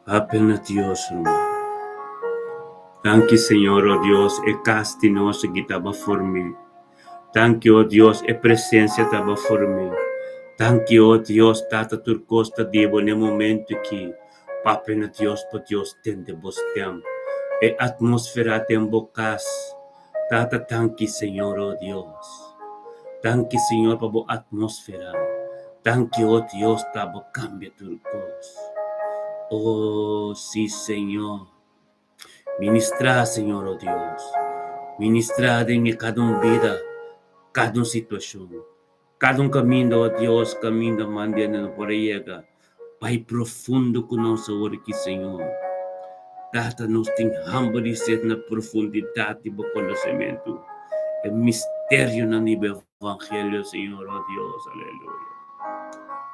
Papi na Dios, hermano. Thank you, Señor, oh Dios, e casti nos que estaba por mí. Thank you, oh Dios, e presença estava por mim. Thank you, oh Dios, tata turcosta devo nel momento que Papi na Dios, po Dios, tende vos tempo. E atmosfera tem bocas. Tata, thank you, Señor, oh Dios. Thank you, Señor, por a atmosfera. Thank you, oh Dios, tabo cambia turcos. Oh, sí, Señor. Ministrar, Senhor, oh Deus. Ministrar em cada vida, cada situação. Cada caminho, oh Deus, caminho mandando por aí. Pai profundo conosco hoje aqui, Senhor. Data nos tem humble ser na profundidade do conhecimento. É mistério no nível evangelho, Senhor, oh Deus. Aleluia.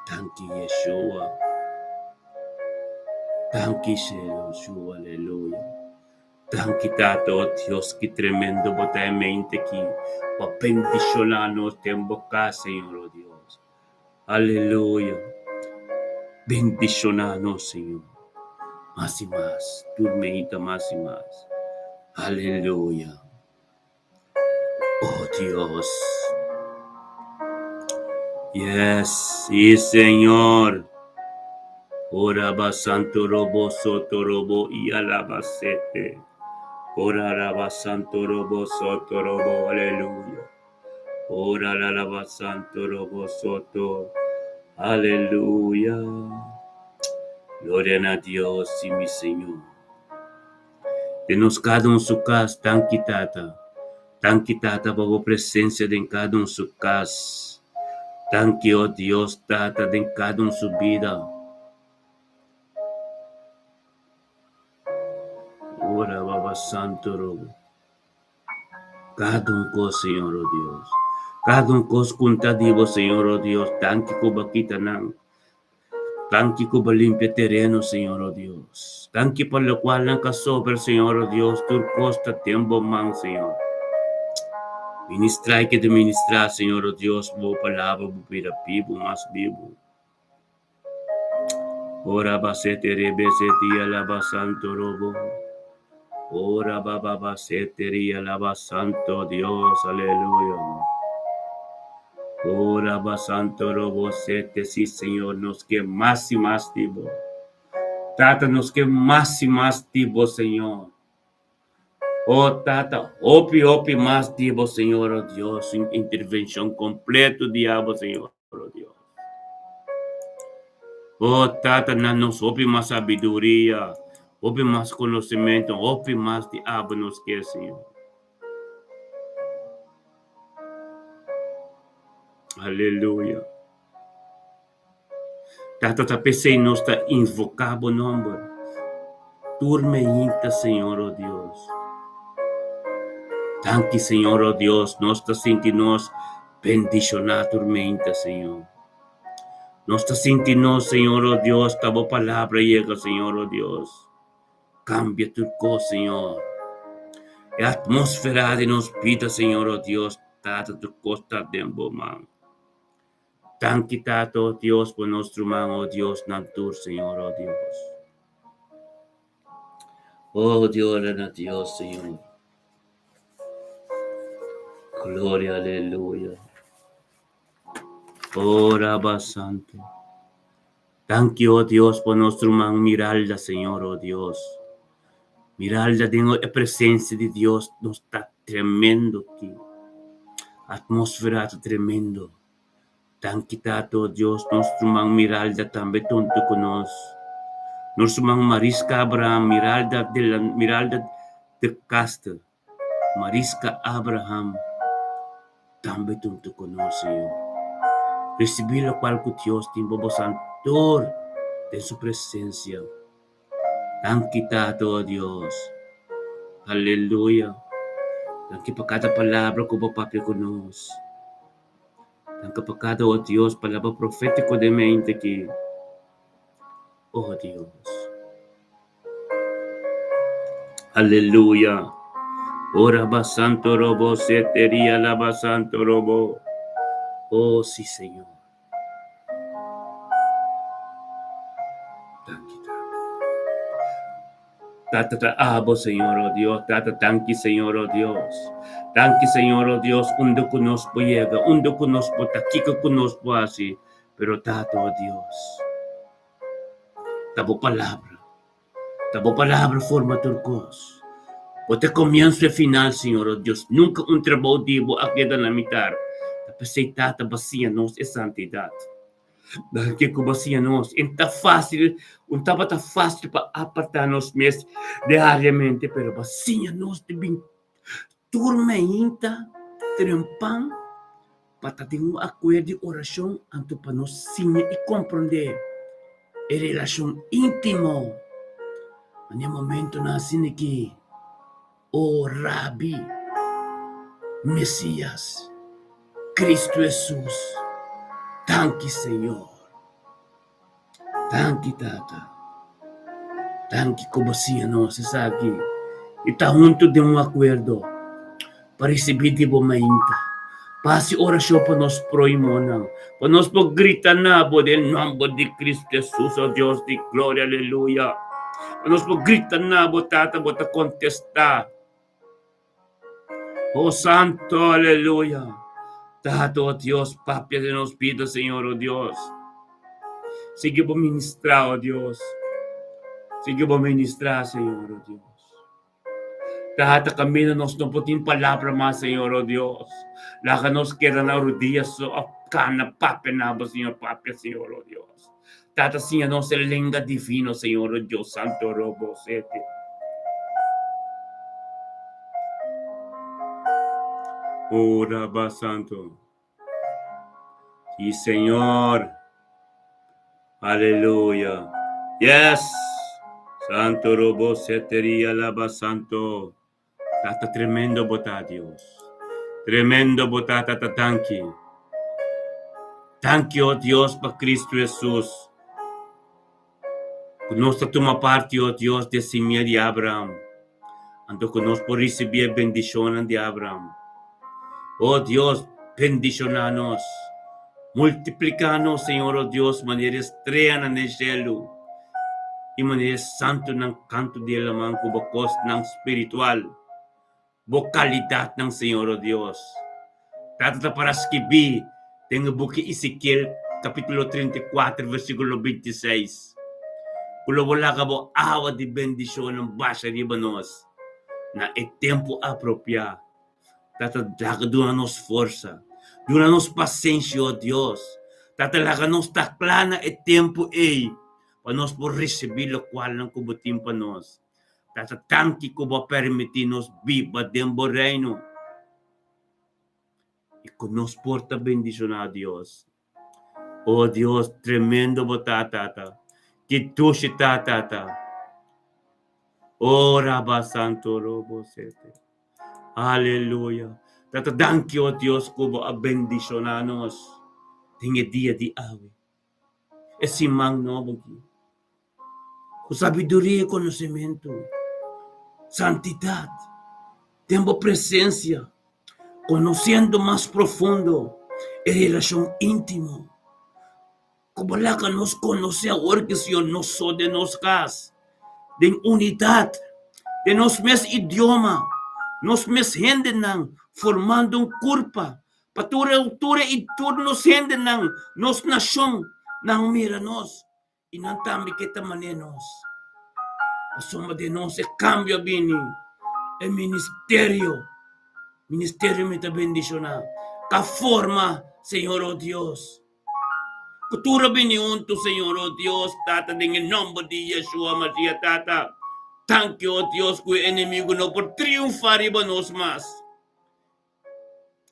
Thank you, Yeshua. Thank you, Yeshua. Aleluia. Thank you, Tato, Dios, que tremendo botar mente aqui. Para bendicionar-nos em boca, Senhor, oh Deus. Aleluia. Bendicionar-nos, Senhor. Mais e mais. Tormenta mais e mais. Aleluia. Oh, Deus. Yes, sí, Senhor. Oraba santo robo, soto robo, y alabacete. Ora raba santo robo soto robo, aleluya. Ora raba santo robo soto, aleluya. Gloria a Dios y mi Señor. Denos cada su casa tan quitada por la presencia de cada su casa. Tan que, oh Dios, tata de cada su vida. Ora baba santo robo. Cada cosa, Señor, oh Dios. Cada cosa contadivo, Señor, oh Dios. Tanque ko bakita nang. Tanque ko ba limpia terreno, Señor, oh Dios. Tanque por lo cual ang kasober, Señor, oh Dios. Tur costa tiempo man, Señor. Ministrar que te ministrar, Señor, oh Dios. Bo palabra, bo pira vivo, más vivo. Ora basete rebesete alaba santo robo. Ora baba basete alaba santo Dios, aleluya. Ora basanto robo sete, sí, Señor, nos que más y más tiempo. Tata, nos que más y más tiempo, Señor. Oh, Tata, opi más tiempo, Señor, oh Dios, intervención completa, diabo, Señor, oh Dios. Oh, Tata, nos opi más sabiduría, opi más conocimiento, opi más diabo, nos que, Señor. Aleluia. Tata, tapecei nos está invocado nome. Tormenta, Senhor, oh Deus. Tanque, Senhor, oh Deus, nós está sentindo bendicionar a tormenta, Senhor. Nós está sentindo, Senhor, oh Deus, que a palavra chega, Senhor, oh Deus. Cambia tudo, Senhor. É a atmosfera de nos vida, Senhor, oh Deus, Tata, tu costa dentro, man. Tanque, Tata, oh Deus, por nosso irmão, oh Deus, na tur, Senhor, oh Deus. Oh, Dios, a Dios, Señor. Gloria, aleluya. Oh, Rabba Santo. Thank you, oh Dios, por nuestro hermano Miralda, Señor, oh Dios. Miralda, tengo la presencia de Dios, nos está tremendo aquí. Atmósfera tremendo. Thank you, Tato, oh Dios, nuestro hermano Miralda también tonto con nosotros. Nuestro hermano Marisca Abraham, Miralda de Castro. Marisca Abraham, também tu te conoce, Senhor. Recebi lo qual que Deus tem bobo santor de sua presença. Tan quitado, oh Deus. Aleluia. Thank you por cada palabra que vos papi conos. Thank you por cada, oh Dios, palabra profético de mente que, oh Dios. Aleluya. Ora basanto robo, setería la basanto robo. Oh sí, Señor. Thank you, Tata abo, Señor, oh Dios. Tata, thank you, Señor, oh Dios. Thank you, Señor, oh Dios. Undo conozco llega, undo conozco, taquico conozco así. Pero Tata, oh Dios. Tabo palabra forma turcos. O te comienzo y final, Señor, oh Dios. Nunca un trabajo divo a quedar en la mitad. Tata vacía-nos e santidad. Dahil que vacía-nos, está fácil, un tapa tá fácil para apartar-nos mesmo diariamente, pero vacía-nos de bem turmenta, trempan, para ter um acordo de oração, anto para nos sinha e compreender a relação íntima. No momento na assim aqui, o Rabi, Messias, Cristo Jesus, thank you, Senhor. Thank you, Tata. Thank you, Cobasiano, se sabe. E tá junto de um acordo para receber de bom mainta. Pasi orasyon para nós proimonang. Para nós paggrita na po del nombre de Cristo Jesus, o Dios de gloria, aleluya. Para nós paggrita na po, Tata, po ta contesta. Oh Santo, aleluya. Tato, oh Dios, papia de nos pida, Señor, oh Dios. Sigue por ministrar, oh Dios. Sigue por ministrar, Señor, oh Dios. Tato, camino nos no putin palabra más, Señor, oh Dios. Laga nos queda na rodillas, so cana, papia na po, Señor, papia, Señor, oh Dios. Tato, Señor, nos el lenga divino, Señor, oh Dios, Santo, robo, sete. Oh, Rabba Santo. Sí, Señor. Aleluya. Yes. Santo robo setería lava santo. Tata tremendo botá, Dios. Tremendo botá, tata tanki. Tanki, oh Dios, para Cristo Jesús. Conosco toma parte, oh Dios, de semilla de Abraham. Ando conosco recibir bendición de Abraham. Oh Dios, bendicionanos. Multiplicanos, Señor, oh Dios, manera estrella en el cielo. Y manera santo ng canto de la manco, bocos ng espiritual. Vocalidad ng Señor, oh Dios. Tata para escribir, tengo buki Ezequiel, capítulo 34, versículo 26. Kulo wala ka bo awa de bendición ng basa de banos. Na e tempo apropriado. Tata, daga-nos força. Dura-nos paciência, ó Deus. Tata, laga-nos taklana e tempo ei. Para nós por receber o qual não kubutim pa nós. Tata, tanki ko ba permitir-nos viva dembo reino. E que nos porta bendição a Deus. Oh Deus, tremendo bota, Tata. Que tu se Tata. Oh, Rabba Santo, Robo Sete. Aleluya. Tata, thank you, oh Dios, kubo a bendicionanos. Tinge dia di awe. E simang no bagi. Con sabiduría y conocimiento. Santidad. Tengo presencia. Conociendo más profundo. En relación íntimo. Como la que nos conoce ahora que si yo no soy de nos cas. De unidad. De nos mes idioma. Nos mes gente nang formando un curpa. Patura y turnos gente nang nos nasyon nang mira nos. Y nang tambi kita manenos. Pasoma de nos e cambio bini. El ministerio. Ministerio me ta bendiciona. Ka forma, Señor, oh Dios. Cultura bini unto, Señor, oh Dios. Tata, en el nombre de Yeshua Mashiach, Tata. Thank you, oh Dios, que el enemigo no por triunfar y nos más.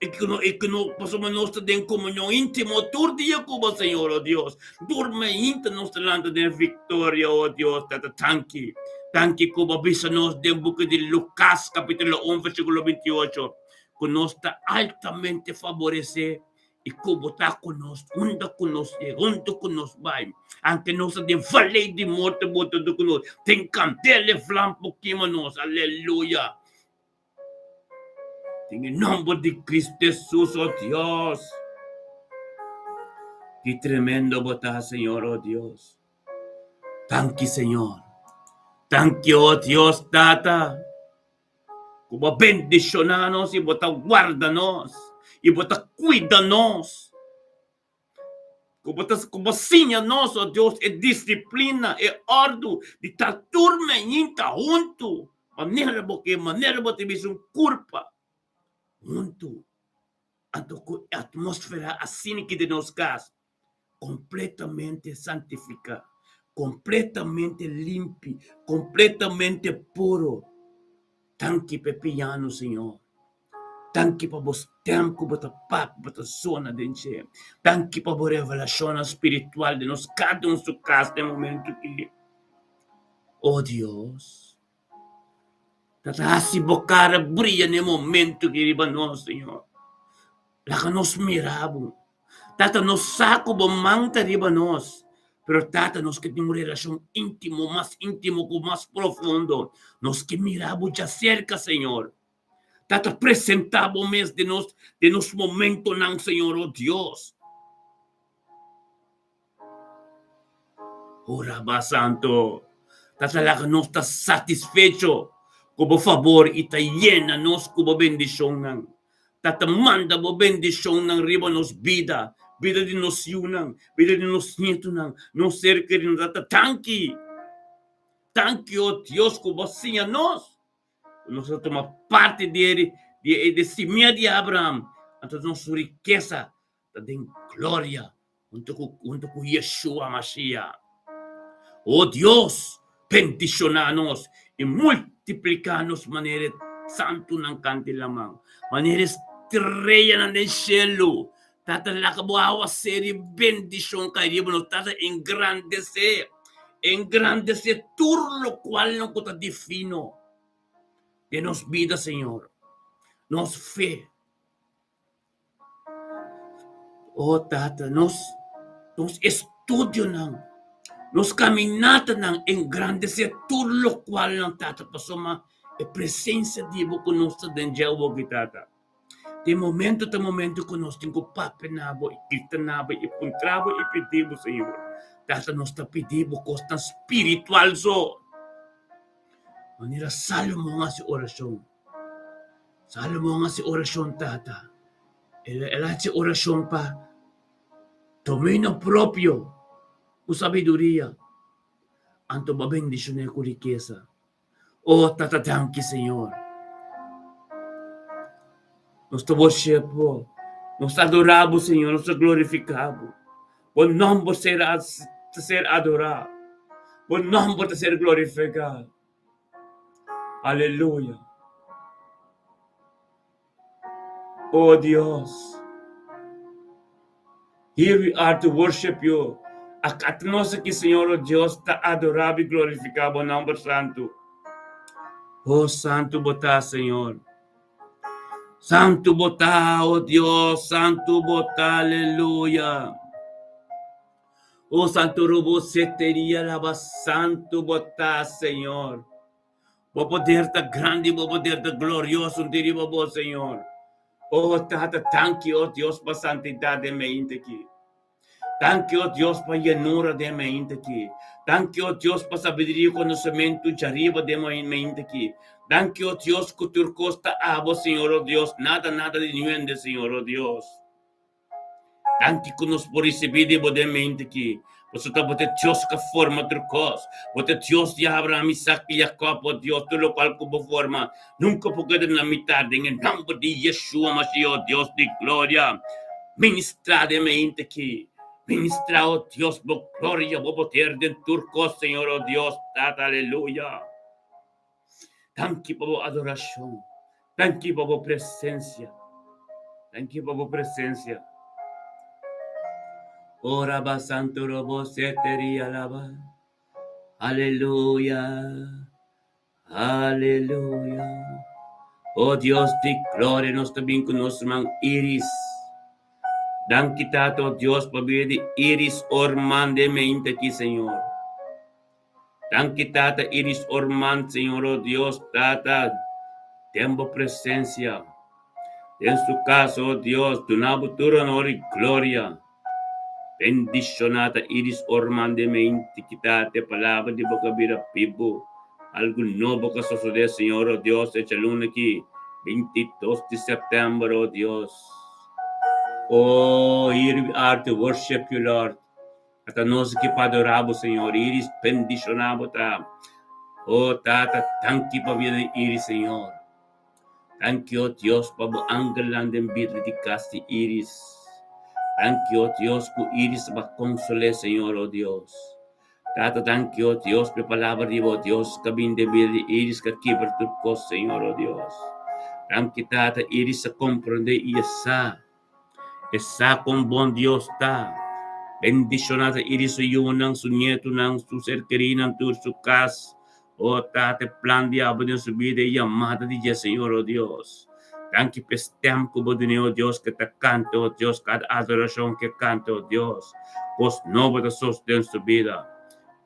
Y que no pasamos nuestra de comunión íntima, todo día como Señor, oh Dios. Durme íntima nuestra delante de victoria, oh Dios, Tata, thank you. Tanki ko babisanos del buque de Lucas, capítulo 1, versículo 28. Que nos está altamente favorece y como está con nos, junto con nos vai. Aunque nos de valle de morte, boto do con nos. Tem candele flampo nos, aleluya. En el nombre de Cristo Jesús, oh Dios. Qué tremendo botar, Señor, oh Dios. Thank you, Señor. Thank you, oh Dios, Tata. Como bendicionanos y bota guardanos y bota cuidanos. Como síñanos, oh Dios, e disciplina, e ordo, de tal turma inta junto. Maneira bote visum culpa. Junto. Anto atmosfera assim que de nos cas. Completamente santificado, completamente limpio, completamente puro. Tanki pepiano, Senhor. Tanki para vos tempo, para papo, para zona de encher. Tanki para a revelação espiritual de nós, cada su casa de momento que, oh Deus, tata si bocara brilha no momento que riba nós, Senhor. Lá que nos miramos. Tata nos saco bomanta riba nós. Pero tata nos que temos relação íntimo, mais profundo. Nos que miramos já cerca, Senhor. Tata presentamos mês de nos momento não, Senhor, oh Deus. Oraba Santo. Tata lá que nos está satisfecho. Como favor e ta llena nos como bendição não. Tata manda bo bendição ng riba nos vida de nos yunang, vida de nos nieto nang, nos cerca de nos tata tanki, oh Dios, como assim a nós tomamos parte de semia de Abraham, então nossa riqueza tem glória, junto com Yeshua Mashiach. Oh Deus, bendicionar-nos e multiplicar-nos maneira santo ng kanti lamang, maneira estrella ng cielo. Tata la kabuhawa seri bendición kairibo no tata engrandecer tur lo cual no kota defino de nos vida, Señor, nos fe. Oh tata, nos estudio nang, nos caminata nang engrandecer tur lo cual no tata pasoma e presença de bo conosco dentro de tata. De momento que nós temos papo na boa, e na boa, e puntrabo e pedimos, Senhor. Tata nós está pedindo costa espiritual só. Maneira Salomão a oração. Salomão a oração, Tata. Ela a oração pa domínio próprio, com sabedoria. Anto ba bendição com riqueza. Oh, Tata, thank you, Senhor. Nós te worshipamos, nós adoramos, Senhor, nós te glorificamos. O nome será de ser adorado, o nome de ser glorificado. Aleluia. Oh Deus, here we are to worship you. At nós aqui, Senhor, oh Deus, te adoramos e glorificamos o nome santo. Oh Santo botá, Senhor. Santo botá, oh Dios, santo botá, aleluya. Oh santo robo seteria lava, santo botá, Senhor. Vou poder tá grande, vou poder tá glorioso, diriba vos, Senhor. Oh tata, thank you, oh Dios, para santidade de mente aqui. Thank you, oh Dios, para llanura de mente aqui. Thank you, oh Dios, para sabedoria e conhecimento de arriba de mente aqui. Thank you, oh Dios, que tu costa a vos, Senhor, oh Dios. Nada de niente, Senhor, oh Dios. Thank you que nos por receber de mente aqui. Você está botando Deus que forma turcos. Bote Deus de Abraham, Isaac e Jacob, oh Deus, tudo lo qual como forma. Nunca pode na metade. Em nome de Yeshua, Mashiach, oh Deus de glória. Ministra de mente aqui. Ministra, oh Dios, por gloria, por poder de turco, Señor, oh Dios, tata, aleluya. Thank you por adoración. Thank you por presencia. Thank you por presencia. Ora ba santo robo seteria lava. Aleluya. Aleluya. Oh Dios de gloria, nos también con nuestro man iris. Dan kita to Dios pabili iris orman de mente aquí, Señor. Dan kita ta iris orman, Señor, oh Dios, tata. Tempo presencia. En su caso, oh Dios, tu nabutura honor y gloria. Bendicionata iris orman de mente kita te palabra de boca vira pibu. Algo nuevo que sucede, Señor, oh Dios, echalun aquí. 22 de septiembre, oh Dios. Oh, here we are to worship you, Lord. At nós que adoramos, Senhor, iris bendicionamos, ta. Oh, tata, thank you para vida iris, Senhor. Thank you, Dios, para angelan den vida de casti iris. Thank you, Dios, ku iris para consolar, Senhor, oh Dios. Tata, thank you, Dios, para palavra de oh Dios, cabin de vida de iris, que quebra tu cos, Senhor, oh Dios. Thank you, tata, iris a comprender e esa con bom Dios ta. Bendicionada iris su yunang, su nieto nang, su ser querido, su casa. Oh, tate plan de abrir en su vida y llamada de Dios, Señor, oh Dios. Thank you, pestem como de oh Dios, que te canto, oh Dios, cada adoración que canto, oh Dios. Pues no voy a sostener su vida.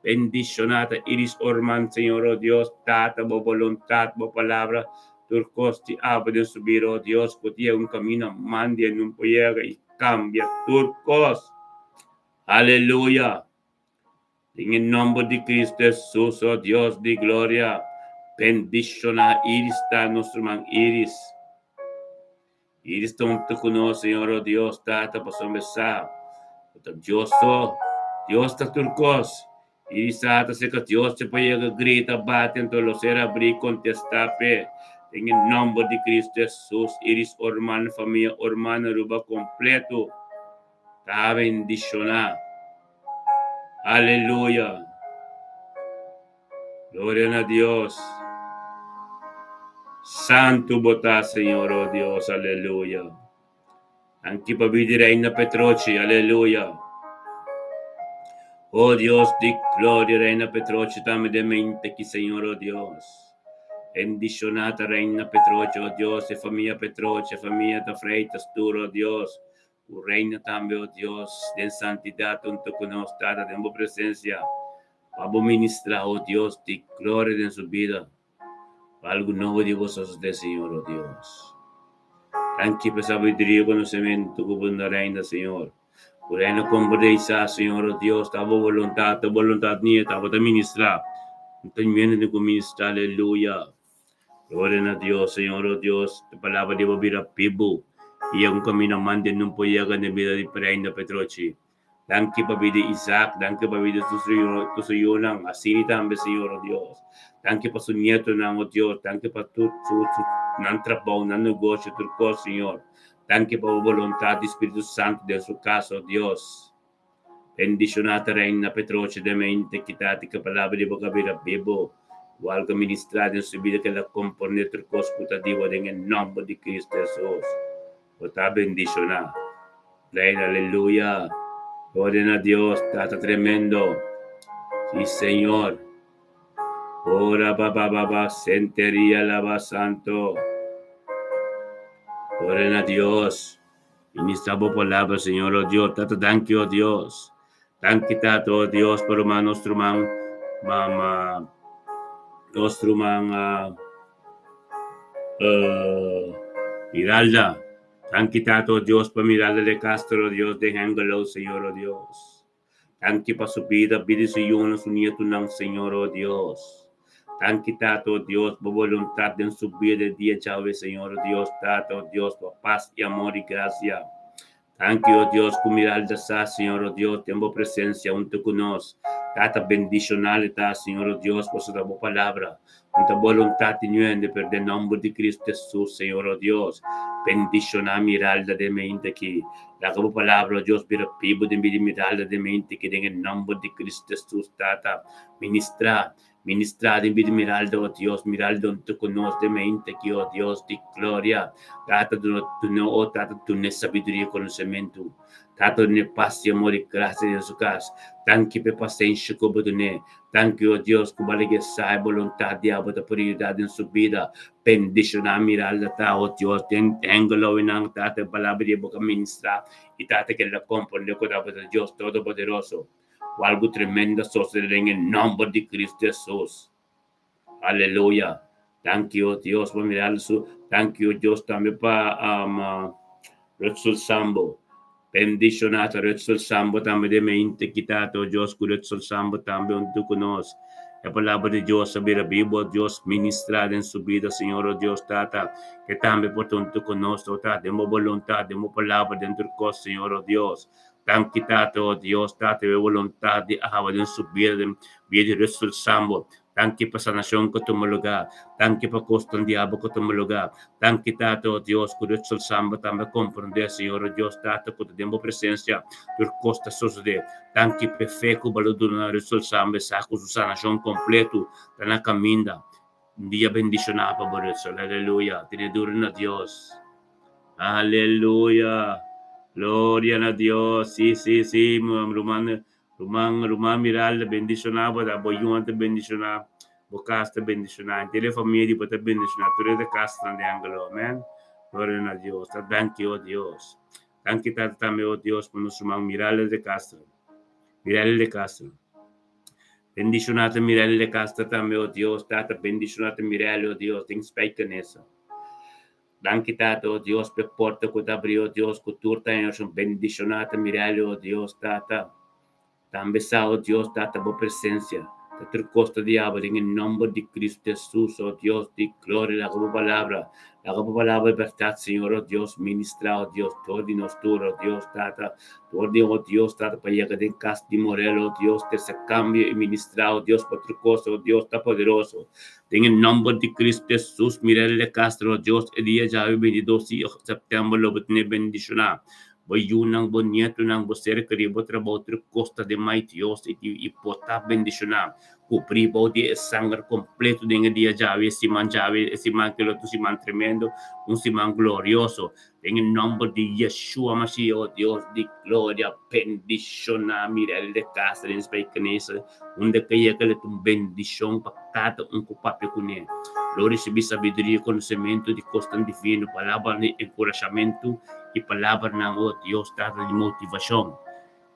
Bendicionada iris orman, Señor, oh Dios, tata, bo voluntad, bo palabra. Turcos te abre en su vida, oh Dios, que tiene un camino, mande en un pollera y cambia. Turcos. Aleluya. En el nombre de Cristo Jesús, oh Dios de gloria, bendiciona iris ta nuestro man iris. Iris tonto con Señor, oh Dios, tata pasó besar. Dios ta turcos. Iris tata se que Dios se puede grita, bate en todos los ser abrir, contestape. En el nombre de Cristo Jesús, iris hermano, familia, hermano, ruba completo. Ta bendiciona. Aleluya. Gloria a Dios. Santo bota, Señor, oh Dios, aleluya. Anche pabidi reina Petroci, aleluya. Oh Dios di gloria, reina Petroci, dame de mente que, Señor, oh Dios. Bendicionata reina Petroci, oh Dios, e familia Petroci, familia da freitas duro, oh Dios. Reina también, oh Dios, de santidad, junto con nosotros, de tu presencia. Vamos ministrar, oh Dios, di gloria en su vida. Algo nuevo de vosotros, de Señor, oh Dios. Anche per sabiduria e conocimiento que vos reina, Señor. Por reina con pobreza, Señor, oh Dios, ta voluntad ni ta vos ministrar. Entonces viene de ministrar, aleluya. Gloria a Dios, Señor, oh Dios, tu palabra de vivir pibu. Y un camino mande no puede llegar en vida de reina Petroci. Danke pa vida Isaac, danke pa vida tu suyo nang asini tambe, Señor, oh Dios. Danke pa su nieto nang, oh Dios, danke pa tu nan trabajo, nan negocio, tu cosa, Señor. Danke pa voluntad di Spirito Santo de su casa, oh Dios. Bendicionata reina Petroci de mente, quitati que palabra de boca vida bebo. Walga ministrado en su vida que la compone tu cosa putativo en el nombre de Cristo Jesús. Ota bendicionada. Reina, aleluya. Gloria a Dios, tata tremendo. Sí, Señor. Ora, baba, sentería, lava santo. Gloria a Dios. Ministramos palabra, Señor, oh Dios. Tata, thank you, oh Dios. Thank you, tata, oh Dios, por nuestro man, mama, nuestro man, Miralda. Thank you, tata, oh Dios, por Miralda de Castro, oh Dios, de Angelo, Señor, oh Dios. Thank you para su vida su yun, su nieto ng Señor, oh Dios. Thank you, Tato, Dios, por voluntad en su vida el día, Chávez, Señor, oh Dios, Tato, Dios, por paz y amor y gracia. Thank you, oh Dios, por mirar de esa, Señor, oh Dios, tengo presencia junto con nosotros. Tata bendicionalidad, Señor, oh Dios, por su palabra. Junto voluntad y de perder el nombre de Cristo Jesús, Señor, oh Dios. Bendicionar miralda de mente aquí. La palabra, Dios, pero pido de miralda de mente que en el nombre de Cristo Jesús, Tata, ministrar. Ministrado in vita Miraldo, oh Dios, Miraldo, tu conosci mente que, oh Dios, di gloria. Tata, tu no, oh Tata, tu ne sabiduria e conhecimento. Tata, ne paz e amor e graça de Jesus. Thank you per paciência que tu ne. Thank you, oh Dios, que balige sai vontade de abo da prioridade em subida. Bendicionar Miralda, ta, oh Dios, tengalo en Tata, palabra de boca ministra. Y Tata, que la compone con Dios Todopoderoso. O algo tremendo sucederá en el nombre de Cristo Jesús. Aleluya. Thank you, Dios, por mirar su. Thank you, Dios, también para Rezul Sambo. Bendicionato Rezul Sambo también de mente quitado, Dios, que Rezul Sambo también tú conoces. La palabra de Dios, saber vivo, Dios, ministrar en su vida, Señor, oh Dios, Tata, que también por tanto conoces, Tata, demos voluntad, demos palabra dentro de cosas, Señor, oh Dios. Tan quitado, oh Dios, Tata, de voluntad de agua en su vida de Rezul Sambo. Tanki pa sa nasyon ko tumuluga. Tanki pa kostan diabo ko tumuluga. Tanki tato, Dios, kudo sul samba tamba comprende, Signore Dios, tato, kudo dembo presencia, tur costa sosde. Tanki pe feco baludunare sul samba, saco su sa nasyon completo, tana caminda. Dia bendicionapa, Borezo, aleluya, tinedurin na Dios. Aleluya, gloria a Dios, sí, Rumang miral bendicionava da boyuan te bendiciona bocasta bendiciona tele famiglia di poter bendiciona tu de casta de angelo amen gloria a Dios thank you, oh Dios thank you también, oh Dios, por nuestro rumang mirale de casta bendicionate mirale de casta también, oh Dios, tata bendicionate mirale, oh Dios, ting spijken eso. Dank je tata, oh Dios, per porta cu abrio, oh Dios, cu turta en son bendicionate mirale, oh Dios, tata. También, oh Dios, data por presencia. Te costa diablo en el nombre de Cristo Jesús, oh Dios, de gloria, la palabra de verdad, Señor, oh Dios, ministra, oh Dios, todo de nosotros, oh Dios, tata, todo de, oh Dios, tata, para llegar de casa de Morelo, oh Dios, que se cambie y ministra, oh Dios, por tu cosa, oh Dios, está poderoso. En el nombre de Cristo Jesús, Mirele Castro, oh Dios, el día ya 22 de septiembre, lo tiene bendicionar. Bayunang bonito nang boser karibo trabaho costa de mai Dios e pota bendicionar cupribo de sangar completo de dia jave esse man que lo tu siman tremendo siman glorioso en el nombre de Yeshua Mashiach, oh Dios de gloria bendicionar mirel de casa de spaicanesa onde que le tu bendición para cada papi con él lo recebi sabedoria conhecimento de costa divino palavra de encorajamento y palabra ng oh Dios, data de motivación.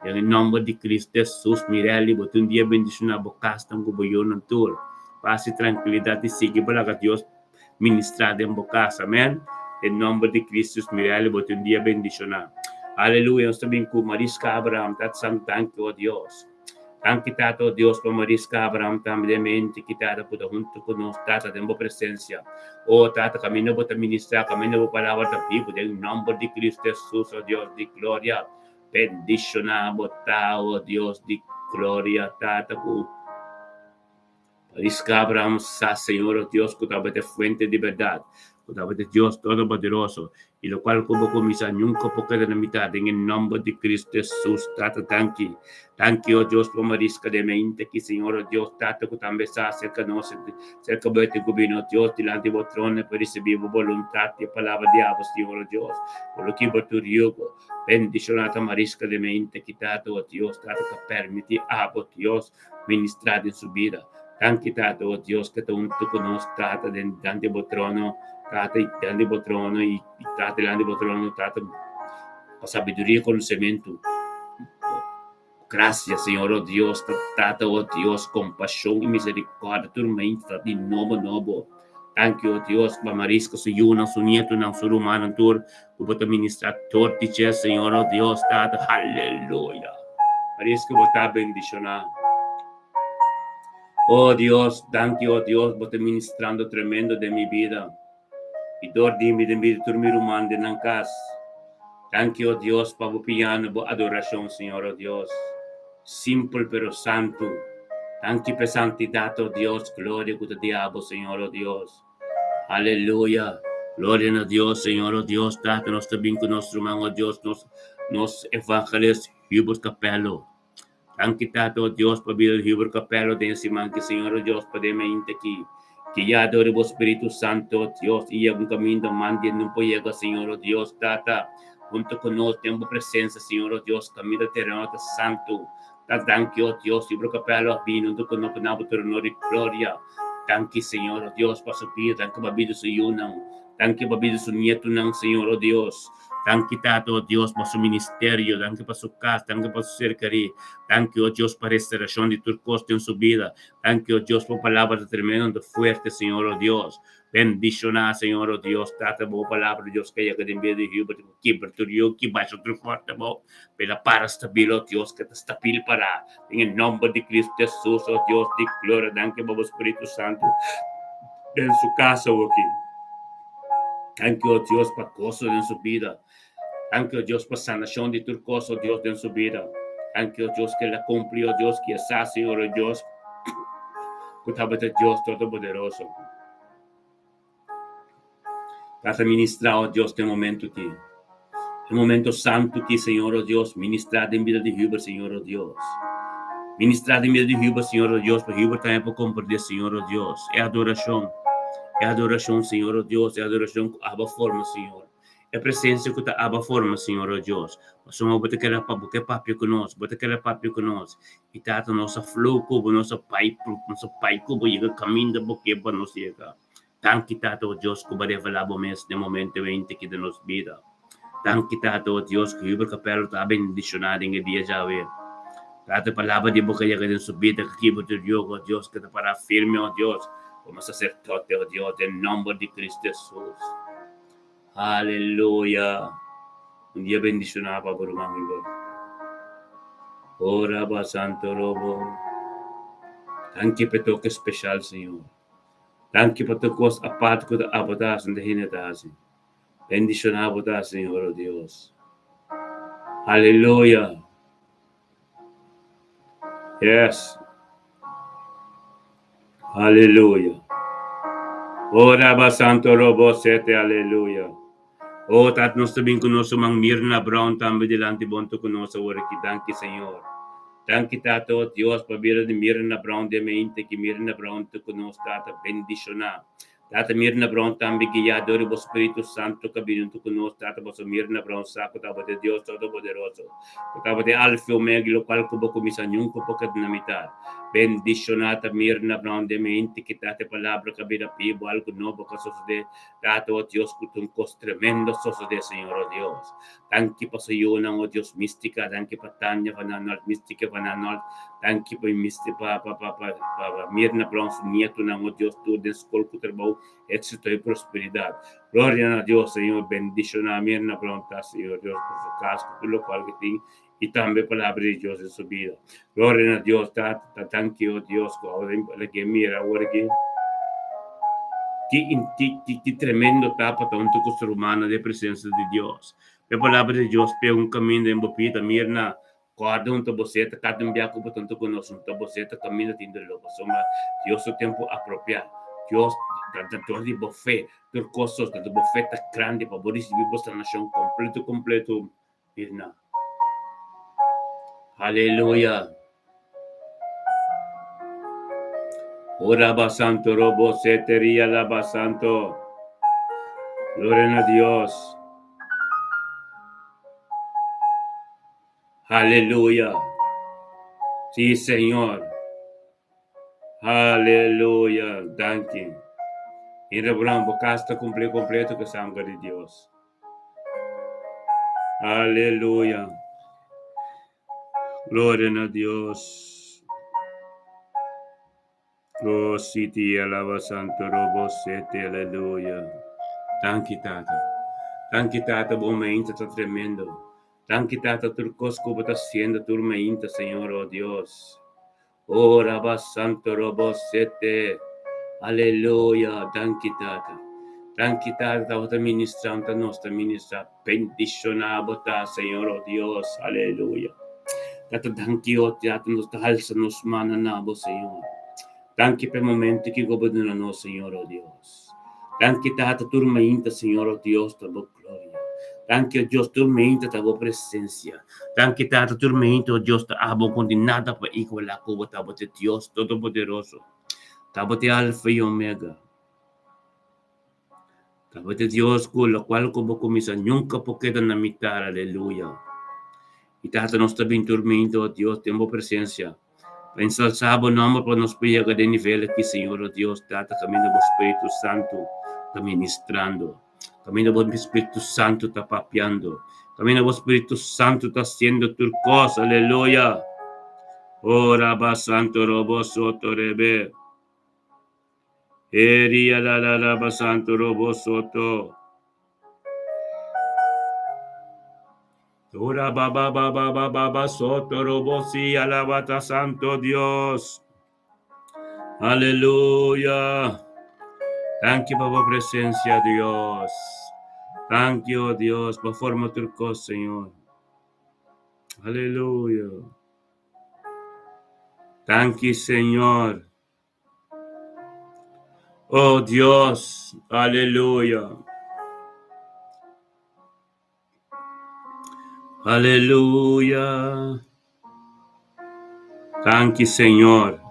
En el nombre de Cristo Jesús, Mirelli, bote un día bendición a bocasta ng gubayon ng tour. Paz y tranquilidad y sigue para que Dios ministrada en bocasta. Amén. En nombre de Cristo, Mirelli, bote un día bendición a. Aleluya. Sabihin ko, Marisca Abraham, tatsang thank you, oh Dios. Thank you, Tato, Dios, por Marisca Abraham, también mente, quitada, puta, junto con nos, Tata, de presencia. Oh, Tata, camino por ministrar, camino por palabra de people, en nombre de Cristo Jesús, oh Dios, de gloria. Bendicionamos, oh Dios, de gloria, Tata, Marisca Abraham, Señor, oh Dios, que te fuente de verdad. De Dios Todopoderoso, y lo cual como comisa nunca poca de la mitad, en el nombre de Cristo Jesús, Tata, thank you, oh Dios, por Marisca de mente, que Señor, oh Dios, Tata, que también está cerca de nosotros, cerca de tu gobierno, Dios, delante de vuestro trono, para recibir voluntad y palabra de Dios, Señor, oh Dios, por lo que por tu yugo, bendicionata Marisca de mente, quitado, oh Dios, Tata, que permite a Dios ministrar en su vida. Thank you, Tata, oh Dios, que tú conoces, Tata, delante de vuestro trono, Tata, y delante de trono, y Tata, delante de trono, Tata, con sabiduría y conocimiento. Gracias, Señor, oh Dios, Tata, oh Dios, compasión y misericordia, tu mente, de nuevo. Thank you, oh Dios, para Marisco, su yuna, su nieto, su humano, tu administrador, dice, Señor, oh Dios, Tata, aleluya. Marisco, vos bendicionado. Oh Dios, thank you, oh Dios, vos ministrando tremendo de mi vida. Y dimi de mi turmi rumán de nancas. Thank you, oh Dios, para piano, por adoración, Señor, oh Dios. Simple pero santo. Thank you per santidad, oh Dios. Gloria a diabo, Señor, oh Dios. Aleluya. Gloria a Dios, Señor, oh Dios. Tata, nos también con nuestro hermano, oh Dios, nos evangelistas, Hubert Capello. Tanki Tata, oh Dios, por vida de Hubert Capello, de encima que Señor, oh Dios, por mente aquí. Que ya adore vos Espíritu Santo, oh Dios, y un camino mande, no puede llegar, Señor, oh Dios, Tata. Junto con nosotros, tengo presencia, Señor, oh Dios, camino terreno santo. Danke, oh Dios, Hubert Capello, vino, junto con nosotros, tu honor y gloria. Danke, Señor, oh Dios, por su vida, danke por vida su yunang. Danke por vida su nieto, Señor, oh Dios. Danke, Tata, oh Dios, por su ministerio, danke por su casa, danke por su cercaría. Danke, oh Dios, por restauración de tu costo en su vida. Danke, oh Dios, por palabras tremendo, fuerte, Señor, oh Dios. Bendicionar, Señor, oh Dios, Tata, por palabra, Dios, que haya que te envíe de Hubert, que por tu Dios, que vaya tu fuerte, pela para estabil, oh Dios, que te estabil para, en el nombre de Cristo Jesús, oh Dios, de gloria, danke, por Espíritu Santo, en su casa, oh aquí. Danke, oh Dios, por cosas en su vida. Danke, oh Dios, por sanación de tu cosa, oh Dios, en su vida. Danke, oh Dios, que la cumplió, oh Dios, que es así, oh Dios. Cuídate, Dios Todopoderoso. Vas a ministrar, oh Dios, este momento aquí. El momento santo aquí, Señor, oh Dios. Ministrar en vida de Hubert, Señor, oh Dios. Ministrar en vida de Hubert, Señor, oh Dios. Porque Hubert también puede compartir, Señor, oh Dios. É adoração. É adoração, Senhor, oh Deus. É adoração com a forma, Senhor. É presença com a forma, Senhor, oh Deus. Mas uma bota que ela papi conosco, bota que ela papi conosco. E tata nossa flor cubo, nosso pai cubo, chega caminho da boca para nós chegar. Tanque tata, oh Deus, que vai revelar o mês de momento 20 que de nos vida. Tanque tata, oh Deus, que o capelo está bendicionado em dia já ver. Tata palavra de boca chega de subida, que aqui de Deus, oh Deus, que te para firme, oh Deus. Como sacerdote, oh Dios, en nombre de Cristo Jesús. Aleluya. Un día bendicionado por un amigo. Ora va Santo Robo. Danke por toque especial, Señor. Danke por tu cosa aparte que te abodas en de genetasi. Bendicionado, Señor, oh Dios. Aleluya. Yes. Aleluya. Ora ba Santo Robo sete, aleluya. Oh, tat nos tabing kunoso mang Mirna Brown tambe delante bonto kunoso ora ki danke Señor. Danke tato Dios pabira de Mirna Brown de mente ki Mirna Brown tu kunos tata bendiciona. Tata Mirna Brown tambe ki ya dori bo Espíritu Santo kabino tu kunos tata bo Mirna Brown sako taba de Dios Todopoderoso. Taba de Alfa Omega lo cual kubo kumisanyun ko pokad na mitar. Bendicionata Mirna Brown de mente que tate palabra kabira pibo algo novo caso de dato Dios kutun cos tremendo soso de Señor oh Dios. Tanki pa sa yunang oh Dios mística, tanki pa tanya pananol mística pananol, tanki pa mística pa Mirna Brown su nieto nang oh Dios tu de school ko trabaho éxito y prosperidad. Gloria a Dios Señor, bendiciona Mirna Brown ta Señor Dios por su casa, por lo cual que tiene y también palabra de Dios en su vida. Gloria a Dios, thank you, Dios, ahora que mira, ahora que tremendo tapa tanto con ser humano de presencia de Dios. La palabra de Dios pe un camino en bopita, mirna, guarda un taboceta, cada un viaje por tanto con nosotros, un taboceta camino tiene lo que somos, Dios su tiempo apropiado. Dios, tanto de bofé, por cosas, tanto bofeta grande, para poder recibir vuestra nación completo, mirna. Aleluya. Ora ba Santo Robo Setería la ba Santo. Gloria a Dios. Aleluya. Sí, Señor. Aleluya. Danke. En Rebrán, bocasta completo que sangre de Dios. Aleluya. Gloria a Dios. Oh, sí, te alaba Santo Robo Sete, aleluya. Danke, Tata. Danke, Tata, bom mente, está tremendo. Danke, Tata, tu cosas que estás haciendo, tu mente, Señor, oh Dios. Oh, Rabba Santo Robo Sete, aleluya. Danke, Tata. Danke, Tata, te ministrando, nostra ministra. Bendicionado, Señor, oh Dios, aleluya. Tata, danke, oh Tata, nos alza, nos mananabo, Señor. Danke per momenti che governano, Signore oh Dios. Danke tata turma inta, Signore oh Dios, ta gloria. Anche Dios tormenta tabo presencia. Anche tata tormenta, oh Dios, ta abo condenada pa ikaw la ko tabo te Dios Todopoderoso. Tabo te Alfa y Omega. Tabo te Dios ko la cual ko kumisa nunca po queda na mitad. Aleluya. Y tata nos tabi tormento, oh Dios, tempo presencia. Ensalzabo nombre por nos pega de nivel aquí, Señor, oh Dios, tata camino por Espíritu Santo, está ministrando. Camino por Espíritu Santo está papeando. Camino por Espíritu Santo está haciendo tu cosa, aleluya. Ora ba santo robo soto rebe. Eria la ba santo robo soto. Ora ba soto robo si alabata santo Dios. Aleluya. Thank you por tu presencia, Dios. Thank you, Dios, por forma tu cosa, Señor. Aleluya. Thank you, Señor. Oh, Dios. Aleluya. Aleluya. Thank you, Señor.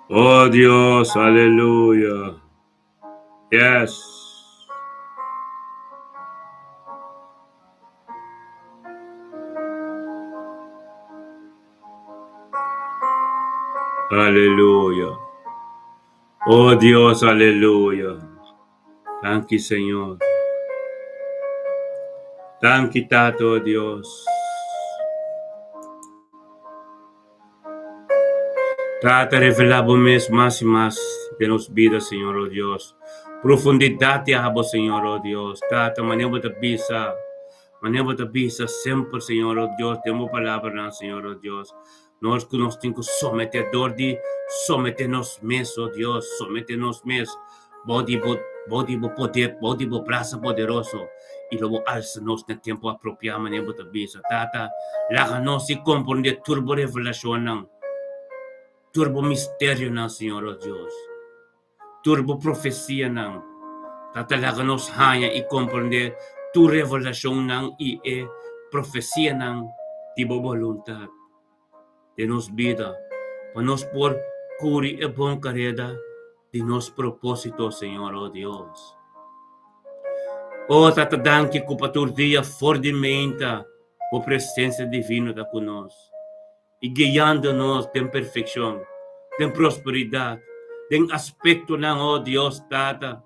Oh, Dios. Aleluya. Yes. Aleluya. Oh, Dios. Aleluya. Thank you, Señor. Thank you, Tato, Dios. Trata revelamos más y más de nos vidas, Señor, oh Dios. Profundidad te amo, Señor, oh Dios. Trata manera de bisa siempre, Señor, oh Dios. Tengo palabra, Señor, oh Dios. Nós que nós temos que sometedor de someter-nos mesmo, oh Deus, someter-nos mesmo. Body bo poder, body bo braço poderoso. E logo alça-nos no tempo apropriado, maneira de bisa. Tata, laga-nos e compreender turbo revelação, turbo mistério, não, Senhor, oh Deus. Turbo profecia, não. Tata, laga-nos hanha e compreender tu revelação, não, e profecia, não, de boa vontade. De nos vida, para nos por curi e bom careda de nos propósito, Senhor, oh Deus. Oh, tata, danke que por dia fortemente a presença divina está conosco e guiando-nos em perfeição, em prosperidade, em aspecto não, oh Deus, tata,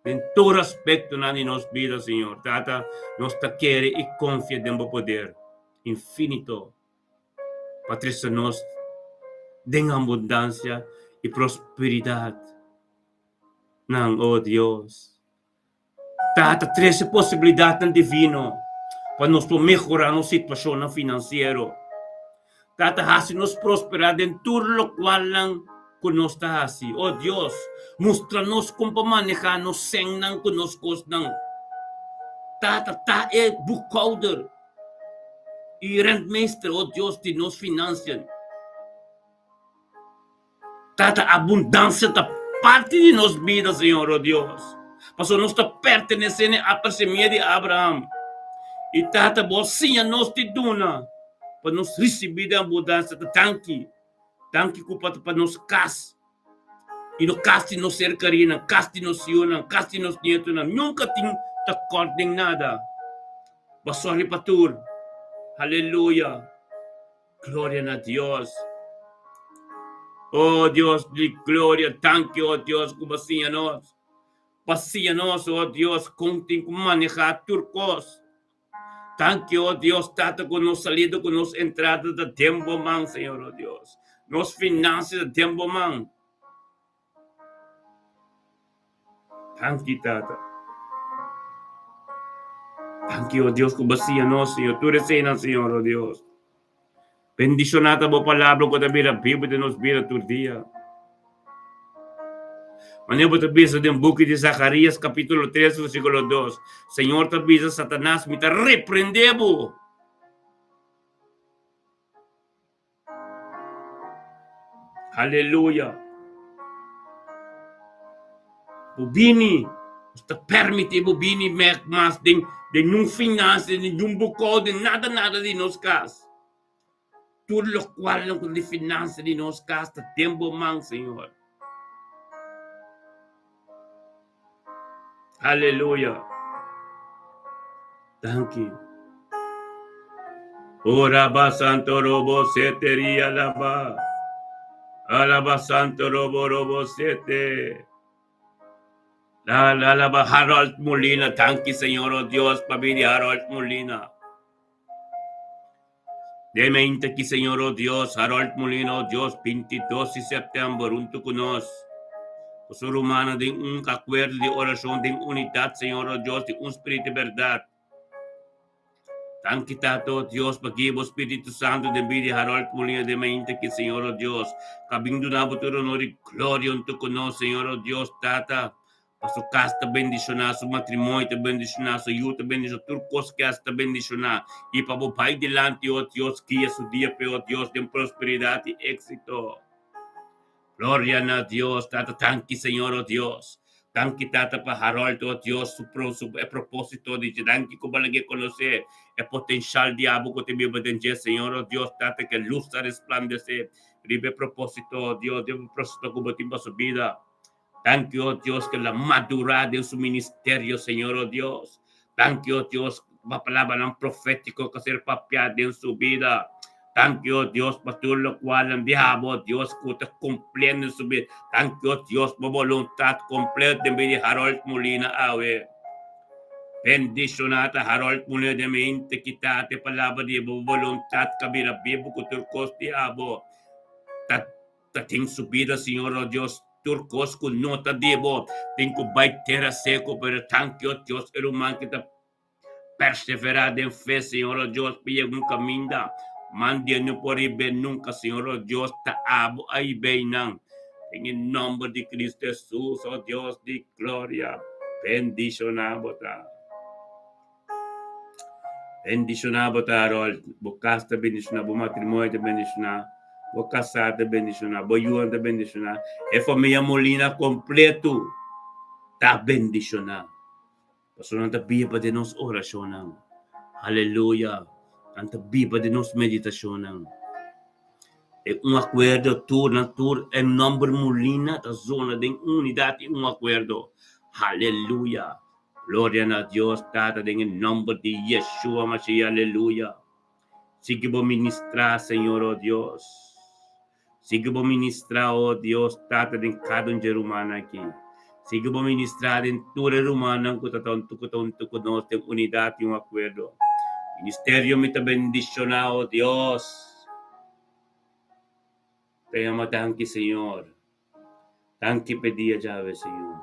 em todo aspecto na nossa vida, Senhor, tata, nós te quer e confia em o poder infinito, Patrícia, nós de abundância e prosperidade. Não, oh Deus. Tata, 13 possibilidades ng divino para nós melhorar nossa situação financeira. Tata, hasi nos prosperar em tudo lo qual lang kunos ta hasi. Oh Deus, mostra-nos kung pamanejar nos sem nang kunos kos nang. Tata, boekhouder. E rentmeester, oh Deus, de nos financiën. Tata, abundância da parte de nos vidas, Senhor, oh Deus. Pastor, nós pertenecendo à parceria de Abraham. E tata, bolsinha nos te duna. Para nos receber a abundância da tanque. Tanque para nos cas. E no cas nos cercaria, cas nos siuna, cas nos nieto. Nunca tem takot ng nada. Basori patur. Hallelujah. Gloria a Dios. Oh Dios de gloria, thank you, oh Dios, kubasianos. Pasianos, oh Dios, contin manejar turcos. Thank you, oh Dios, tata con nos salido, con nos entrada de tempo man, Señor, oh Dios. Nos finanças de tempo man. Thank you, tata. Thank you, oh Dios, kubasianos, Señor. Tú recenas, Señor, oh Dios. Bendicionada bo palabra ko tabi na Bíblia de nos vira tu dia. Maneiro tabisa de book de Zacarias, capítulo 3, versículo 2. Senhor tabisa Satanás, me ta repreendebo. Aleluia. Bubini, basta permite bubini mas de num finanças, de num bocado, de nada de nos cas. Tudo lo qual não de finanças de nos cas, tá tempo man, Senhor. Aleluia. Thank you. Ora santo robo seteria lava. Alaba santo robo sete. Alaba Harold Molina. Thank you, Señor, oh Dios, pabili Harold Molina. Demente que, Señor, oh Dios, Harold Molina, oh Dios, 22 de septiembre, junto con nos. Ser humano de acuerdo de oración, de unidad, Señor, oh Dios, de espíritu de verdad. Thank you, Tato, Dios, pagibo Espíritu Santo de vida Harold Molina de mente que, Señor, oh Dios, cabindo na buturo no de gloria unto con nos, Señor, oh Dios, Tata. A su casa bendicionar, su matrimonio te bendicionar, su hijo te bendicionar, tu cosas que hasta bendicionar. Y para vos para delante, oh Dios, guía su día, oh Dios, de prosperidad y éxito. Gloria a Dios, Tata, thank you, Señor, oh Dios. Thank you, Tata, para Harold, oh Dios, su propósito de thank you, como le conocer el potencial diablo que te vive dentro, Señor, oh Dios, Tata, que luz a resplandecer, vive propósito, oh Dios, de propósito como te su vida. Thank you, oh Dios, que la madurez de su ministerio, Señor, oh Dios. Thank you, oh Dios, la palabra profético que ser papiado en su vida. Thank you, oh Dios, por todo lo cual enviamos, oh Dios, que te cumpliendo en su vida. Thank you, oh Dios, por voluntad completa de vida Harold Molina, ave. Bendicionata Harold Molina de mente, quitate palabra de voluntad, cabira vivo, que tu coste abo. Tating su vida, Señor, oh Dios, turcos con nota debo, tengo baitera seco, pero thank you, Dios, el humano que te perseverar en fe, Señor, oh Dios, pide un camino, mande no por ir nunca, Señor, oh Dios, te abo ahí beinan, en el nombre de Cristo Jesús, oh Dios de gloria, bendicionamos, Harold, buscaste bendicionar, matrimonio de bendicionar. Vou casar de bendicionar, vou Yuan de bendicionar. É família Molina completo. Tá bendicionar. Pastor, não tá biba de nos oração. Aleluia. Não tá biba de nos meditação. É acordo, tur, em nome Molina, da zona de unidade, acordo. Aleluia. Glória a Deus, Tata, em nome de Yeshua, Mashiach, aleluia. Sigue vou ministrar, Senhor, oh Deus. Siga vou ministrar, oh Deus, Tata, em cada ser humano aqui. Siga vou ministrar em toda humana, que nós temos unidade e acordo. Ministério me te bendicionar, oh Deus. Tenha tanque, Senhor. Tanque pedia Jave, Senhor.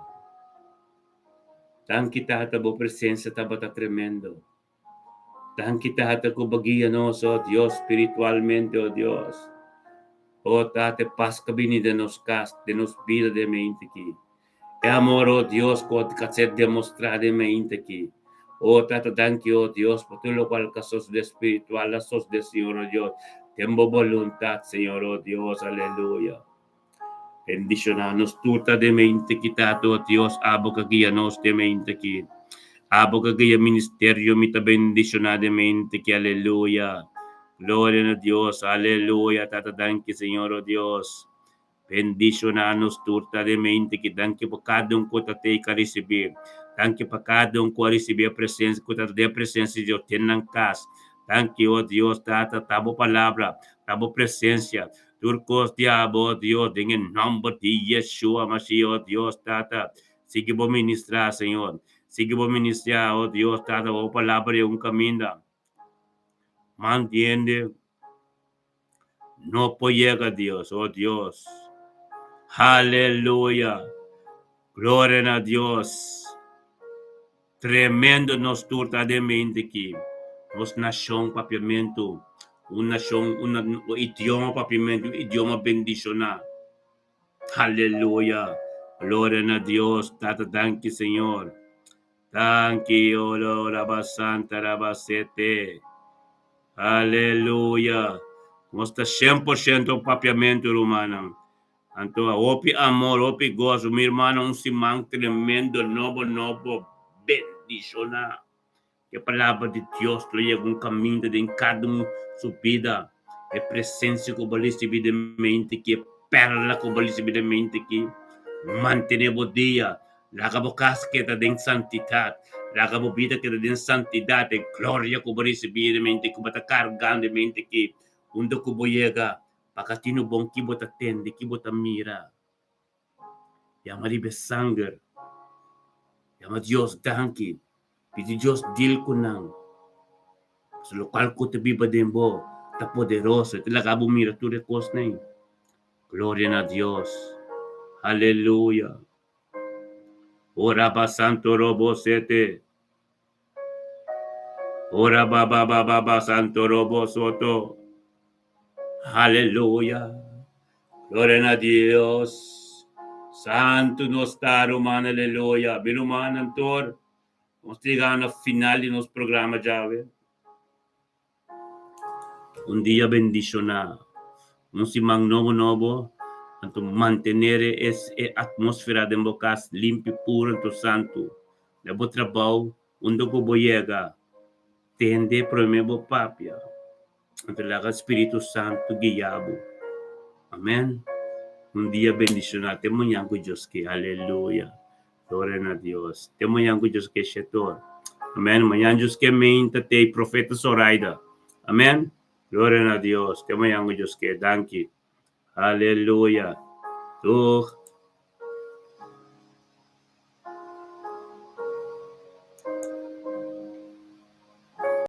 Tanque, Tata, boa presença, Tata, tremendo. Tanque, Tata, que bagia nós, oh Deus, espiritualmente, oh Deus. Oh, Tate, paz cabini de nos vida de mente aqui. É amor, oh Deus, que ser demonstrado de mente aqui. Oh, Tate, thank you, oh Deus, por tudo o qual que sos de espiritual, la sos de Senhor, oh Deus. Tempo voluntad, Senhor, oh Deus, aleluia. Bendicionanos tuta de mente aqui, Tato, oh Deus, abo que guia nos de mente aqui. Abo que guia ministerio, mita bendicionado de mente aqui, aleluia. Gloria a Dios, aleluya, Tata, danke, Señor, oh Dios. Bendicionanos turta de mente, que danke por cada que te que receber. Danke para cada que receber a presença, que te dê presença de Deus, tem na casa. Danke, oh Dios, Tata, tabo palavra, tabo presença. Turcos diabo, oh Dios, en nombre de Yeshua, Mashiach, oh Dios, Tata. Sigue vos ministrar, Señor. Sigue vos ministrar, oh Dios, Tata, oh palabra de camino. Mantiene, no llega Dios, oh Dios. Aleluya. Gloria a Dios. Tremendo nos turta de mente aquí. Nos nación papiamento. Una nación, un idioma papiamento, idioma bendicionar. Aleluya. Gloria a Dios. Tata, thank you, Señor. Thank you, oh Lord, Rabasanta, Rabasete. Aleluia. Mostra 100% papiamento humano. Anto, opi amor, opi gozo, mi hermano, un simán tremendo, novo, bendicional. Que a palavra de Deus lhe llega um caminho de em cada sua vida. É presença cobalistibidamente que perla cobalistibidamente que mantém o dia. Laga bo casqueta de santidade. Laga bo vida que de santidade. Glória cobalistibidamente que bota cargando mente que undo ko boyega. Pakatino bom que bota tende, que bota mira. Yama libe sangue. Yama Deus danke. Pedi Deus deal ko nang. Sa lokal ko te biba din bo, ta poderoso, te lagabo mira tu recos na yun. Gloria na Dios. Hallelujah. Ora ba santo robo sete. Ora ba santo robo soto. Hallelujah. Gloria na Dios. Santo nos está romano, aleluya. Bilumanan tor. Vamos chegar na final de nosso programa já, velho. Un día bendicionado. Un simang novo, anto mantenere atmosfera de bocas limpio, puro, anto santo. Lebo trabalho, undo ko boyega, tende promebo papia. Anto laga Espírito Santo guiabo. Amém. Un día bendicionado. Temo yango Dios que, aleluya. Gloria a Dios. Temo yango Dios que shetor. Amém. Manhã Dios que menta te profeta Zoraida. Amém. Gloria a Dios. Temo yango Dios que, danke. Hallelujah. Tu